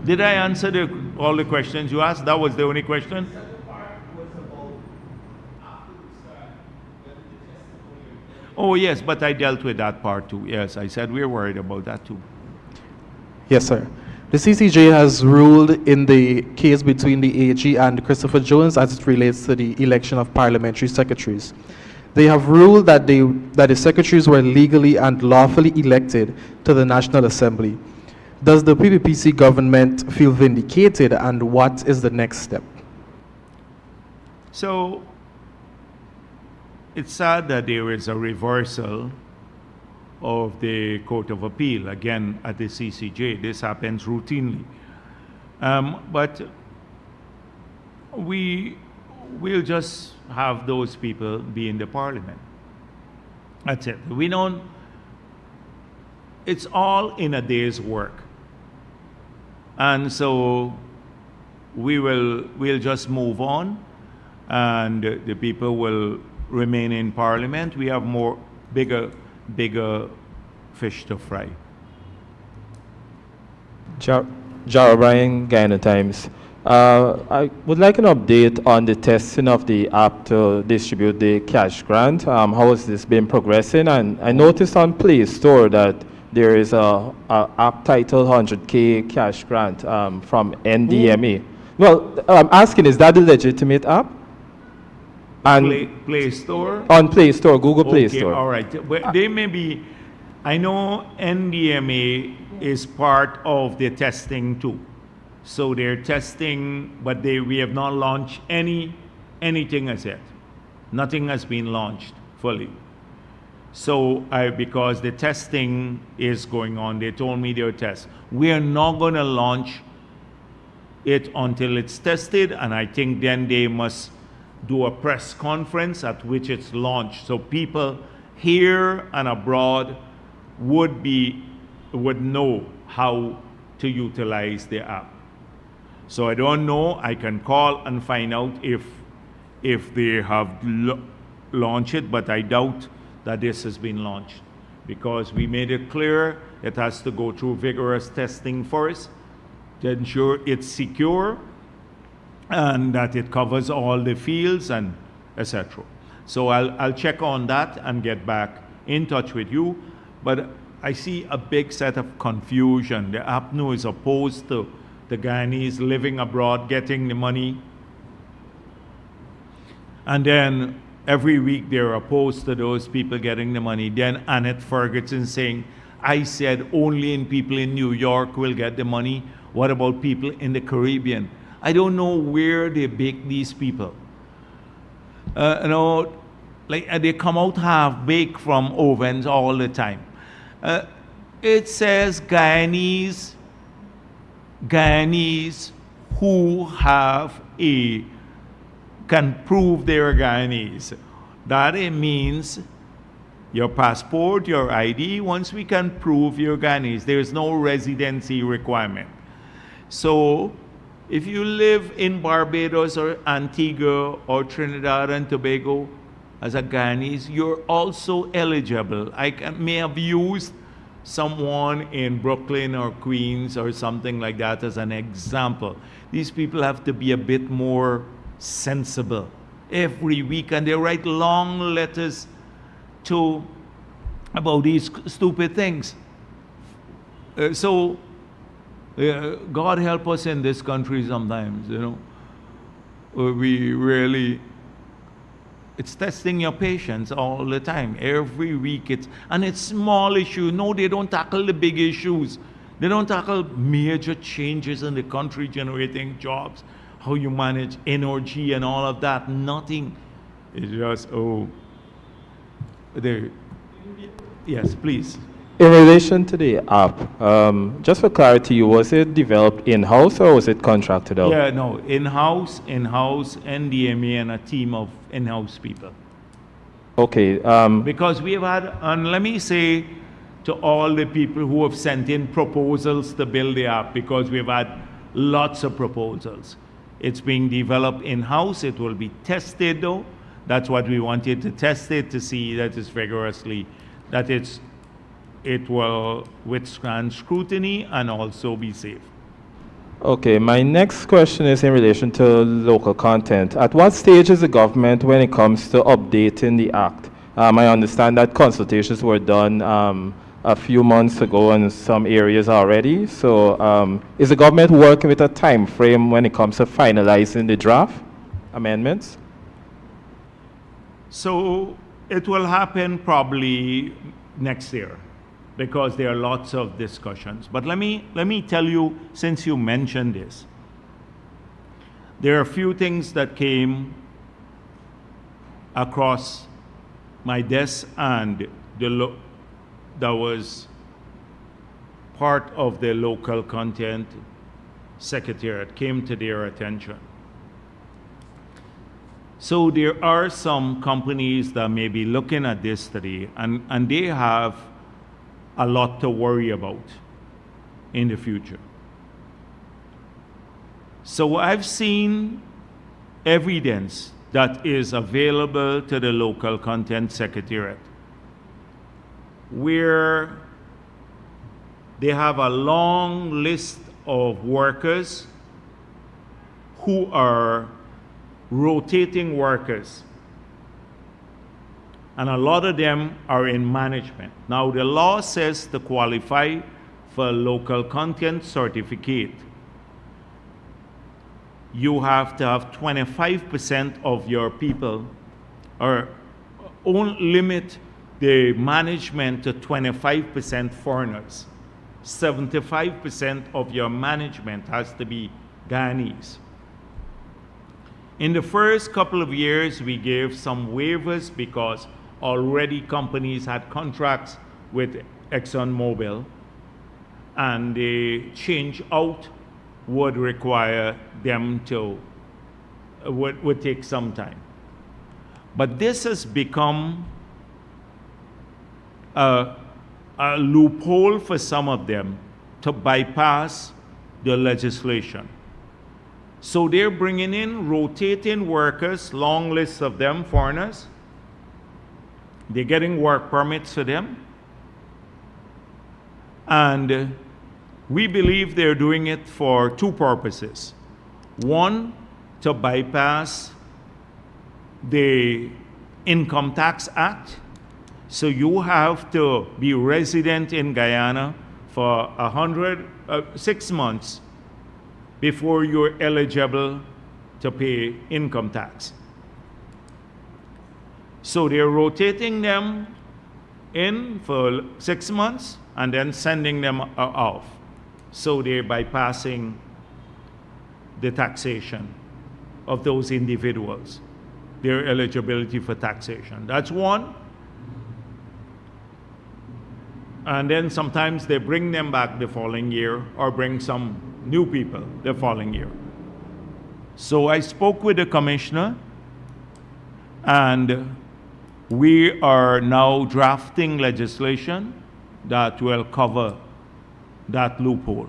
Did I answer all the questions you asked? That was the only question? Oh, yes, but I dealt with that part too. Yes, I said we're worried about that too. Yes, sir. The CCJ has ruled in the case between the AG and Christopher Jones as it relates to the election of parliamentary secretaries. They have ruled that the secretaries were legally and lawfully elected to the National Assembly. Does the PPPC government feel vindicated, and what is the next step? So, it's sad that there is a reversal of the Court of Appeal, again at the CCJ. This happens routinely. But we'll just have those people be in the parliament. That's it. We don't, it's all in a day's work. And so we'll just move on, and the people will remain in parliament. We have more bigger fish to fry. Jar O'Brien, Guyana Times. I would like an update on the testing of the app to distribute the cash grant. How has this been progressing? And I noticed on Play Store that there is a app titled 100K cash grant from NDMA. Well, I'm asking, is that a legitimate app? And Play Store? On Play Store, Google Play Store. All right. Well, they may be, I know NDMA is part of the testing too. So they're testing, but we have not launched anything as yet. Nothing has been launched fully. So because the testing is going on, they told me they'll test. We are not going to launch it until it's tested, and I think then they must do a press conference at which it's launched, so people here and abroad would know how to utilize the app. So I don't know. I can call and find out if they have launched it, but I doubt that this has been launched, because we made it clear it has to go through vigorous testing first to ensure it's secure and that it covers all the fields and etc. So I'll check on that and get back in touch with you. But I see a big set of confusion. The APNU is opposed to the Guyanese living abroad getting the money. And then every week they're opposed to those people getting the money. Then Annette Ferguson saying, I said only people in New York will get the money. What about people in the Caribbean? I don't know where they bake these people. They come out half baked from ovens all the time. It says Guyanese who can prove they're Guyanese. That it means your passport, your ID, once we can prove you're Guyanese, there's no residency requirement. So if you live in Barbados or Antigua or Trinidad and Tobago as a Guyanese, you're also eligible. May have used someone in Brooklyn or Queens or something like that as an example. These people have to be a bit more sensible every week, and they write long letters about these stupid things. God help us in this country sometimes, we really, it's testing your patience all the time. Every week it's small issues. No, they don't tackle the big issues. They don't tackle major changes in the country, generating jobs, how you manage energy and all of that. Nothing. It's just, yes, please. In relation to the app, just for clarity, was it developed in-house or was it contracted out? Yeah, no, in-house, NDMA, and a team of in-house people. Okay. Because we have had, and let me say to all the people who have sent in proposals to build the app, because we've had lots of proposals. It's being developed in-house. It will be tested, though. That's what we wanted to test it, to see that it's rigorously, that it will withstand scrutiny and also be safe. Okay, my next question is in relation to local content. At what stage is the government when it comes to updating the Act? I understand that consultations were done a few months ago in some areas already. So is the government working with a time frame when it comes to finalizing the draft amendments? So it will happen probably next year, because there are lots of discussions. But let me tell you, since you mentioned this, there are a few things that came across my desk, and that was part of the local content secretariat came to their attention. So there are some companies that may be looking at this today, and they have a lot to worry about in the future. So I've seen evidence that is available to the local content secretariat where they have a long list of workers who are rotating workers, and a lot of them are in management. Now, the law says to qualify for a local content certificate, you have to have 25% of your people, or limit the management to 25% foreigners. 75% of your management has to be Guyanese. In the first couple of years, we gave some waivers because already companies had contracts with ExxonMobil, and the change out would require them to, would take some time. But this has become a loophole for some of them to bypass the legislation. So they're bringing in rotating workers, long lists of them, foreigners. They're getting work permits for them. And we believe they're doing it for two purposes. One, to bypass the Income Tax Act. So you have to be resident in Guyana for 6 months before you're eligible to pay income tax. So they're rotating them in for 6 months and then sending them off. So they're bypassing the taxation of those individuals, their eligibility for taxation. That's one. And then sometimes they bring them back the following year or bring some new people the following year. So I spoke with the commissioner, and we are now drafting legislation that will cover that loophole.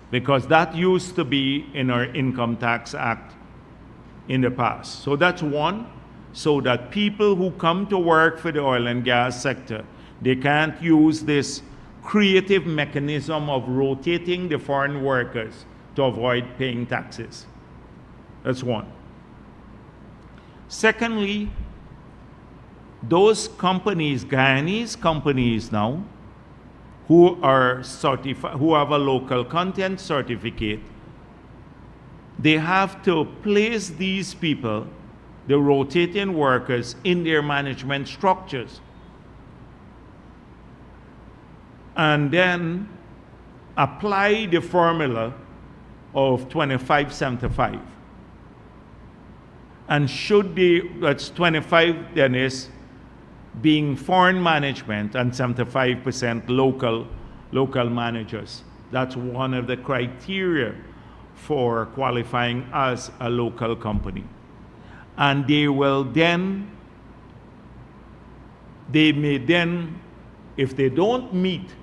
Because that used to be in our Income Tax Act in the past. So that's one, so that people who come to work for the oil and gas sector, they can't use this creative mechanism of rotating the foreign workers to avoid paying taxes. That's one. Secondly, those companies, Guyanese companies now, who are certified, who have a local content certificate, they have to place these people, the rotating workers, in their management structures. And then apply the formula of 25-75. And should that's 25 then is being foreign management and 75% local managers. That's one of the criteria for qualifying as a local company. And they may then, if they don't meet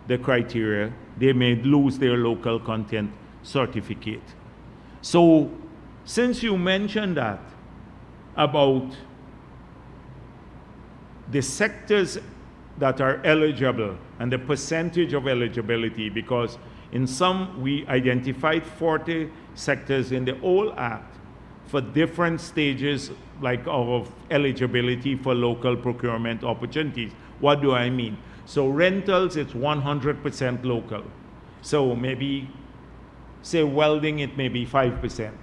the criteria, they may lose their local content certificate. So, since you mentioned that about the sectors that are eligible and the percentage of eligibility, because in some we identified 40 sectors in the old act for different stages like of eligibility for local procurement opportunities. What do I mean? So rentals, it's 100% local. So maybe, say welding, it may be 5%.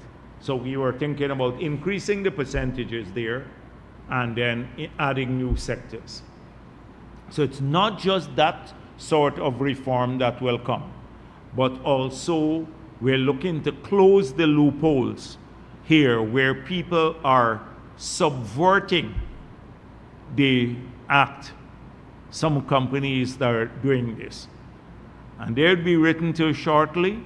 So we were thinking about increasing the percentages there and then adding new sectors. So it's not just that sort of reform that will come, but also we're looking to close the loopholes here where people are subverting the act. Some companies that are doing this. And they'll be written to shortly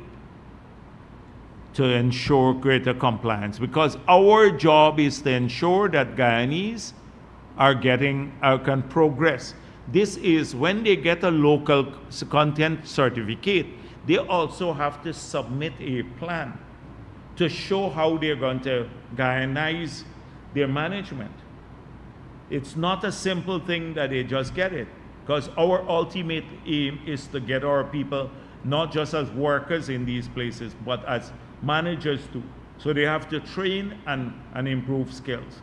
to ensure greater compliance, because our job is to ensure that Guyanese can progress. This is when they get a local content certificate, they also have to submit a plan to show how they're going to Guyanize their management. It's not a simple thing that they just get it, because our ultimate aim is to get our people not just as workers in these places, but as managers too. So they have to train and improve skills.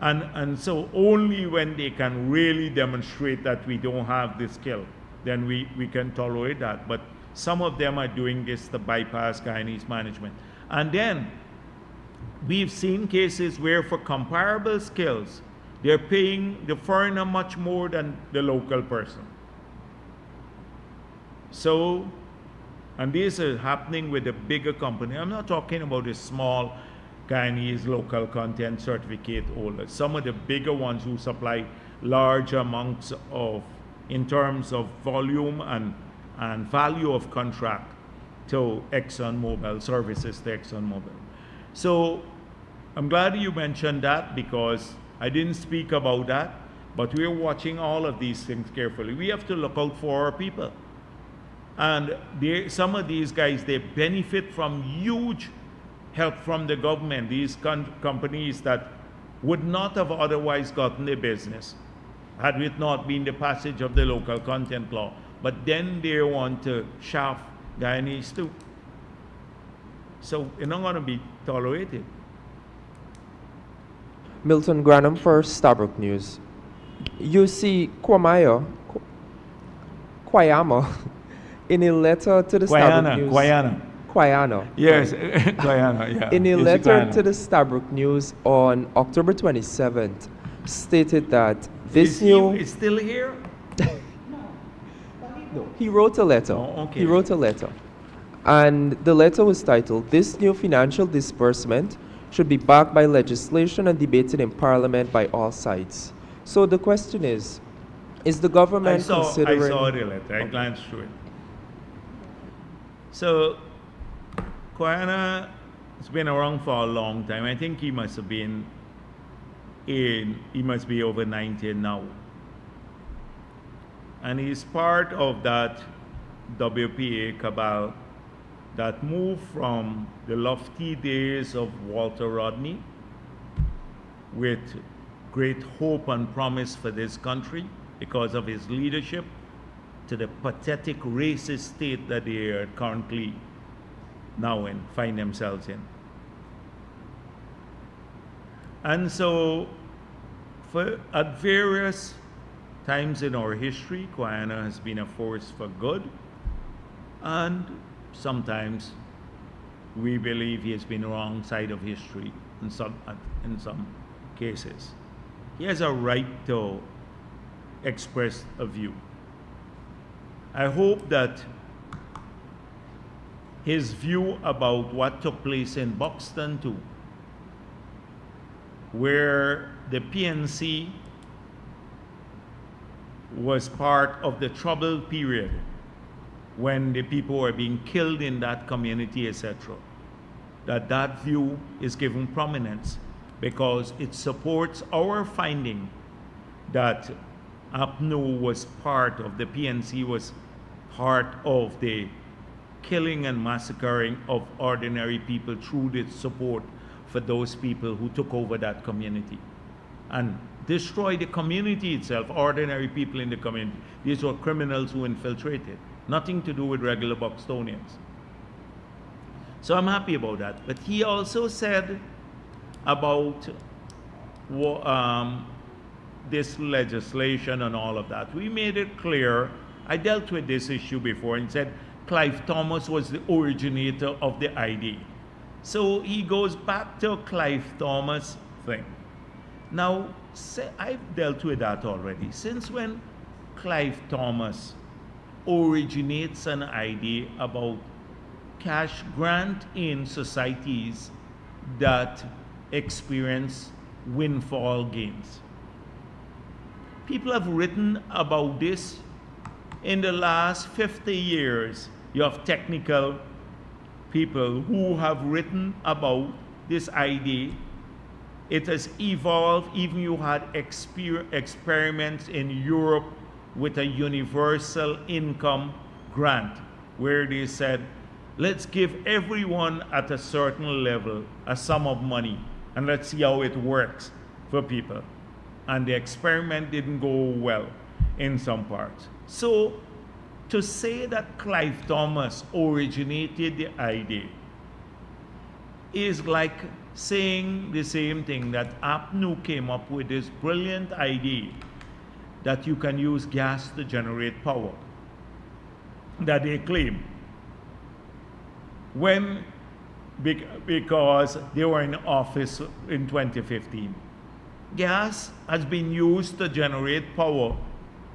And so only when they can really demonstrate that we don't have the skill, then we can tolerate that. But some of them are doing this to bypass Guyanese management. And then we've seen cases where for comparable skills, they're paying the foreigner much more than the local person. So, and this is happening with the bigger company. I'm not talking about the small Guyanese local content certificate holders. Some of the bigger ones who supply large amounts in terms of volume and value of contract to ExxonMobil, services to ExxonMobil. So I'm glad you mentioned that, because I didn't speak about that, but we're watching all of these things carefully. We have to look out for our people. And some of these guys, they benefit from huge help from the government, these companies that would not have otherwise gotten the business had it not been the passage of the local content law. But then they want to shaft Guyanese too. So it's not going to be tolerated. Milton Granham for Stabrook News. UC Kwayama, in a letter to the Stabrook News. Quayana. Yes, Guyana, yeah. In a Yes, letter Guyana. to the Stabrook News on October 27th, stated that Is this he still here? No, he wrote a letter. Oh, okay. He wrote a letter. And the letter was titled, "This new financial disbursement should be backed by legislation and debated in Parliament by all sides." So the question is the government I considering... saw the letter. I glanced through it. So, Quayana has been around for a long time. I think he must be over 90 now. And he's part of that WPA cabal that moved from the lofty days of Walter Rodney with great hope and promise for this country because of his leadership to the pathetic racist state that they are currently now find themselves in. And so at various times in our history, Quayana has been a force for good, and sometimes we believe he has been wrong side of history in some cases. He has a right to express a view. I hope that his view about what took place in Buxton too, where the PNC was part of the troubled period when the people were being killed in that community, etc., that view is given prominence because it supports our finding that APNU was part of, the PNC was part of the killing and massacring of ordinary people through its support for those people who took over that community and destroyed the community itself, ordinary people in the community. These were criminals who infiltrated, nothing to do with regular Buxtonians. So I'm happy about that. But he also said about this legislation and all of that. We made it clear, I dealt with this issue before and said Clive Thomas was the originator of the idea. So he goes back to Clive Thomas thing. Now, I've dealt with that already. Since when Clive Thomas originates an idea about cash grant in societies that experience windfall gains? People have written about this in the last 50 years. You have technical people who have written about this idea. It has evolved. Even you had experiments in Europe with a universal income grant where they said, let's give everyone at a certain level a sum of money and let's see how it works for people. And the experiment didn't go well in some parts. So to say that Clive Thomas originated the idea is like saying the same thing that APNU came up with this brilliant idea that you can use gas to generate power that they claim because they were in office in 2015. Gas has been used to generate power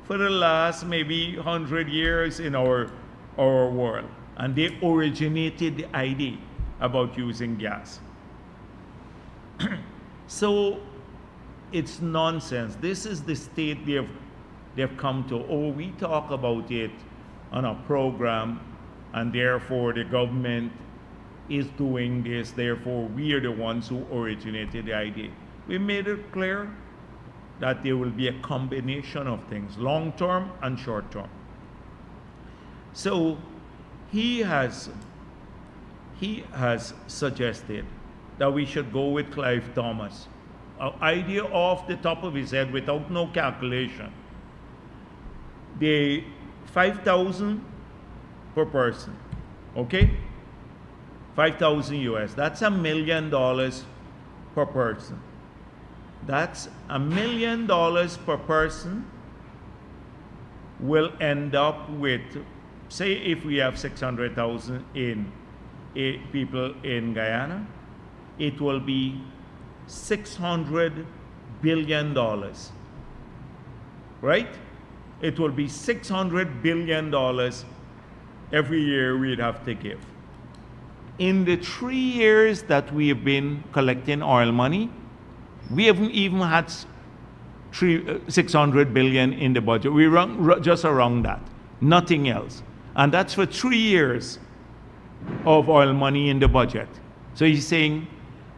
for the last maybe 100 years in our world. And they originated the idea about using gas. So it's nonsense. This is the state they've come to. Oh, we talk about it on a program and therefore the government is doing this, therefore we are the ones who originated the idea. We made it clear that there will be a combination of things, long-term and short-term. So he has suggested that we should go with Clive Thomas. An idea off the top of his head without no calculation. The 5,000 per person, okay? 5,000 US, that's $1 million per person. That's $1 million per person will end up with, say if we have 600,000 in people in Guyana, it will be $600 billion, right? It will be $600 billion every year we'd have to give. In the 3 years that we have been collecting oil money, we haven't even had 600 billion in the budget. We run just around that, nothing else. And that's for 3 years of oil money in the budget. So he's saying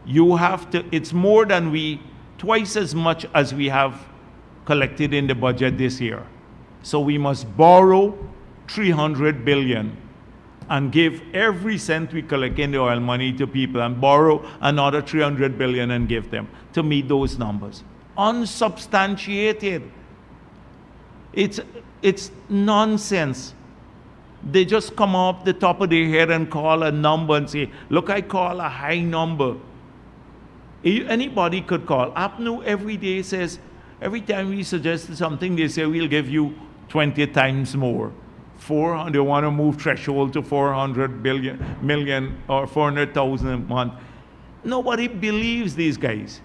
you have to, it's more than twice as much as we have collected in the budget this year. So we must borrow 300 billion and give every cent we collect in the oil money to people and borrow another 300 billion and give them to meet those numbers. Unsubstantiated. It's nonsense. They just come up the top of their head and call a number and say, look, I call a high number. Anybody could call. APNU every day says, every time we suggest something, they say, we'll give you 20 times more. They want to move threshold to 400 million or 400,000 a month. Nobody believes these guys.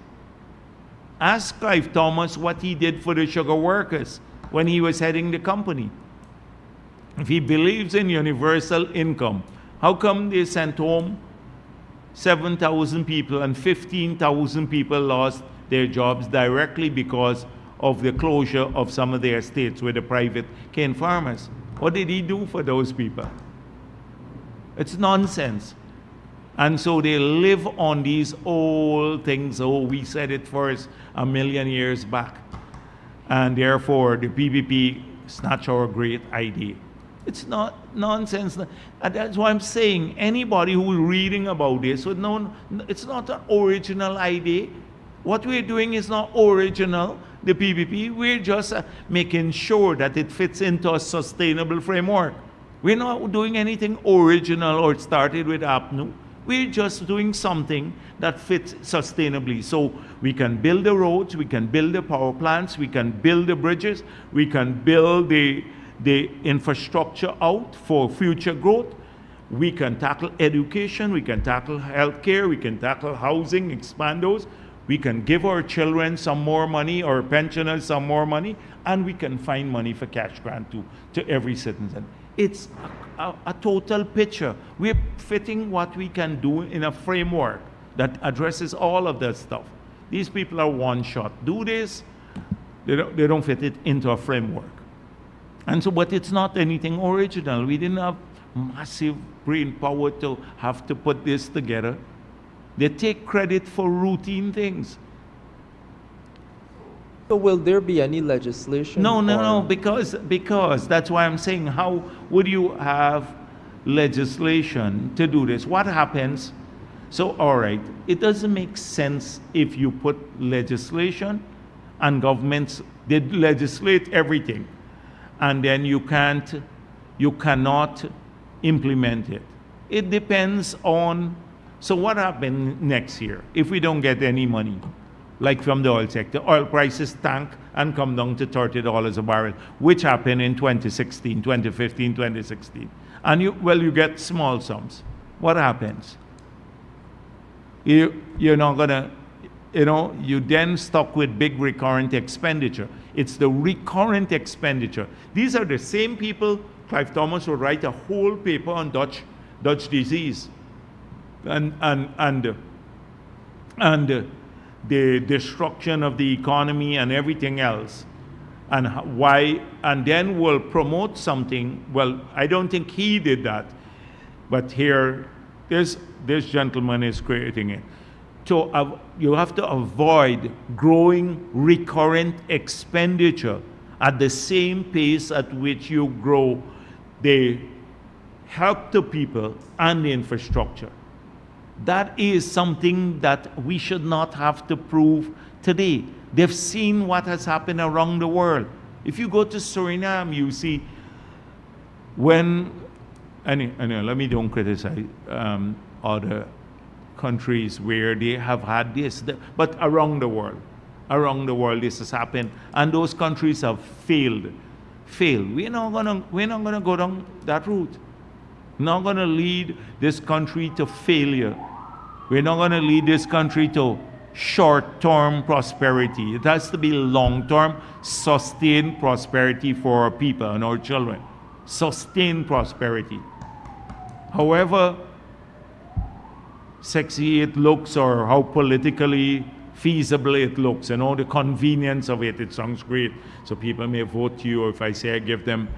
Ask Clive Thomas what he did for the sugar workers when he was heading the company. If he believes in universal income, how come they sent home 7,000 people and 15,000 people lost their jobs directly because of the closure of some of their estates with the private cane farmers? What did he do for those people? It's nonsense. And so they live on these old things. Oh, we said it first a million years back. And therefore, the PPP is not our great idea. It's not nonsense. And that's why I'm saying anybody who is reading about this would know it's not an original idea. What we're doing is not original, the PPP. We're just making sure that it fits into a sustainable framework. We're not doing anything original or started with APNU. We're just doing something that fits sustainably. So we can build the roads, we can build the power plants, we can build the bridges, we can build the infrastructure out for future growth. We can tackle education, we can tackle healthcare, we can tackle housing, expand those. We can give our children some more money, our pensioners some more money, and we can find money for cash grant to every citizen. It's a total picture. We're fitting what we can do in a framework that addresses all of that stuff. These people are one shot. Do this, they don't fit it into a framework. And so, but it's not anything original. We didn't have massive brain power to have to put this together. They take credit for routine things. So will there be any legislation? No, because that's why I'm saying, how would you have legislation to do this? What happens? So, all right, it doesn't make sense if you put legislation and governments, they legislate everything, and then you cannot implement it. It depends on, so what happens next year if we don't get any money? Like from the oil sector, oil prices tank and come down to $30 a barrel, which happened in 2016, 2015, 2016. And you get small sums. What happens? You're not gonna, you then stuck with big recurrent expenditure. It's the recurrent expenditure. These are the same people. Clive Thomas would write a whole paper on Dutch disease and the destruction of the economy and everything else, and why, and then will promote something. Well, I don't think he did that, but here, this gentleman is creating it. So you have to avoid growing recurrent expenditure at the same pace at which you grow the help to people and the infrastructure. That is something that we should not have to prove today. They've seen what has happened around the world. If you go to Suriname, you see when, anyway, let me don't criticize other countries where they have had this, but around the world this has happened, and those countries have failed. We're not gonna go down that route. Not going to lead this country to failure. We're not going to lead this country to short-term prosperity. It has to be long-term, sustained prosperity for our people and our children. Sustained prosperity. However sexy it looks or how politically feasible it looks, and all the convenience of it, it sounds great. So people may vote you if I say I give them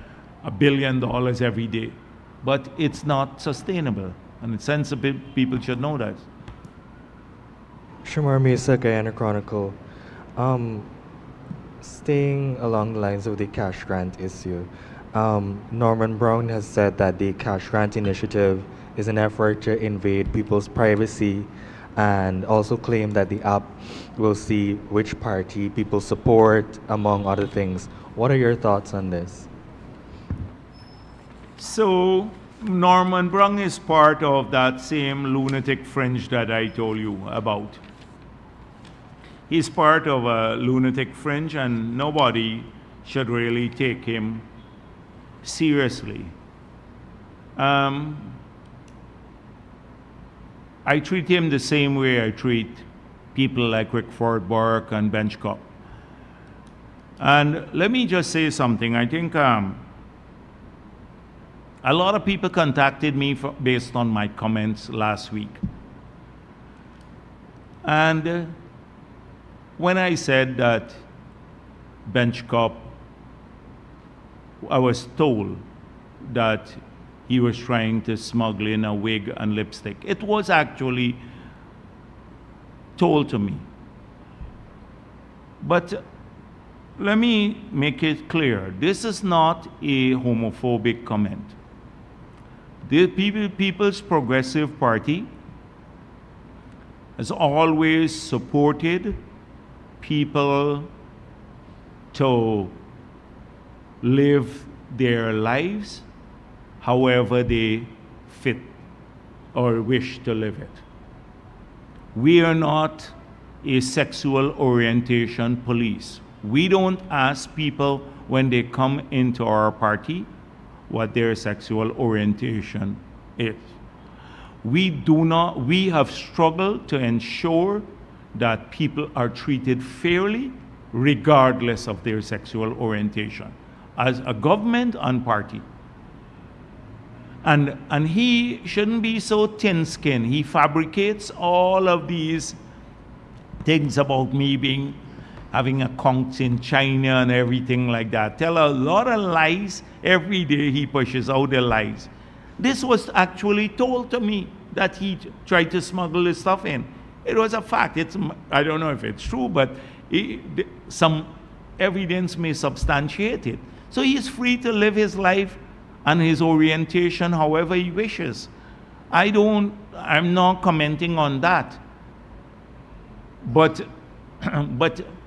$1 billion every day. But it's not sustainable, and sensible people should know that. Shamar Mesa, Guyana Chronicle. Staying along the lines of the cash grant issue, Norman Brown has said that the cash grant initiative is an effort to invade people's privacy, and also claimed that the app will see which party people support, among other things. What are your thoughts on this? So Norman Brown is part of that same lunatic fringe that I told you about. He's part of a lunatic fringe, and nobody should really take him seriously. I treat him the same way I treat people like Rickford Burke and Benchcop. And let me just say something. I think a lot of people contacted me based on my comments last week. And when I said that Benchcop, I was told that he was trying to smuggle in a wig and lipstick. It was actually told to me. But let me make it clear. This is not a homophobic comment. The People's Progressive Party has always supported people to live their lives however they fit or wish to live it. We are not a sexual orientation police. We don't ask people when they come into our party what their sexual orientation is. We have struggled to ensure that people are treated fairly regardless of their sexual orientation as a government and party. And he shouldn't be so thin-skinned. He fabricates all of these things about me having accounts in China and everything like that. Tell a lot of lies. Every day he pushes out the lies. This was actually told to me that he tried to smuggle this stuff in. It was a fact. I don't know if it's true, but some evidence may substantiate it. So he's free to live his life and his orientation however he wishes. I'm not commenting on that. But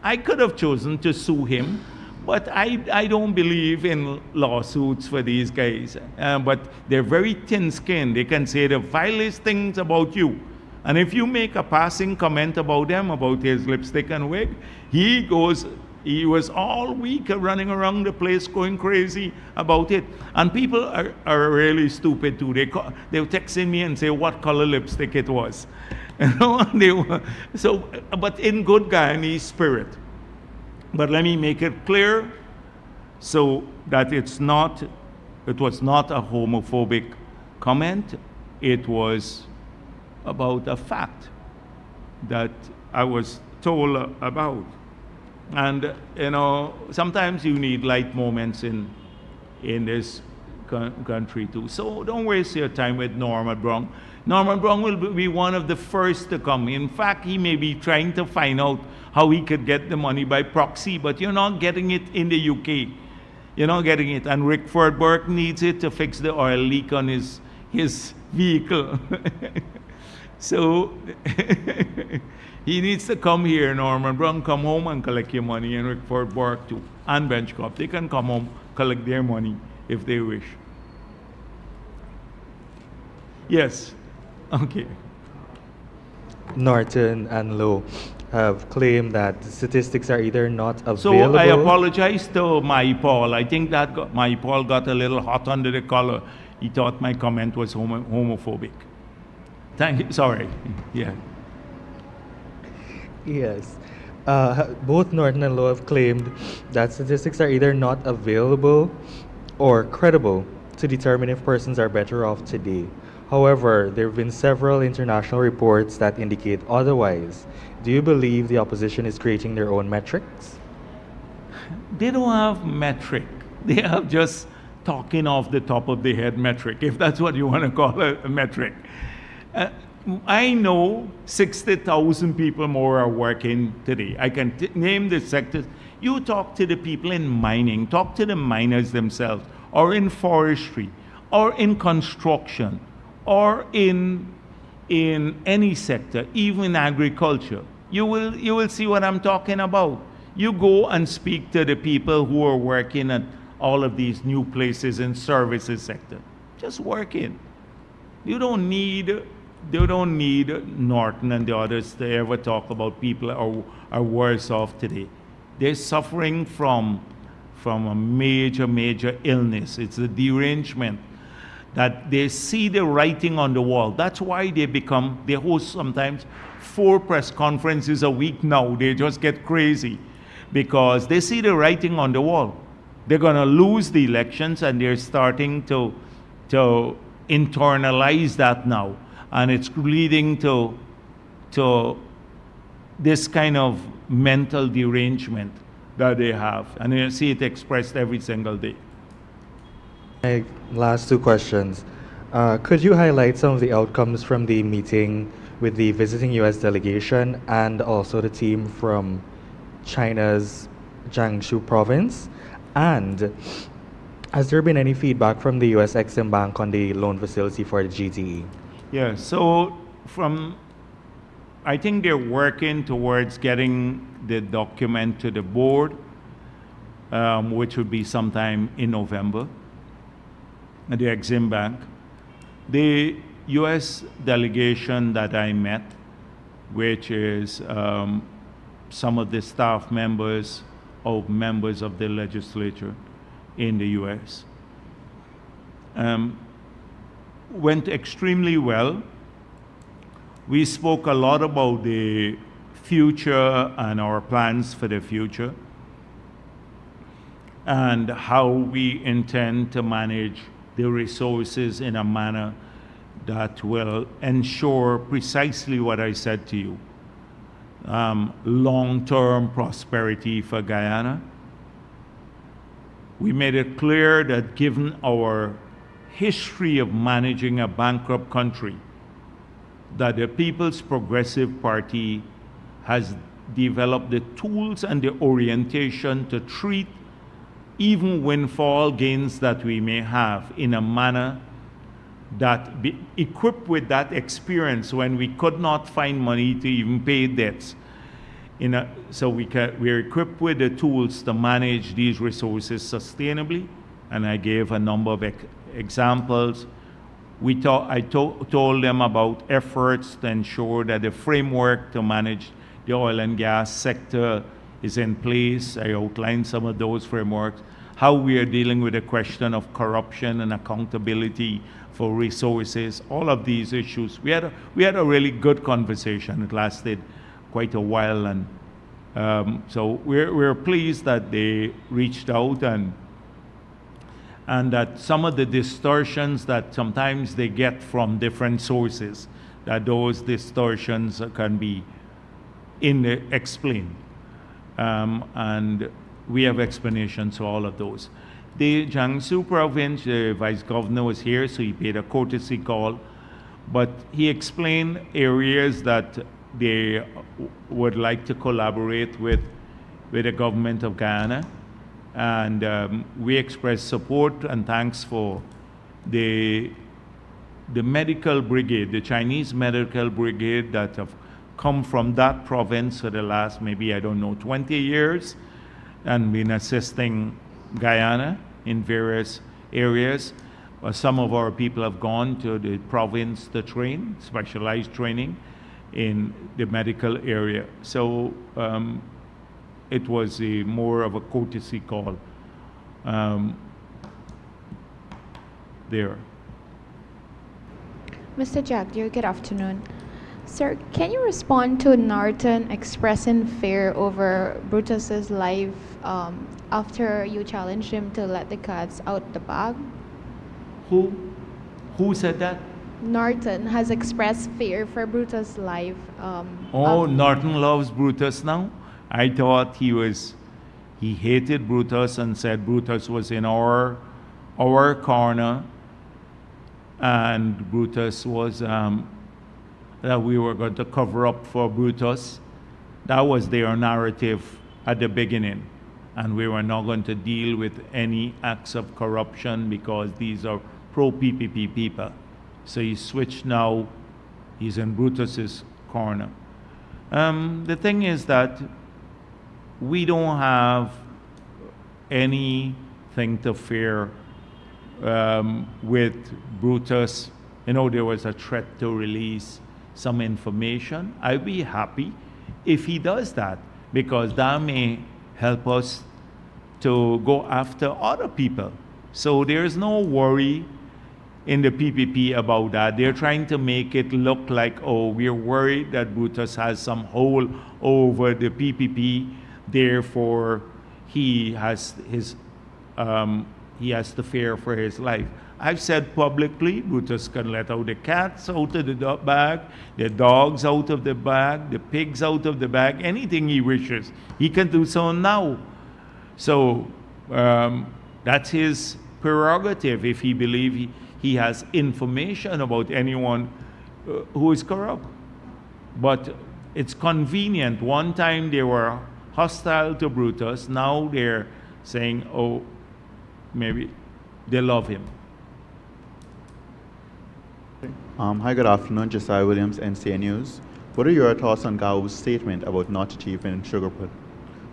I could have chosen to sue him, but I don't believe in lawsuits for these guys. But they're very thin-skinned. They can say the vilest things about you. And if you make a passing comment about them, about his lipstick and wig, he was all week running around the place going crazy about it. And people are really stupid too. They were texting me and say what color lipstick it was. You know, but in good Guyanese spirit. But let me make it clear so that it was not a homophobic comment. It was about a fact that I was told about. And sometimes you need light moments in this country too. So don't waste your time with Norman Brown. Norman Brown will be one of the first to come. In fact, he may be trying to find out how he could get the money by proxy, but you're not getting it in the UK. You're not getting it. And Rickford Burke needs it to fix the oil leak on his vehicle. So he needs to come here, Norman Brown, come home and collect your money, and Rickford Burke too, and Benchcop. They can come home, collect their money if they wish. Yes. Okay. Norton and Lowe have claimed that the statistics are either not available. So I apologize to my Paul. I think that my Paul got a little hot under the collar. he thought my comment was homophobic. Thank you. Sorry. Yeah. Yes. Both Norton and Lowe have claimed that statistics are either not available or credible to determine if persons are better off today. However, there have been several international reports that indicate otherwise. Do you believe the opposition is creating their own metrics? They don't have metric. They have just talking off the top of the head metric, if that's what you want to call a metric. I know 60,000 people more are working today. I can name the sectors. You talk to the people in mining, talk to the miners themselves, or in forestry, or in construction, or in any sector, even agriculture. You will see what I'm talking about. You go and speak to the people who are working at all of these new places in services sector. Just working. They don't need Norton and the others to ever talk about people are worse off today. They're suffering from a major illness. It's a derangement that they see the writing on the wall. That's why they host sometimes 4 press conferences a week now. They just get crazy because they see the writing on the wall. They're going to lose the elections, and they're starting to internalize that now. And it's leading to this kind of mental derangement that they have. And you see it expressed every single day. My last 2 questions. Could you highlight some of the outcomes from the meeting with the visiting U.S. delegation and also the team from China's Jiangsu province? And has there been any feedback from the U.S. Exim Bank on the loan facility for the GTE? Yeah, so I think they're working towards getting the document to the board, which would be sometime in November, at the Exim Bank. The U.S. delegation that I met, which is some of the staff members of members of the legislature in the U.S., went extremely well. We spoke a lot about the future and our plans for the future and how we intend to manage the resources in a manner that will ensure precisely what I said to you, long-term prosperity for Guyana. We made it clear that given our history of managing a bankrupt country, that the People's Progressive Party has developed the tools and the orientation to treat even windfall gains that we may have in a manner that be equipped with that experience when we could not find money to even pay debts. So we're equipped with the tools to manage these resources sustainably, and I gave a number of examples. I told them about efforts to ensure that the framework to manage the oil and gas sector is in place. I outlined some of those frameworks, how we are dealing with the question of corruption and accountability for resources, all of these issues. We had a really good conversation. It lasted quite a while, and so we're pleased that they reached out and that some of the distortions that sometimes they get from different sources, that those distortions can be explained. And we have explanations for all of those. The Jiangsu province, the vice governor was here, so he paid a courtesy call, but he explained areas that they would like to collaborate with the government of Guyana. And we express support and thanks for the medical brigade, the Chinese medical brigade that have come from that province for the last maybe, 20 years and been assisting Guyana in various areas. Some of our people have gone to the province to train, specialized training in the medical area. So it was more of a courtesy call there. Mr. Jagdeo, good afternoon. Sir, can you respond to Norton expressing fear over Brutus's life after you challenged him to let the cats out the bag? Who? Who said that? Norton has expressed fear for Brutus' life. Oh, Norton loves Brutus now? I thought he hated Brutus and said Brutus was in our corner, and Brutus was, that we were going to cover up for Brutus. That was their narrative at the beginning. And we were not going to deal with any acts of corruption because these are pro-PPP people. So he switched now, he's in Brutus's corner. The thing is that we don't have anything to fear with Brutus. You know, there was a threat to release some information. I'd be happy if he does that, because that may help us to go after other people. So there's no worry in the PPP about that. They're trying to make it look like, oh, we're worried that Brutus has some hold over the PPP, therefore he has to fear for his life. I've said publicly, Brutus can let out the cats out of the bag, the dogs out of the bag, the pigs out of the bag, anything he wishes. He can do so now. So that's his prerogative if he believes he has information about anyone who is corrupt. But it's convenient. One time they were hostile to Brutus. Now they're saying, oh, maybe they love him. Hi, good afternoon. Josiah Williams, NCA News. What are your thoughts on Gao's statement about not achieving sugar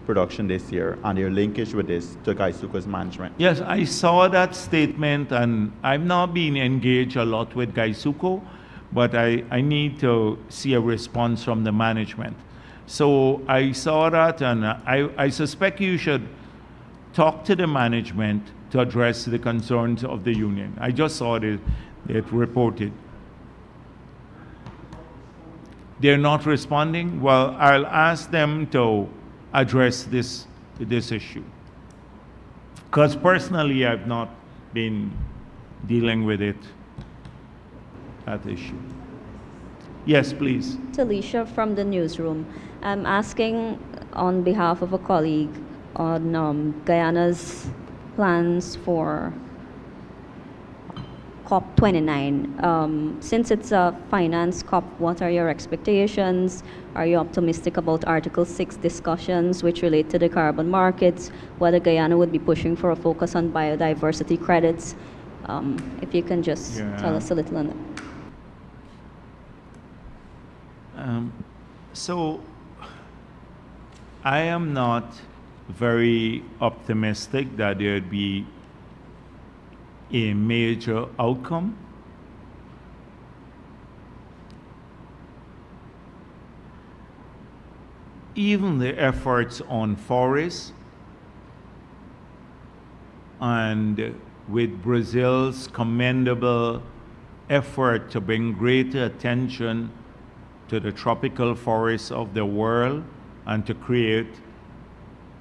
production this year and your linkage with this to Gaisuko's management? Yes, I saw that statement, and I've not been engaged a lot with Gaisuko, but I need to see a response from the management. So I saw that, and I suspect you should talk to the management to address the concerns of the union. I just saw it reported. They're not responding? Well, I'll ask them to address this issue. Because personally, I've not been dealing with that issue. Yes, please. Talisha from the newsroom. I'm asking on behalf of a colleague on Guyana's plans for COP29. Since it's a finance COP, what are your expectations? Are you optimistic about Article 6 discussions which relate to the carbon markets? Whether Guyana would be pushing for a focus on biodiversity credits? If you can just tell us a little on that. So I am not very optimistic that there'd be a major outcome. Even the efforts on forests and with Brazil's commendable effort to bring greater attention to the tropical forests of the world and to create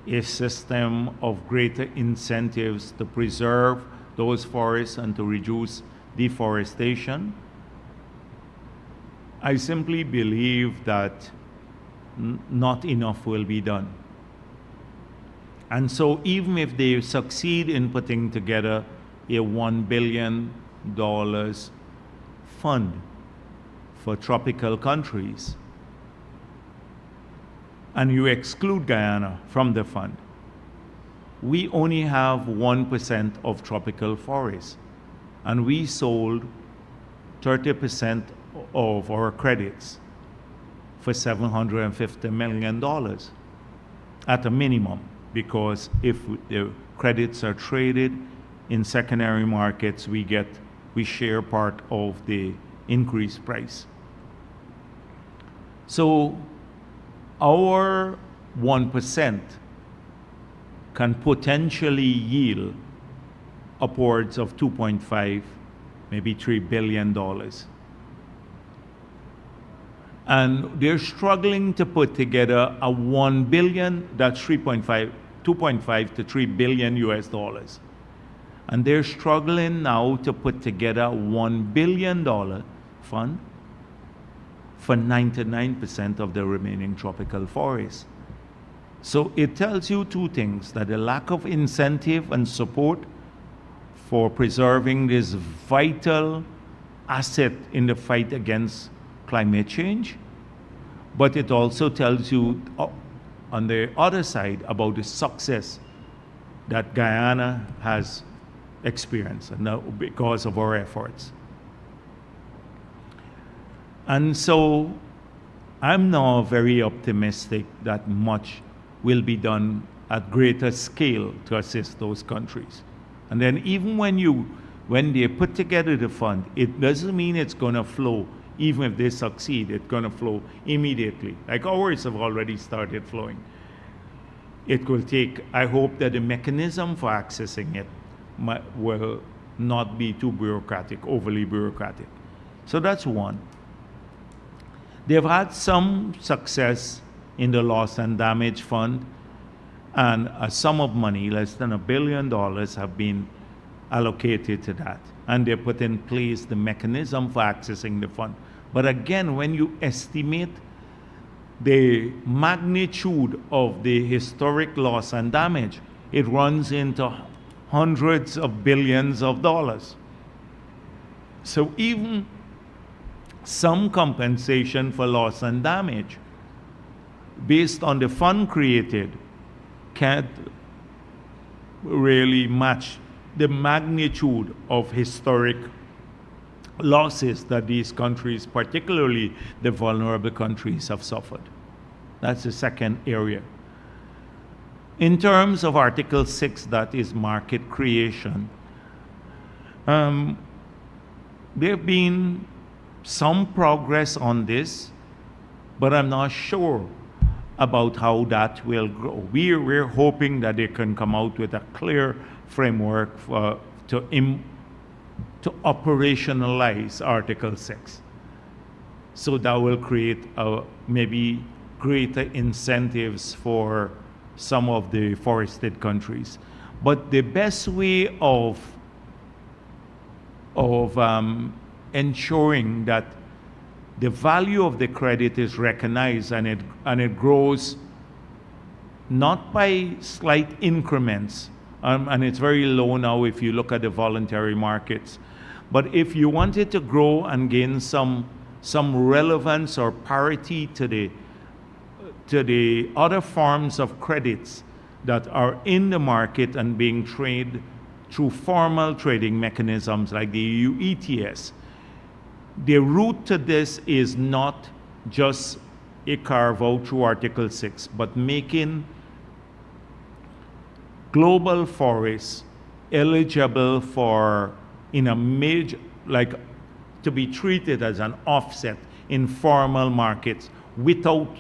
a system of greater incentives to preserve those forests and to reduce deforestation. I simply believe that not enough will be done. And so even if they succeed in putting together a $1 billion fund for tropical countries, and you exclude Guyana from the fund, we only have 1% of tropical forests, and we sold 30% of our credits for $750 million at a minimum, because if the credits are traded in secondary markets, we share part of the increased price. So our 1% can potentially yield upwards of 2.5, maybe $3 billion. And they're struggling to put together a 1 billion, that's 2.5 to 3 billion US dollars. And they're struggling now to put together a $1 billion fund for 99% of the remaining tropical forests. So it tells you two things, that the lack of incentive and support for preserving this vital asset in the fight against climate change, but it also tells you on the other side about the success that Guyana has experienced, and now because of our efforts. And so I'm now very optimistic that much will be done at greater scale to assist those countries. And then even when they put together the fund, it doesn't mean it's going to flow. Even if they succeed, it's going to flow immediately. Like ours have already started flowing. It will take, I hope that the mechanism for accessing it will not be too bureaucratic, overly bureaucratic. So that's one. They've had some success in the loss and damage fund, and a sum of money, less than $1 billion, have been allocated to that. And they put in place the mechanism for accessing the fund. But again, when you estimate the magnitude of the historic loss and damage, it runs into hundreds of billions of dollars. So even some compensation for loss and damage based on the fund created can't really match the magnitude of historic losses that these countries, particularly the vulnerable countries, have suffered. That's the second area. In terms of Article 6, that is market creation, there have been some progress on this, but I'm not sure about how that will grow. We're hoping that they can come out with a clear framework to operationalize Article 6. So that will create maybe greater incentives for some of the forested countries. But the best way of ensuring that the value of the credit is recognized and it grows not by slight increments, and it's very low now if you look at the voluntary markets. But if you want it to grow and gain some relevance or parity to the other forms of credits that are in the market and being traded through formal trading mechanisms like the EU ETS, the route to this is not just a carve-out through Article 6, but making global forests eligible for, in a major, like, to be treated as an offset in formal markets without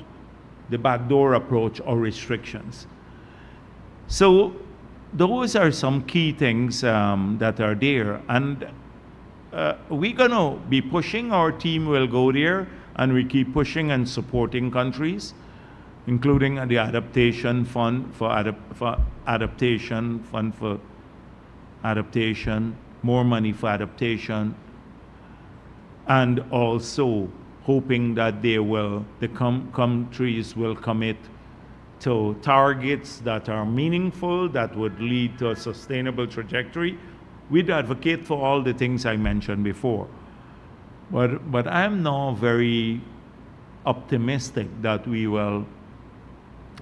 the backdoor approach or restrictions. So those are some key things that are there. And we're going to be pushing, our team will go there, and we keep pushing and supporting countries, including the adaptation fund for adaptation, more money for adaptation, and also hoping that the countries will commit to targets that are meaningful, that would lead to a sustainable trajectory. We'd advocate for all the things I mentioned before. But I'm now very optimistic that we will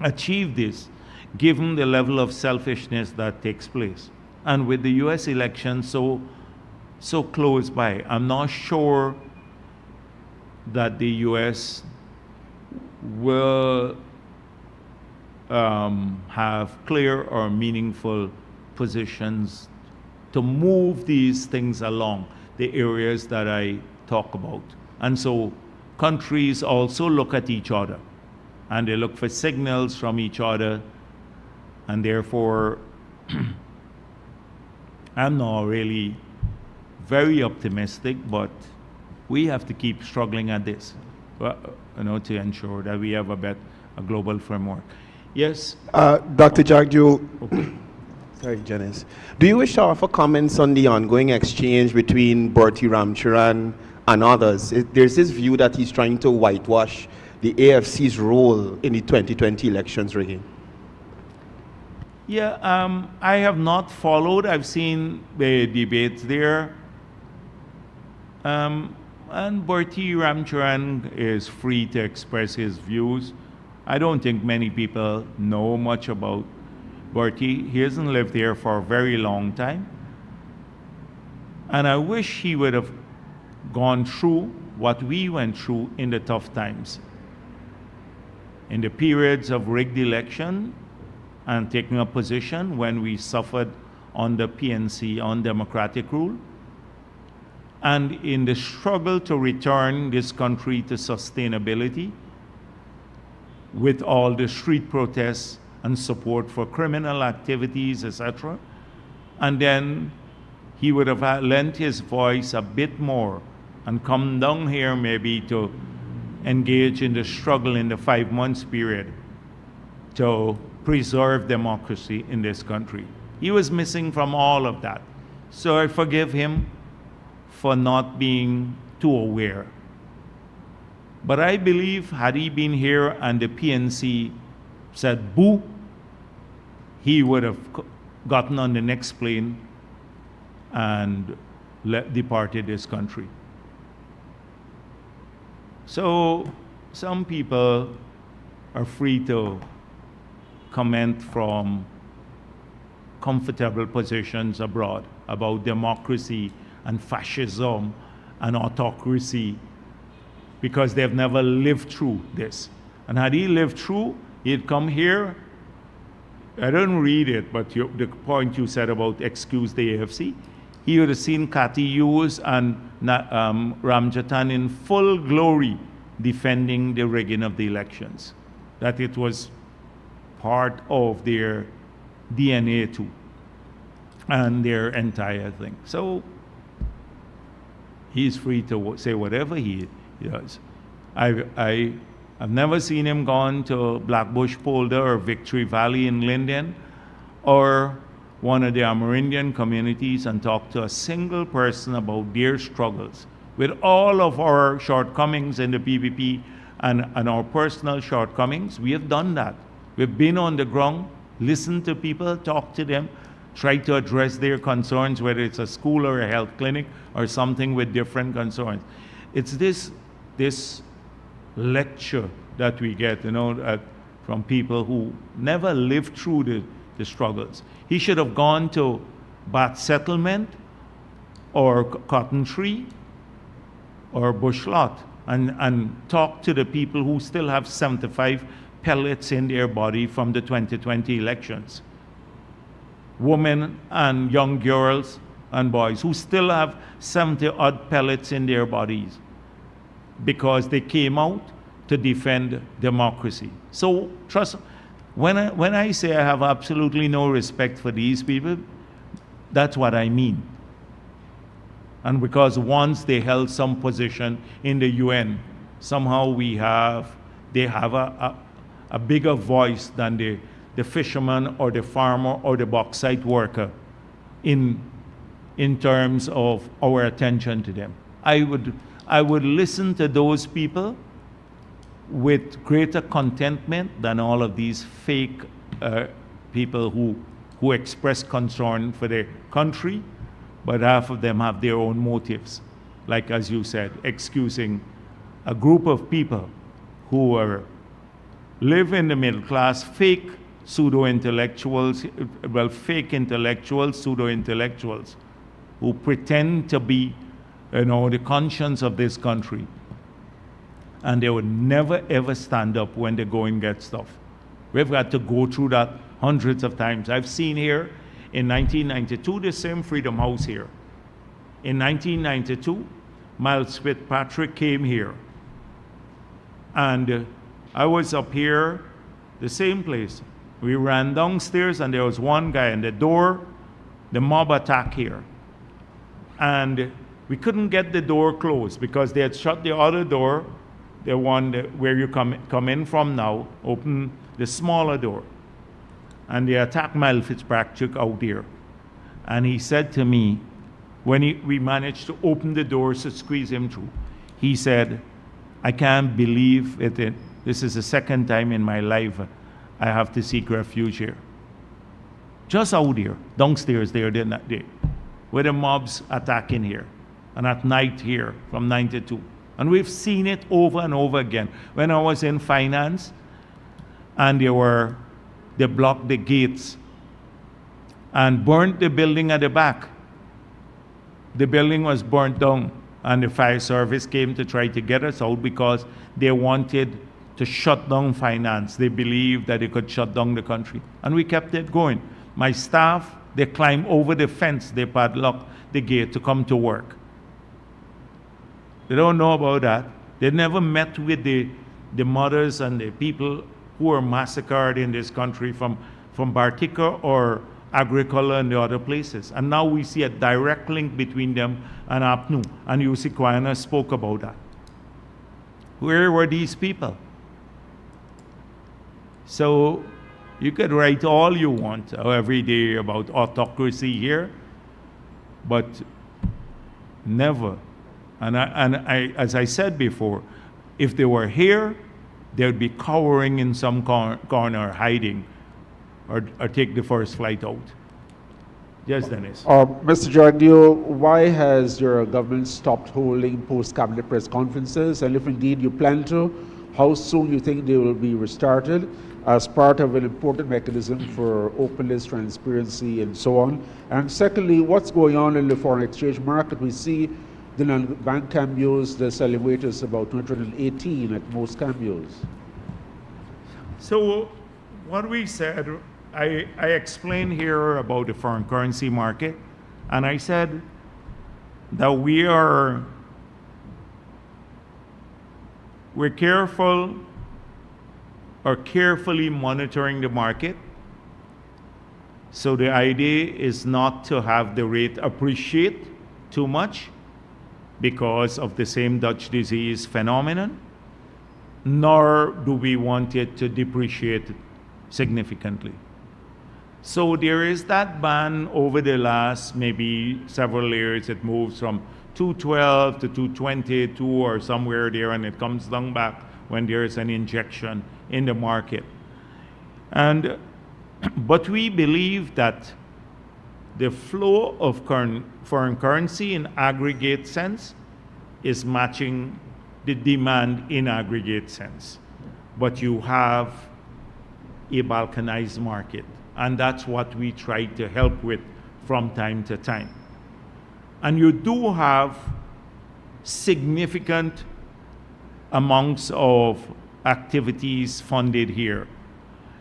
achieve this, given the level of selfishness that takes place. And with the US election so close by, I'm not sure that the US will have clear or meaningful positions to move these things along the areas that I talk about. And so countries also look at each other, and they look for signals from each other, and therefore I'm not really very optimistic, but we have to keep struggling at this. to ensure that we have a global framework. Yes. Dr. Jagdeo, Okay. sorry, Janice. Do you wish to offer comments on the ongoing exchange between Bharrat Ramcharan and others? There's this view that he's trying to whitewash the AFC's role in the 2020 elections rigging. Yeah, I have not followed. I've seen the debates there. And Bharrat Ramcharan is free to express his views. I don't think many people know much about Bharrat. He hasn't lived here for a very long time. And I wish he would have gone through what we went through in the tough times. In the periods of rigged election and taking a position when we suffered under PNC on democratic rule, and in the struggle to return this country to sustainability with all the street protests and support for criminal activities, etc. And then he would have lent his voice a bit more and come down here maybe to engage in the struggle in the 5 months period to preserve democracy in this country. He was missing from all of that. So I forgive him for not being too aware. But I believe had he been here and the PNC said boo, he would have gotten on the next plane and departed this country. So some people are free to comment from comfortable positions abroad about democracy and fascism and autocracy because they've never lived through this. And had he lived through, he'd come here. I didn't read it, but the point you said about excuse the AFC, he would have seen Cathy Hughes and Ramjatan in full glory defending the rigging of the elections, that it was part of their DNA too, and their entire thing. So he's free to say whatever he does. I've never seen him gone to Blackbush Polder or Victory Valley in Linden or one of the Amerindian communities and talk to a single person about their struggles. With all of our shortcomings in the PPP and our personal shortcomings, we have done that. We've been on the ground, listened to people, talked to them, tried to address their concerns, whether it's a school or a health clinic or something with different concerns. It's this lecture that we get, from people who never lived through the struggles. He should have gone to Bath Settlement or Cotton Tree or Bush Lot and talk to the people who still have 75 pellets in their body from the 2020 elections. Women and young girls and boys who still have 70-odd pellets in their bodies because they came out to defend democracy. So trust, when I say I have absolutely no respect for these people, that's what I mean. And because once they held some position in the UN, somehow they have a bigger voice than the fisherman or the farmer or the bauxite worker in terms of our attention to them. I would listen to those people with greater contentment than all of these fake people who express concern for their country, but half of them have their own motives. Like, as you said, excusing a group of people who live in the middle class, fake pseudo-intellectuals, fake intellectuals, pseudo-intellectuals, who pretend to be, the conscience of this country. And they would never ever stand up when the going gets tough. We've got to go through that hundreds of times. I've seen here in 1992, the same Freedom House here. In 1992, Miles Fitzpatrick came here. And I was up here, the same place. We ran downstairs and there was one guy in the door, the mob attack here. And we couldn't get the door closed because they had shut the other door the one where you come in from now, open the smaller door. And they attacked Mel Fitzpatrick out there. And he said to me, when we managed to open the doors to squeeze him through, he said, I can't believe it. This is the second time in my life I have to seek refuge here. Just out there, downstairs there, where the mobs attacking here. And at night here, from 9 to 2. And we've seen it over and over again. When I was in finance, and they blocked the gates and burnt the building at the back. The building was burnt down, and the fire service came to try to get us out because they wanted to shut down finance. They believed that they could shut down the country. And we kept it going. My staff, they climbed over the fence, they padlocked the gate to come to work. They don't know about that. They never met with the mothers and the people who were massacred in this country from Bartica or Agricola and the other places. And now we see a direct link between them and APNU. And Yussi Quaina spoke about that. Where were these people? So you could write all you want every day about autocracy here, but never. And I, as I said before, if they were here, they would be cowering in some corner, hiding, or take the first flight out. Yes, Dennis. Mr. Jagdeo, why has your government stopped holding post-cabinet press conferences? And if indeed you plan to, how soon you think they will be restarted as part of an important mechanism for openness, transparency, and so on? And secondly, what's going on in the foreign exchange market? We see the non-bank cambios, the selling rate is about 218 at most cambios. So what we said, I explained here about the foreign currency market, and I said that we're carefully monitoring the market. So the idea is not to have the rate appreciate too much because of the same Dutch disease phenomenon, nor do we want it to depreciate significantly. So there is that band over the last maybe several years. It moves from 212 to 222 or somewhere there, and it comes down back when there is an injection in the market. But we believe that the flow of foreign currency in aggregate sense is matching the demand in aggregate sense. But you have a balkanized market, and that's what we try to help with from time to time. And you do have significant amounts of activities funded here.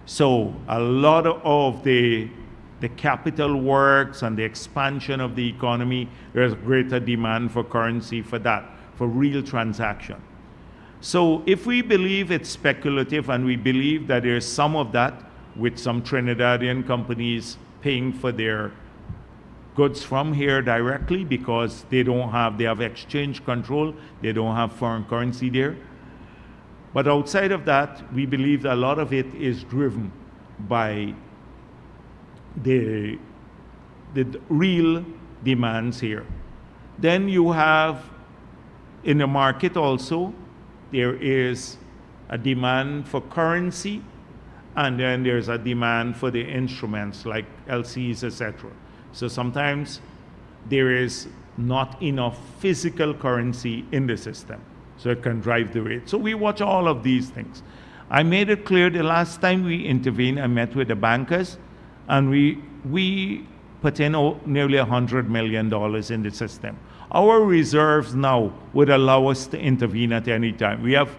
So a lot of the capital works and the expansion of the economy, there's greater demand for currency for that, for real transaction. So if we believe it's speculative, and we believe that there's some of that with some Trinidadian companies paying for their goods from here directly because they have exchange control, they don't have foreign currency there. But outside of that, we believe that a lot of it is driven by the real demands here. Then you have in the market also, there is a demand for currency, and then there's a demand for the instruments like LCs, etc. So sometimes there is not enough physical currency in the system, so it can drive the rate. So we watch all of these things. I made it clear the last time we intervened, I met with the bankers, and we put in nearly $100 million in the system. Our reserves now would allow us to intervene at any time. We have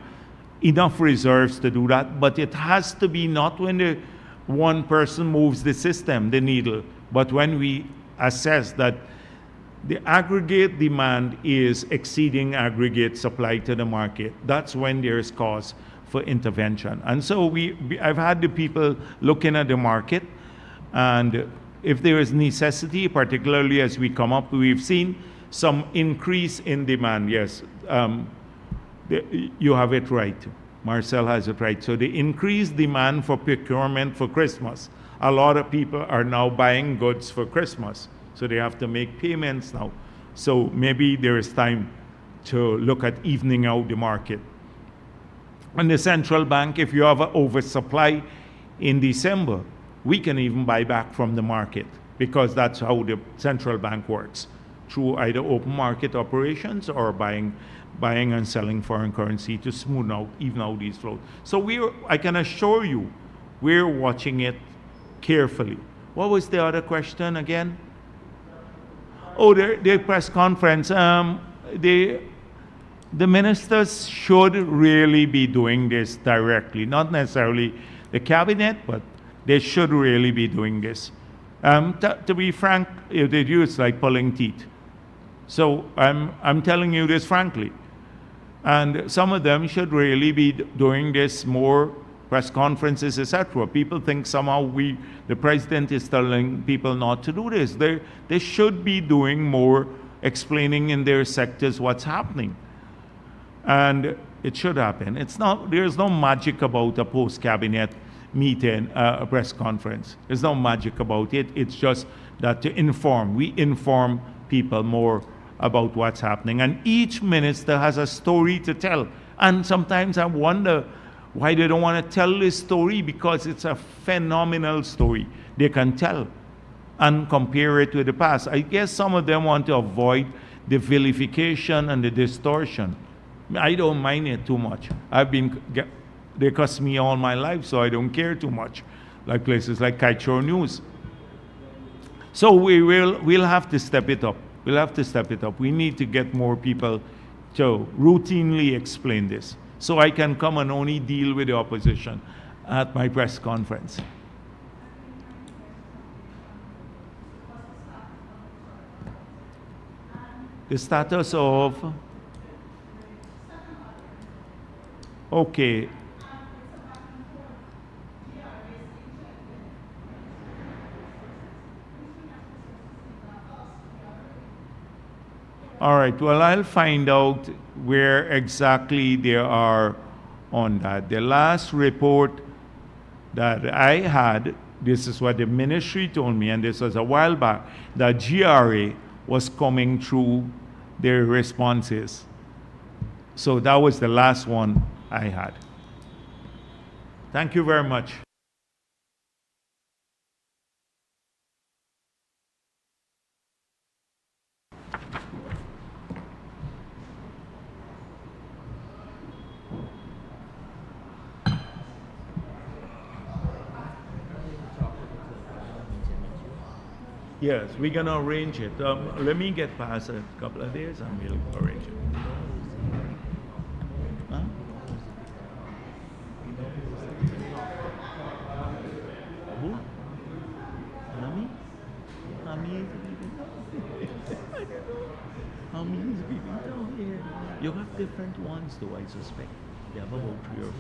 enough reserves to do that, but it has to be not when the one person moves the system, the needle, but when we assess that the aggregate demand is exceeding aggregate supply to the market. That's when there's cause for intervention. And so I've had the people looking at the market, and if there is necessity, particularly as we come up, we've seen some increase in demand, yes. you have it right. Marcel has it right. So the increased demand for procurement for Christmas. A lot of people are now buying goods for Christmas. So they have to make payments now. So maybe there is time to look at evening out the market. And the central bank, if you have an oversupply in December, we can even buy back from the market, because that's how the central bank works, through either open market operations or buying and selling foreign currency to smooth out, even out these flows. So I can assure you, we're watching it carefully. What was the other question again? Oh, the press conference. The ministers should really be doing this directly, not necessarily the cabinet, but they should really be doing this. To be frank, if they do, it's like pulling teeth. So I'm telling you this frankly. And some of them should really be doing this more, press conferences, etc. People think somehow the president is telling people not to do this. They should be doing more, explaining in their sectors what's happening. And it should happen. There's no magic about a post-cabinet meeting, a press conference. There's no magic about it. It's just that we inform people more about what's happening. And each minister has a story to tell. And sometimes I wonder why they don't want to tell this story, because it's a phenomenal story they can tell and compare it with the past. I guess some of them want to avoid the vilification and the distortion. I don't mind it too much. They cost me all my life, so I don't care too much, like places like Kaitro News. So we'll have to step it up. We'll have to step it up. We need to get more people to routinely explain this, so I can come and only deal with the opposition at my press conference. The status of... Okay. All right, well, I'll find out where exactly they are on that. The last report that I had, this is what the ministry told me, and this was a while back, that GRA was coming through their responses. So that was the last one I had. Thank you very much. Yes, we're going to arrange it. Let me get past a couple of days and we'll arrange it. Huh? Who? Nami? Nami is leaving town. Nami is leaving town here. You have different ones though, I suspect. You have about 3 or 4.